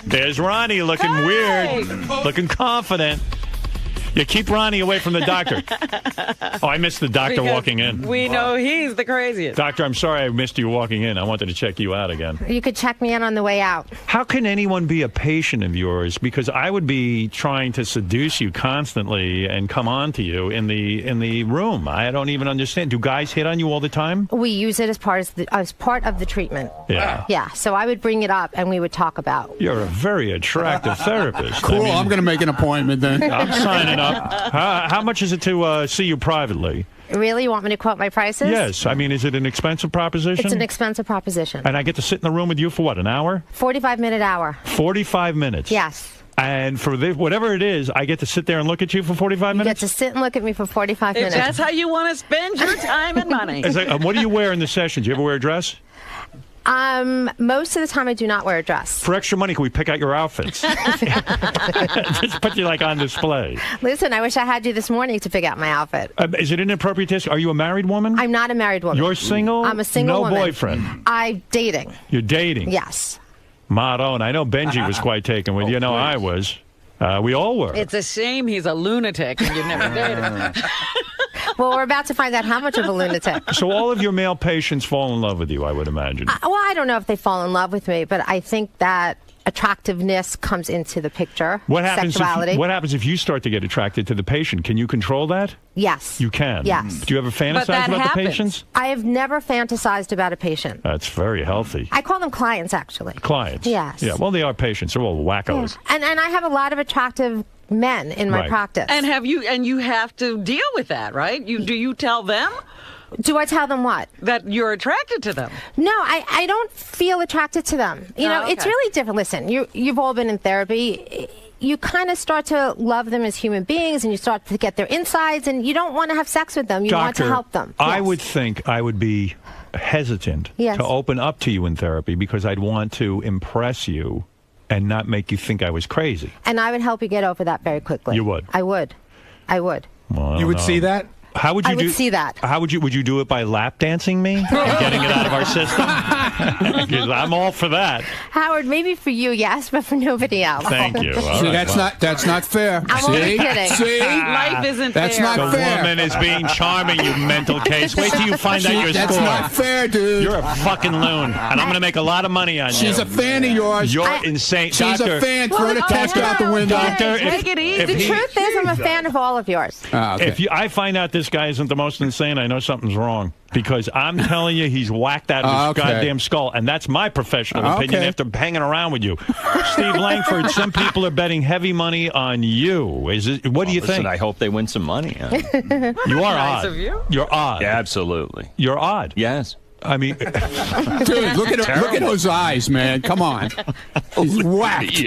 There's Ronnie looking weird, looking confident. You keep Ronnie away from the doctor. Oh, I missed the doctor Because walking in. We know he's the craziest. Doctor, I'm sorry I missed you walking in. I wanted to check you out again. You could check me in on the way out. How can anyone be a patient of yours? Because I would be trying to seduce you constantly and come on to you in the room. I don't even understand. Do guys hit on you all the time? We use it as part of the treatment. Yeah. Yeah. So I would bring it up and we would talk about. You're a very attractive therapist. Cool. I'm going to make an appointment then. I'm signing up. How much is it to see you privately? Really? You want me to quote my prices? Yes. I mean, is it an expensive proposition? It's an expensive proposition. And I get to sit in the room with you for what, an hour? 45-minute hour. 45 minutes? Yes. And for whatever it is, I get to sit there and look at you for 45 You minutes? get to sit and look at me for 45 If minutes. that's how you want to spend your time and money. What do you wear in the sessions? You ever wear a dress? Most of the time I do not wear a dress. For extra money, can we pick out your outfits? Just put you like on display. Listen, I wish I had you this morning to pick out my outfit. Is it inappropriate to ask? Are you a married woman? I'm not a married woman. You're single? I'm a single woman. No boyfriend? I'm dating. You're dating? Yes. Maron, I know Benji was quite taken with you. No, I was. We all were. It's a shame he's a lunatic and you've never dated. Well, we're about to find out how much of a lunatic. So all of your male patients fall in love with you, I would imagine. Well, I don't know if they fall in love with me, but I think that attractiveness comes into the picture. What happens Sexuality. what happens if you start to get attracted to the patient? Can you control that? Yes. You can? Yes. Do you ever fantasize about the patients? I have never fantasized about a patient. That's very healthy. I call them clients, actually. Clients? Yes. Yeah, well, they are patients. They're all wackos. And I have a lot of attractive men in my Right. practice. And you have to deal with that, right? Do you tell them? Do I tell them what? That you're attracted to them. No, I don't feel attracted to them. You know, it's okay. really different. Listen, you've all been in therapy. You kind of start to love them as human beings, and you start to get their insides, and you don't want to have sex with them. You want to help them. I would think I would be hesitant Yes. to open up to you in therapy because I'd want to impress you and not make you think I was crazy. And I would help you get over that very quickly. You would? I would. I would. Well, I You don't would know. see that? How would you I would do? see that. How would you do it by lap dancing me and getting it out of our system? Because I'm all for that. Howard, maybe for you, yes, but for nobody else. Thank you. All See, right, that's well. not fair. I'm only kidding. See? Life isn't That's fair. not The fair. woman is being charming, you mental case. Wait till you find out your That's score. not fair, dude. You're a fucking loon, and I'm going to make a lot of money on you. She's a fan of yours. You're insane. She's Doctor, a fan. Throw the test out the window. Doctor, Take it easy. The truth is, I'm a fan of all of yours. Okay. If I find out this guy isn't the most insane, I know something's wrong. Because I'm telling you, he's whacked out of his goddamn skull. And that's my professional opinion after hanging around with you. Steve Langford, some people are betting heavy money on you. What do you think? I hope they win some money. You are Nice odd. of you. You're odd. Yeah, absolutely. You're odd. Yes. I mean, Dude, look at those eyes, man. Come on. He's whacked.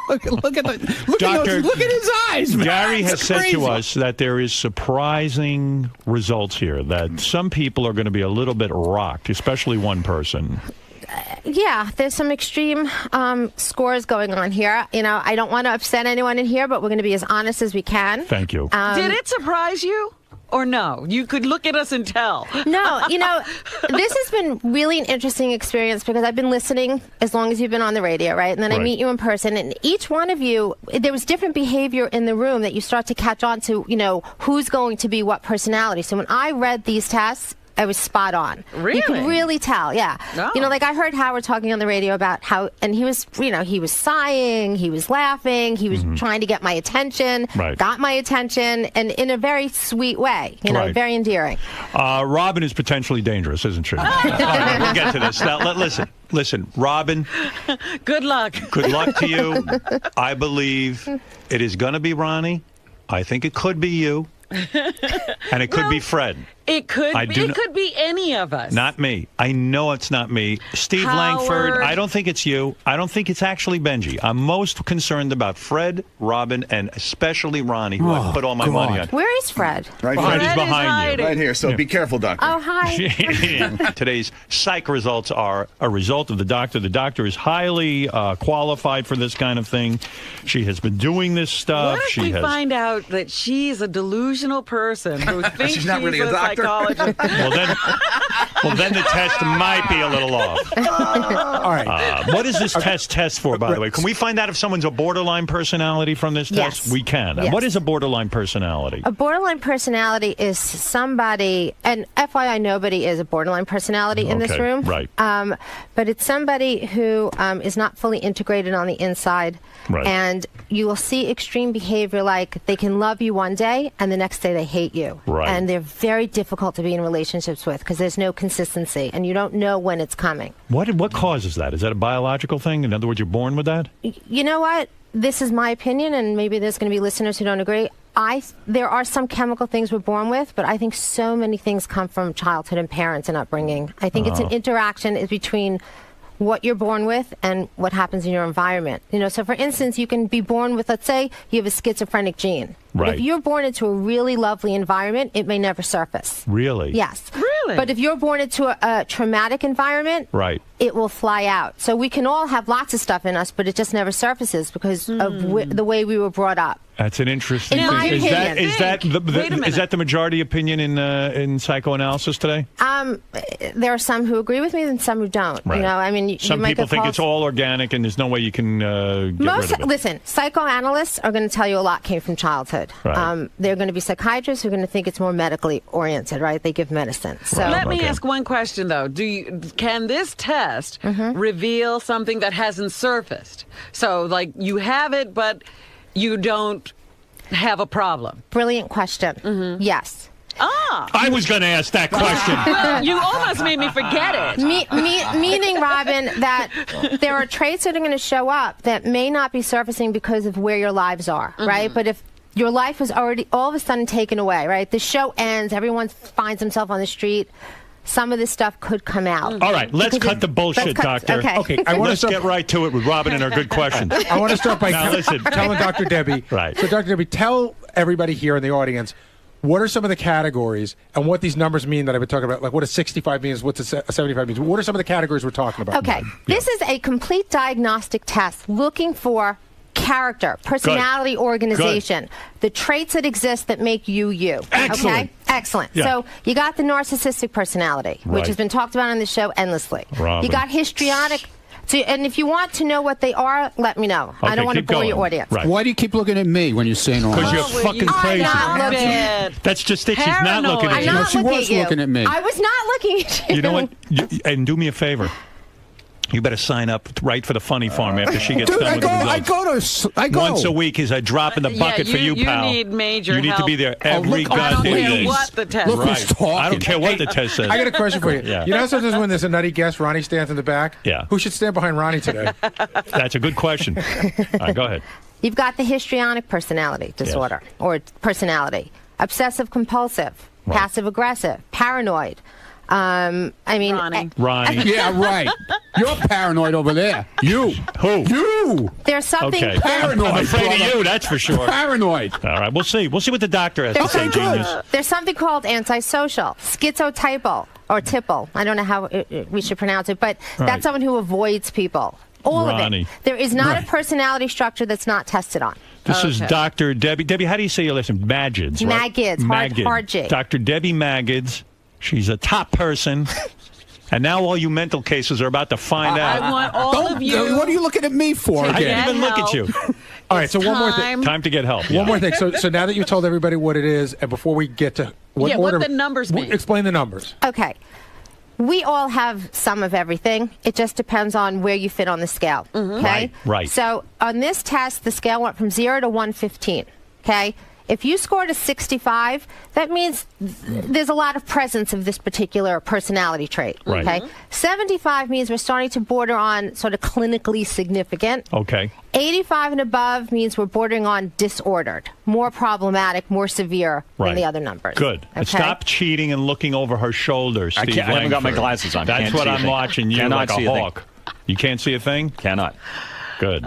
Look at his eyes, man. Gary has It's said crazy. to us that there is surprising results here, that some people are going to be a little bit rocked, especially one person. Yeah, there's some extreme scores going on here. You know, I don't want to upset anyone in here, but we're going to be as honest as we can. Thank you. Did it surprise you? Or no? You could look at us and tell. No, you know, this has been really an interesting experience because I've been listening as long as you've been on the radio, right? And then I Right. meet you in person, and each one of you, there was different behavior in the room that you start to catch on to, you know, who's going to be what personality. So when I read these tests, I was spot on. Really? You could really tell, yeah. Oh. You know, like I heard Howard talking on the radio about how, and he was, you know, he was sighing, he was laughing, he was trying to get my attention, Right. got my attention, and in a very sweet way, you know, Right. very endearing. Robin is potentially dangerous, isn't she? All right, we'll get to this. Now, listen, Robin, Good luck. good luck to you. I believe it is going to be Ronnie. I think it could be you. And it could be Fred. It could I be. do It not- could be any of us. Not me. I know it's not me. Steve Langford, Howard. I don't think it's you. I don't think it's actually Benji. I'm most concerned about Fred, Robin, and especially Ronnie, who I put all my money on. Where is Fred? Right Fred here. is behind you. Right here. So be careful, doctor. Oh, hi. Today's psych results are a result of the doctor. The doctor is highly qualified for this kind of thing. She has been doing this stuff. What if She we has. find out that she's a delusional person who thinks She's not really a doctor. psychologist? Well, then the test might be a little off. All right. What is this test for, by the way? Can we find out if someone's a borderline personality from this test? Yes. We can. Yes. What is a borderline personality? A borderline personality is somebody, and FYI, nobody is a borderline personality in this Okay, room. right. But it's somebody who is not fully integrated on the inside. Right. And you will see extreme behavior like they can love you one day and the next day they hate you. Right. And they're very difficult to be in relationships with because there's no consistency and you don't know when it's coming. What causes that? Is that a biological thing? In other words, you're born with that? You know what? This is my opinion, and maybe there's going to be listeners who don't agree. There are some chemical things we're born with, but I think so many things come from childhood and parents and upbringing. I think it's an interaction between what you're born with and what happens in your environment. You know, so for instance, you can be born with, let's say, you have a schizophrenic gene. Right. If you're born into a really lovely environment, it may never surface. Really? Yes. Really? But if you're born into a traumatic environment, Right. it will fly out. So we can all have lots of stuff in us, but it just never surfaces because of the way we were brought up. That's an interesting In my thing. opinion. Is that the majority opinion in psychoanalysis today? There are some who agree with me and some who don't. Right. You know, I mean, Some you people might think it's all organic and there's no way you can get rid of it. Listen, psychoanalysts are going to tell you a lot came from childhood. Right. They're going to be psychiatrists who are going to think it's more medically oriented, right? They give medicine. So Let me ask one question, though. Can this test reveal something that hasn't surfaced? So, like, you have it, but you don't have a problem. Brilliant question. Yes. I was going to ask that question. Well, you almost made me forget it. Meaning, Robin, that there are traits that are going to show up that may not be surfacing because of where your lives are, right? But if your life was already all of a sudden taken away, right? The show ends, everyone finds himself on the street. Some of this stuff could come out. All right, let's cut the bullshit, Doctor. Okay. Let's get right to it with Robin and her good questions. I want to start by telling Dr. Debbie. Right. So, Dr. Debbie, tell everybody here in the audience, what are some of the categories and what these numbers mean that I've been talking about? Like what a 65 means, what's a 75 means? What are some of the categories we're talking about? Okay. This is a complete diagnostic test looking for character, personality, organization, the traits that exist that make you you. Excellent. Okay? Excellent. Yeah. So you got the narcissistic personality, which Right. has been talked about on the show endlessly. Robin. You got histrionic. And if you want to know what they are, let me know. I Okay, don't want to keep bore going. your audience. Right. Why do you keep looking at me when you're saying all Because that? you're fucking crazy. I'm not looking. That's just it. She's not looking at I'm you. not she looking was at you. looking at me. I was not looking at you. You know what? And do me a favor. You better sign up right for the Funny Farm after she gets Dude, done with the results. I go. Once a week is a drop in the bucket for you, pal. You need major You need to be there every I don't goddamn care day. what the test Look who's says. talking. I don't care what the test says. I got a question for you. Yeah. You know how sometimes when there's a nutty guest, Ronnie stands in the back? Yeah. Who should stand behind Ronnie today? That's a good question. All right, go ahead. You've got the histrionic personality disorder or personality, obsessive compulsive, Right. passive aggressive, paranoid. Ronnie. Yeah, right. You're paranoid over there. You. Who? You. There's something Okay. Paranoid. I'm afraid brother. of you, that's for sure. Paranoid. All right, we'll see. We'll see what the doctor has to There's say, something, genius. there's something called antisocial, schizotypal, or tipple. I don't know how we should pronounce it, but Right. that's someone who avoids people. All of Ronnie. it. There is not Right. a personality structure that's not tested on. This is Dr. Debbie. Debbie, how do you say your last name? Magids, right? Magids, hard G. Dr. Debbie Magids. She's a top person. And now all you mental cases are about to find out. I want all of you. What are you looking at me for I again? didn't even look at you. All right, so one more thing. Time to get help. One more thing. So now that you've told everybody what it is, and before we get to what what order, the numbers mean. Explain the numbers. Okay. We all have some of everything. It just depends on where you fit on the scale. Okay? Right. So on this test, the scale went from 0 to 115. Okay? If you scored a 65, that means there's a lot of presence of this particular personality trait. Right. Okay? 75 means we're starting to border on sort of clinically significant. Okay. 85 and above means we're bordering on disordered, more problematic, more severe than Right. the other numbers. Good. And Okay? stop cheating and looking over her shoulder, I Steve can't- I haven't got my Langford. glasses on. That's Can't what see a I'm thing. watching you Cannot like a see a thing. hawk. You can't see a thing? Cannot. Good.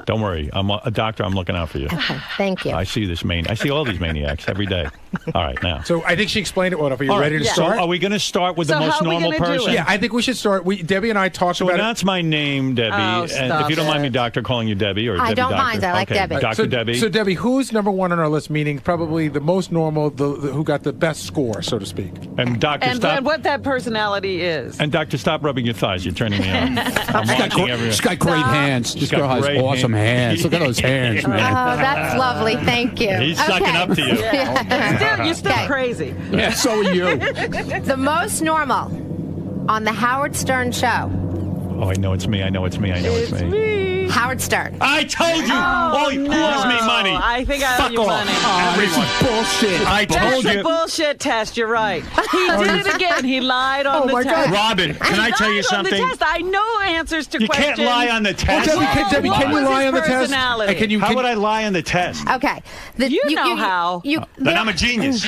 Don't worry. I'm a doctor. I'm looking out for you. Okay, thank you. I see this I see all these maniacs every day. All right, now. So I think she explained it well enough. Are you All right, ready to so start? are we going to start with So the most how are we normal gonna do person? it? Yeah, I think we should start. Debbie and I talked So about it. announce my name, Debbie. Oh, and stop if you don't mind me, it. doctor, calling you Debbie or I Debbie don't doctor. mind. I like okay. Debbie. Dr. So, Debbie. So Debbie, who's number one on our list? Meaning probably the most normal, the who got the best score, so to speak. and doctor, And stop. what that personality is. And doctor, stop rubbing your thighs. You're turning me on. I'm She's got, watching everyone. she's got great hands. This She's got girl has great awesome hands. Look at those hands, Oh, man. that's lovely. Thank you. He's sucking up to you. You're still Okay. crazy. Yeah, so are you. The most normal on the Howard Stern show. Oh, I know it's me. I know it's me. I know it's me. Howard Stern. I told you. Oh, he owes me money. I think I owe Fuck you off. money. Oh, this is bullshit. I told That's you. a bullshit test. You're right. He did it again. He lied on the my test. God. Robin, can I tell you Lied something? On the test. I know answers to You questions. can't lie on the test. Debbie, can What you was lie his on the test? personality? Hey, How would I lie on the test? Okay. You know how. Then I'm a genius.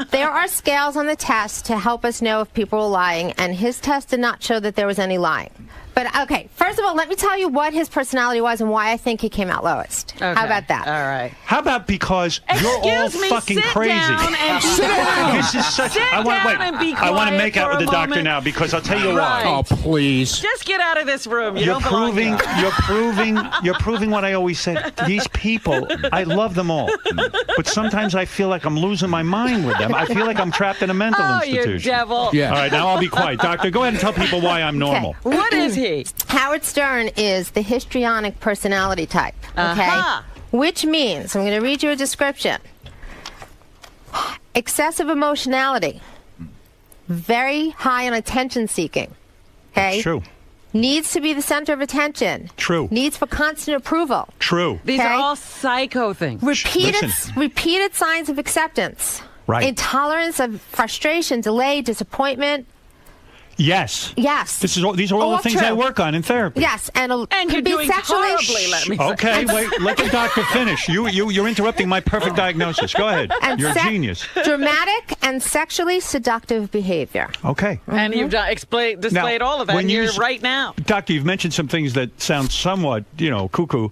There are scales on the test to help us know if people are lying, and his test did not show that there was any lying. But okay, first of all, let me tell you what his personality was and why I think he came out lowest. Okay. How about that? All right. How about because you're all Excuse me, fucking sit crazy? down and be Sit down. quiet. This is such. Sit I want down and be I want to quiet make out for with a the doctor moment. now because I'll tell you Right. why. Oh, please. Just get out of this room. You You're don't belong proving. here. You're proving what I always said. These people, I love them all, but sometimes I feel like I'm losing my mind with them. I feel like I'm trapped in a mental Oh, you institution. devil. Yeah. All right, now I'll be quiet. Doctor, go ahead and tell people why I'm normal. Okay. What is he? Howard Stern is the histrionic personality type. Okay? Aha. Which means, I'm going to read you a description. Excessive emotionality. Very high on attention seeking. Okay? It's true. Needs to be the center of attention. True. Needs for constant approval. True. These are Okay. all psycho things. Repeated signs of acceptance. Right. Intolerance of frustration, delay, disappointment. Yes. Yes. These are all the things true. I work on in therapy. Yes, and And you're could be doing sexually. horribly, let me say. Okay, wait. Let the doctor finish. You're interrupting my perfect diagnosis. Go ahead. And You're a genius. Dramatic and sexually seductive behavior. Okay. And you've displayed all of that when you here s- right now. Doctor, you've mentioned some things that sound somewhat, cuckoo.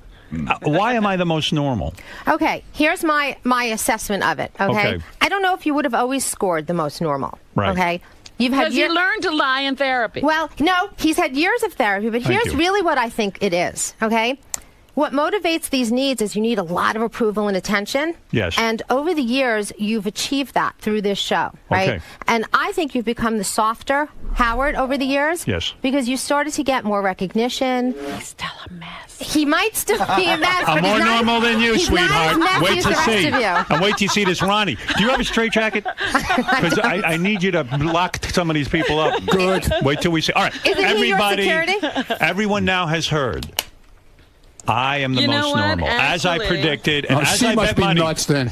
Why am I the most normal? Okay, here's my assessment of it. Okay? Okay. I don't know if you would have always scored the most normal. Right. Okay. You've had Because you learned to lie in therapy. Well, no, he's had years of therapy, but Thank here's you. really what I think it is, okay? What motivates these needs is you need a lot of approval and attention. Yes. And over the years, you've achieved that through this show, right? Okay. And I think you've become the softer Howard over the years. Yes. Because you started to get more recognition. He's still a mess. He might still be a mess, I'm but more he's not, normal than you, he's sweetheart. Not as messy Wait as to the rest see. of you. And wait till you see this Ronnie. Do you have a straitjacket? Because I need you to lock some of these people up. Good. Wait till we see. All right. Isn't he your Everybody, security? everyone now has heard. I am the You know most what? normal, as I Actually- predicted, and Oh, as she I must bet be money. nuts then.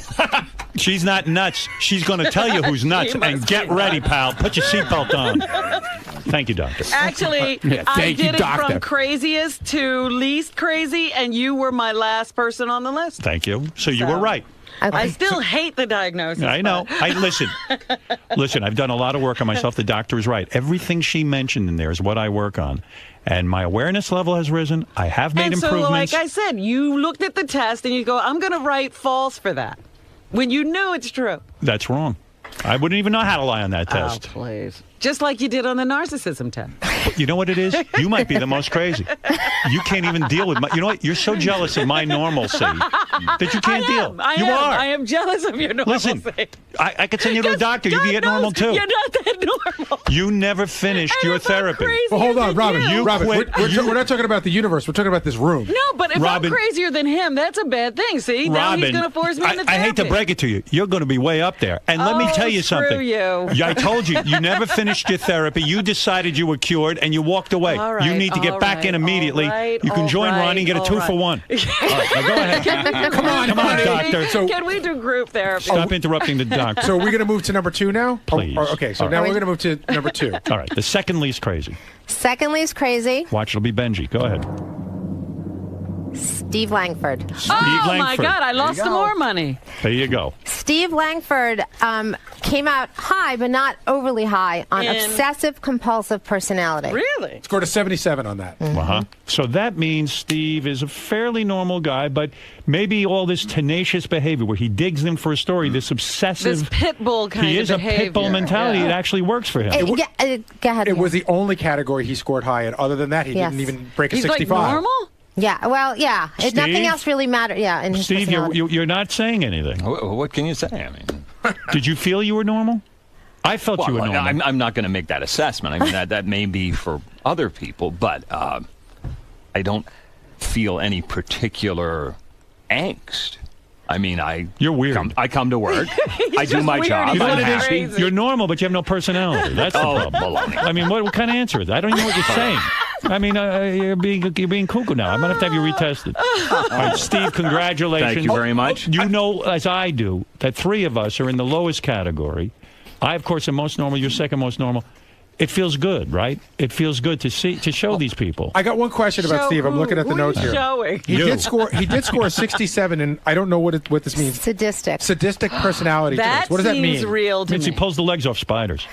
She's not nuts. She's going to tell you who's nuts. She And must get be ready, pal. Put your seatbelt on. Thank you, doctor. Actually, Yeah, I thank you, did it doctor. from craziest to least crazy, and you were my last person on the list. Thank you. So you were right. I still hate the diagnosis. I know. but- Listen, I've done a lot of work on myself. The doctor is right. Everything she mentioned in there is what I work on. And my awareness level has risen. I have made And so, improvements. like I said, you looked at the test and you go, I'm going to write false for that. When you knew it's true. That's wrong. I wouldn't even know how to lie on that Oh, test. please. Just like you did on the narcissism test. You know what it is? You might be the most crazy. You can't even deal with my... You know what? You're so jealous of my normalcy that you can't deal. I am jealous of your normalcy. Listen, I could send you to a doctor. You can get normal, too. You're not that normal. You never finished And your if I'm therapy. crazier Well, hold on, than Robin. you- Robin, quit. we're not talking about the universe. We're talking about this room. No, but if Robin- I'm crazier than him, that's a bad thing. See, now he's Robin, going to force me into therapy. I hate to break it to you. You're going to be way up there. And let me Oh, tell you screw something. you. Yeah, I told you. You never finished your therapy. You decided you were cured, and you walked away. All right, you need to get all back right, in immediately. all right, You can all join right, Ronnie and get a all 2-for-1. All right, now go ahead. Come on, Come on, honey. doctor. Can we do group therapy? Stop interrupting the doctor. So we're going to move to number 2 now? Please. Okay, so All now right. we're going to move to number 2. All right, the second least crazy. Secondly is crazy. Watch, it'll be Benji. Go ahead. Steve Langford. Oh, my Langford. God, I lost some more money. There you go. Steve Langford came out high, but not overly high, on In- obsessive compulsive personality. Really? Scored a 77 on that. Uh-huh. So that means Steve is a fairly normal guy, but maybe all this tenacious behavior where he digs in for a story, this obsessive... This pit bull kind he of is a behavior. pit bull mentality. Yeah. It actually works for him. Go ahead. It was the only category he scored high in. Other than that, he Yes. didn't even break a He's like 65. normal? Yeah, well, yeah. Steve? Nothing else really mattered. Yeah, in his Steve, personality. you're not saying anything. What can you say? I mean, Did you feel you were normal? I felt you were well, normal. I'm not going to make that assessment. I mean, that may be for other people, but I don't feel any particular angst. I mean, You're weird. I come to work. I do just my weird. job. He's You know I'm what it is? happy. crazy. You're normal, but you have no personality. That's the Oh, problem. baloney. I mean, what kind of answer is that? I don't even know what you're saying. I mean, you're being cuckoo now. I'm going to have to have you retested. All right, Steve, congratulations. Thank you very much. You know, as I do, that 3 of us are in the lowest category. I, of course, am most normal. You're second most normal. it feels good, right? It feels good to show these people. I got one question about Steve. I'm looking at the notes here. Showing? He did score a 67, and I don't know what this means. Sadistic personality traits. What does that mean? Seems real to It means he pulls the legs off spiders.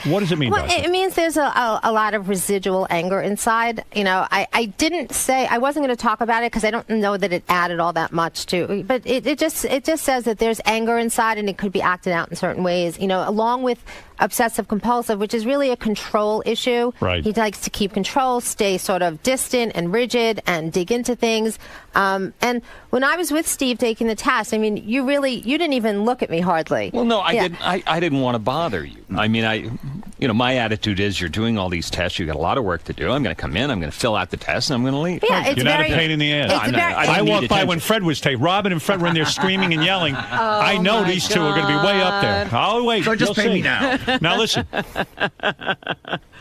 What does it mean? Well, Doctor? it means there's a lot of residual anger inside. You know, I didn't say I wasn't going to talk about it because I don't know that it added all that much to. But it just says that there's anger inside, and it could be acted out in certain ways. You know, along with obsessive compulsive, which is really a control issue. Right. He likes to keep control, stay sort of distant and rigid, and dig into things. And when I was with Steve taking the test, I mean, you didn't even look at me hardly. Well, no, I didn't want to bother you. I mean, my attitude is you're doing all these tests. You got a lot of work to do. I'm going to come in. I'm going to fill out the test, and I'm going to leave. Yeah, it's You're not a pain in the ass. I walked by when Fred was taking. Robin and Fred were in there screaming and yelling. I know these two are going to be way up there. I'll wait. So just pay me now. Now listen.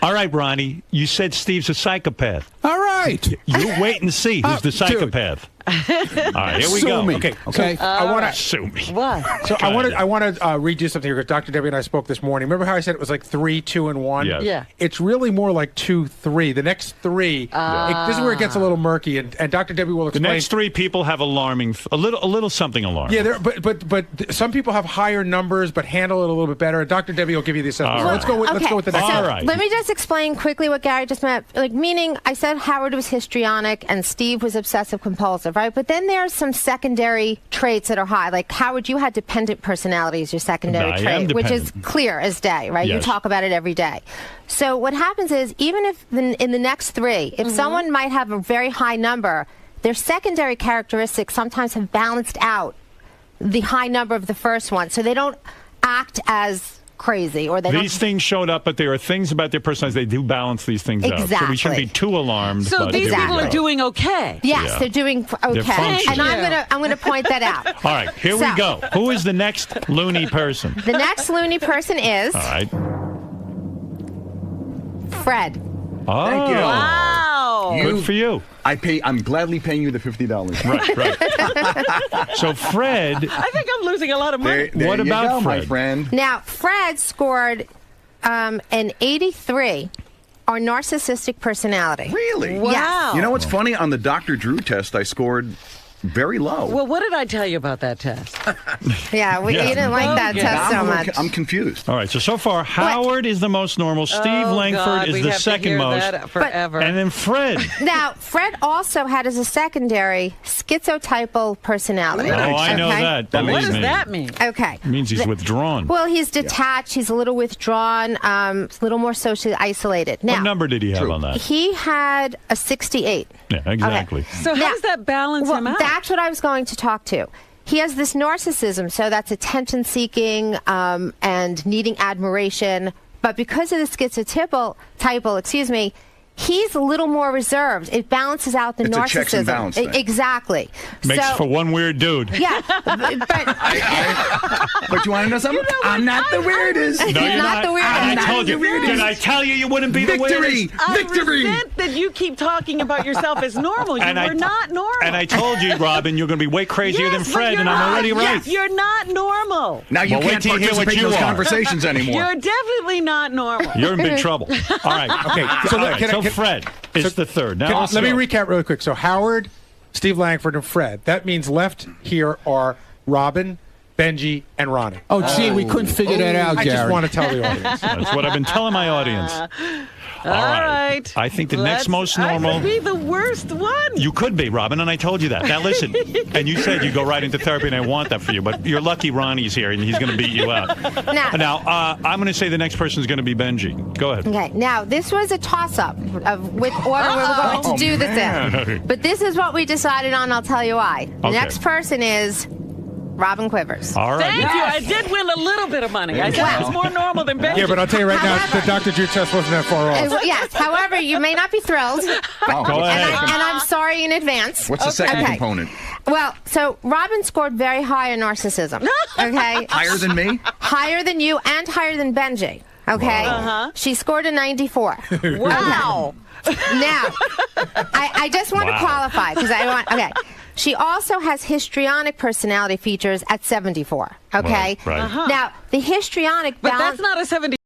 All right, Ronnie. You said Steve's a psychopath. All right. You wait and see who's the psychopath. All right, here we Sue go. me. Okay. Okay. So I want to sue me. What? So I want to redo something here because Dr. Debbie and I spoke this morning. Remember how I said it was like 3, 2, and 1? Yes. Yeah. It's really more like 2, 3. The next 3. This is where it gets a little murky, and Dr. Debbie will The explain. next 3 people have a little something alarming. Yeah, but some people have higher numbers, but handle it a little bit better. And Dr. Debbie will give you the assessment. So All let's go with the next. All one. right. Let me just explain quickly what Gary just meant. Like, meaning, I said Howard was histrionic and Steve was obsessive compulsive, right? But then there's some secondary traits that are high. Like, Howard, you had dependent personality as your secondary I am trait, which is dependent. clear as day, right? You Yes. talk about it every day. So what happens is, even if in the next 3, if someone might have a very high number, their secondary characteristics sometimes have balanced out the high number of the first one. So they don't act as crazy, or they These things showed up, but there are things about their personalities. They do balance these things out. So we shouldn't be too alarmed. So but these here we people go. are doing okay. Yes, Yeah. they're doing They're okay, functioning. and I'm gonna point that out. All right, here we go. Who is the next loony person? The next loony person is All right. Fred. Oh, Thank you. Wow. Good for you. I'm gladly paying you the $50. Right. So Fred, I think I'm losing a lot of money. There What you about go, my Fred? friend? Now, Fred scored an 83 on narcissistic personality. Really? Wow. Yes. You know what's funny? On the Dr. Drew test, I scored very low. Well, what did I tell you about that test? Yeah, you didn't like that test so much. I'm confused. all right. So far, Howard is the most normal. Steve Langford God, is we the have to second hear most, that forever. and then Fred. Now, Fred also had as a secondary schizotypal personality. Oh, I know Okay? that. That what Believe does me. that mean? Okay. It means he's withdrawn. Well, he's detached. He's a little withdrawn. A little more socially isolated. Now, What number did he have on that? he had a 68. Yeah, exactly. So how Now- does that balance him out? That's what I was going to talk to. He has this narcissism, so that's attention seeking and needing admiration. But because of the schizotypal, he's a little more reserved. It balances out the It's a narcissism. checks and balance thing. Exactly. Makes so, for one weird dude. yeah, but But you want to know something? I'm not the weirdest. No, you're not the weirdest. I I'm not told you. the weirdest. Did I tell you you wouldn't be the Victory! weirdest? Victory! I resent that you keep talking about yourself as normal. You were not normal. And I told you, Robin, you're going to be way crazier than Yes, but Fred, you're and I'm not. already right. Yes, you're not normal. Now you Well, wait can't till you hear what participate in you those are. conversations anymore. You're definitely not normal. You're in big trouble. All right. Okay, so All right. can I- So can- Fred is the third. Now Let me recap really quick. So Howard, Steve Langford, and Fred. That means left here are Robin, Benji, and Ronnie. Oh, gee, we couldn't figure that out, I Gary. just want to tell the audience. That's what I've been telling my audience. All right. I think the next most I normal. could be the worst one. You could be, Robin, and I told you that. Now listen, and you said you go right into therapy, and I want that for you, but you're lucky Ronnie's here, and he's going to beat you out. Now, I'm going to say the next person is going to be Benji. Go ahead. Okay, now this was a toss-up of which order we were going to do this in. But this is what we decided on, I'll tell you why. The Okay. next person is Robin Quivers. All right. Thank you. I did win a little bit of money. I said it's more normal than Benji. Yeah, but I'll tell you right now, the Dr. Drew test wasn't that far off. Yes, however, you may not be thrilled, but, Go ahead. and I'm sorry in advance. What's the second Okay. component? Well, so Robin scored very high in narcissism, okay? Higher than me? Higher than you and higher than Benji, okay? She scored a 94. Wow. Now, I just want to qualify because I want. Okay, she also has histrionic personality features at 74. Okay. Right. Now the histrionic But balance. that's not a 70.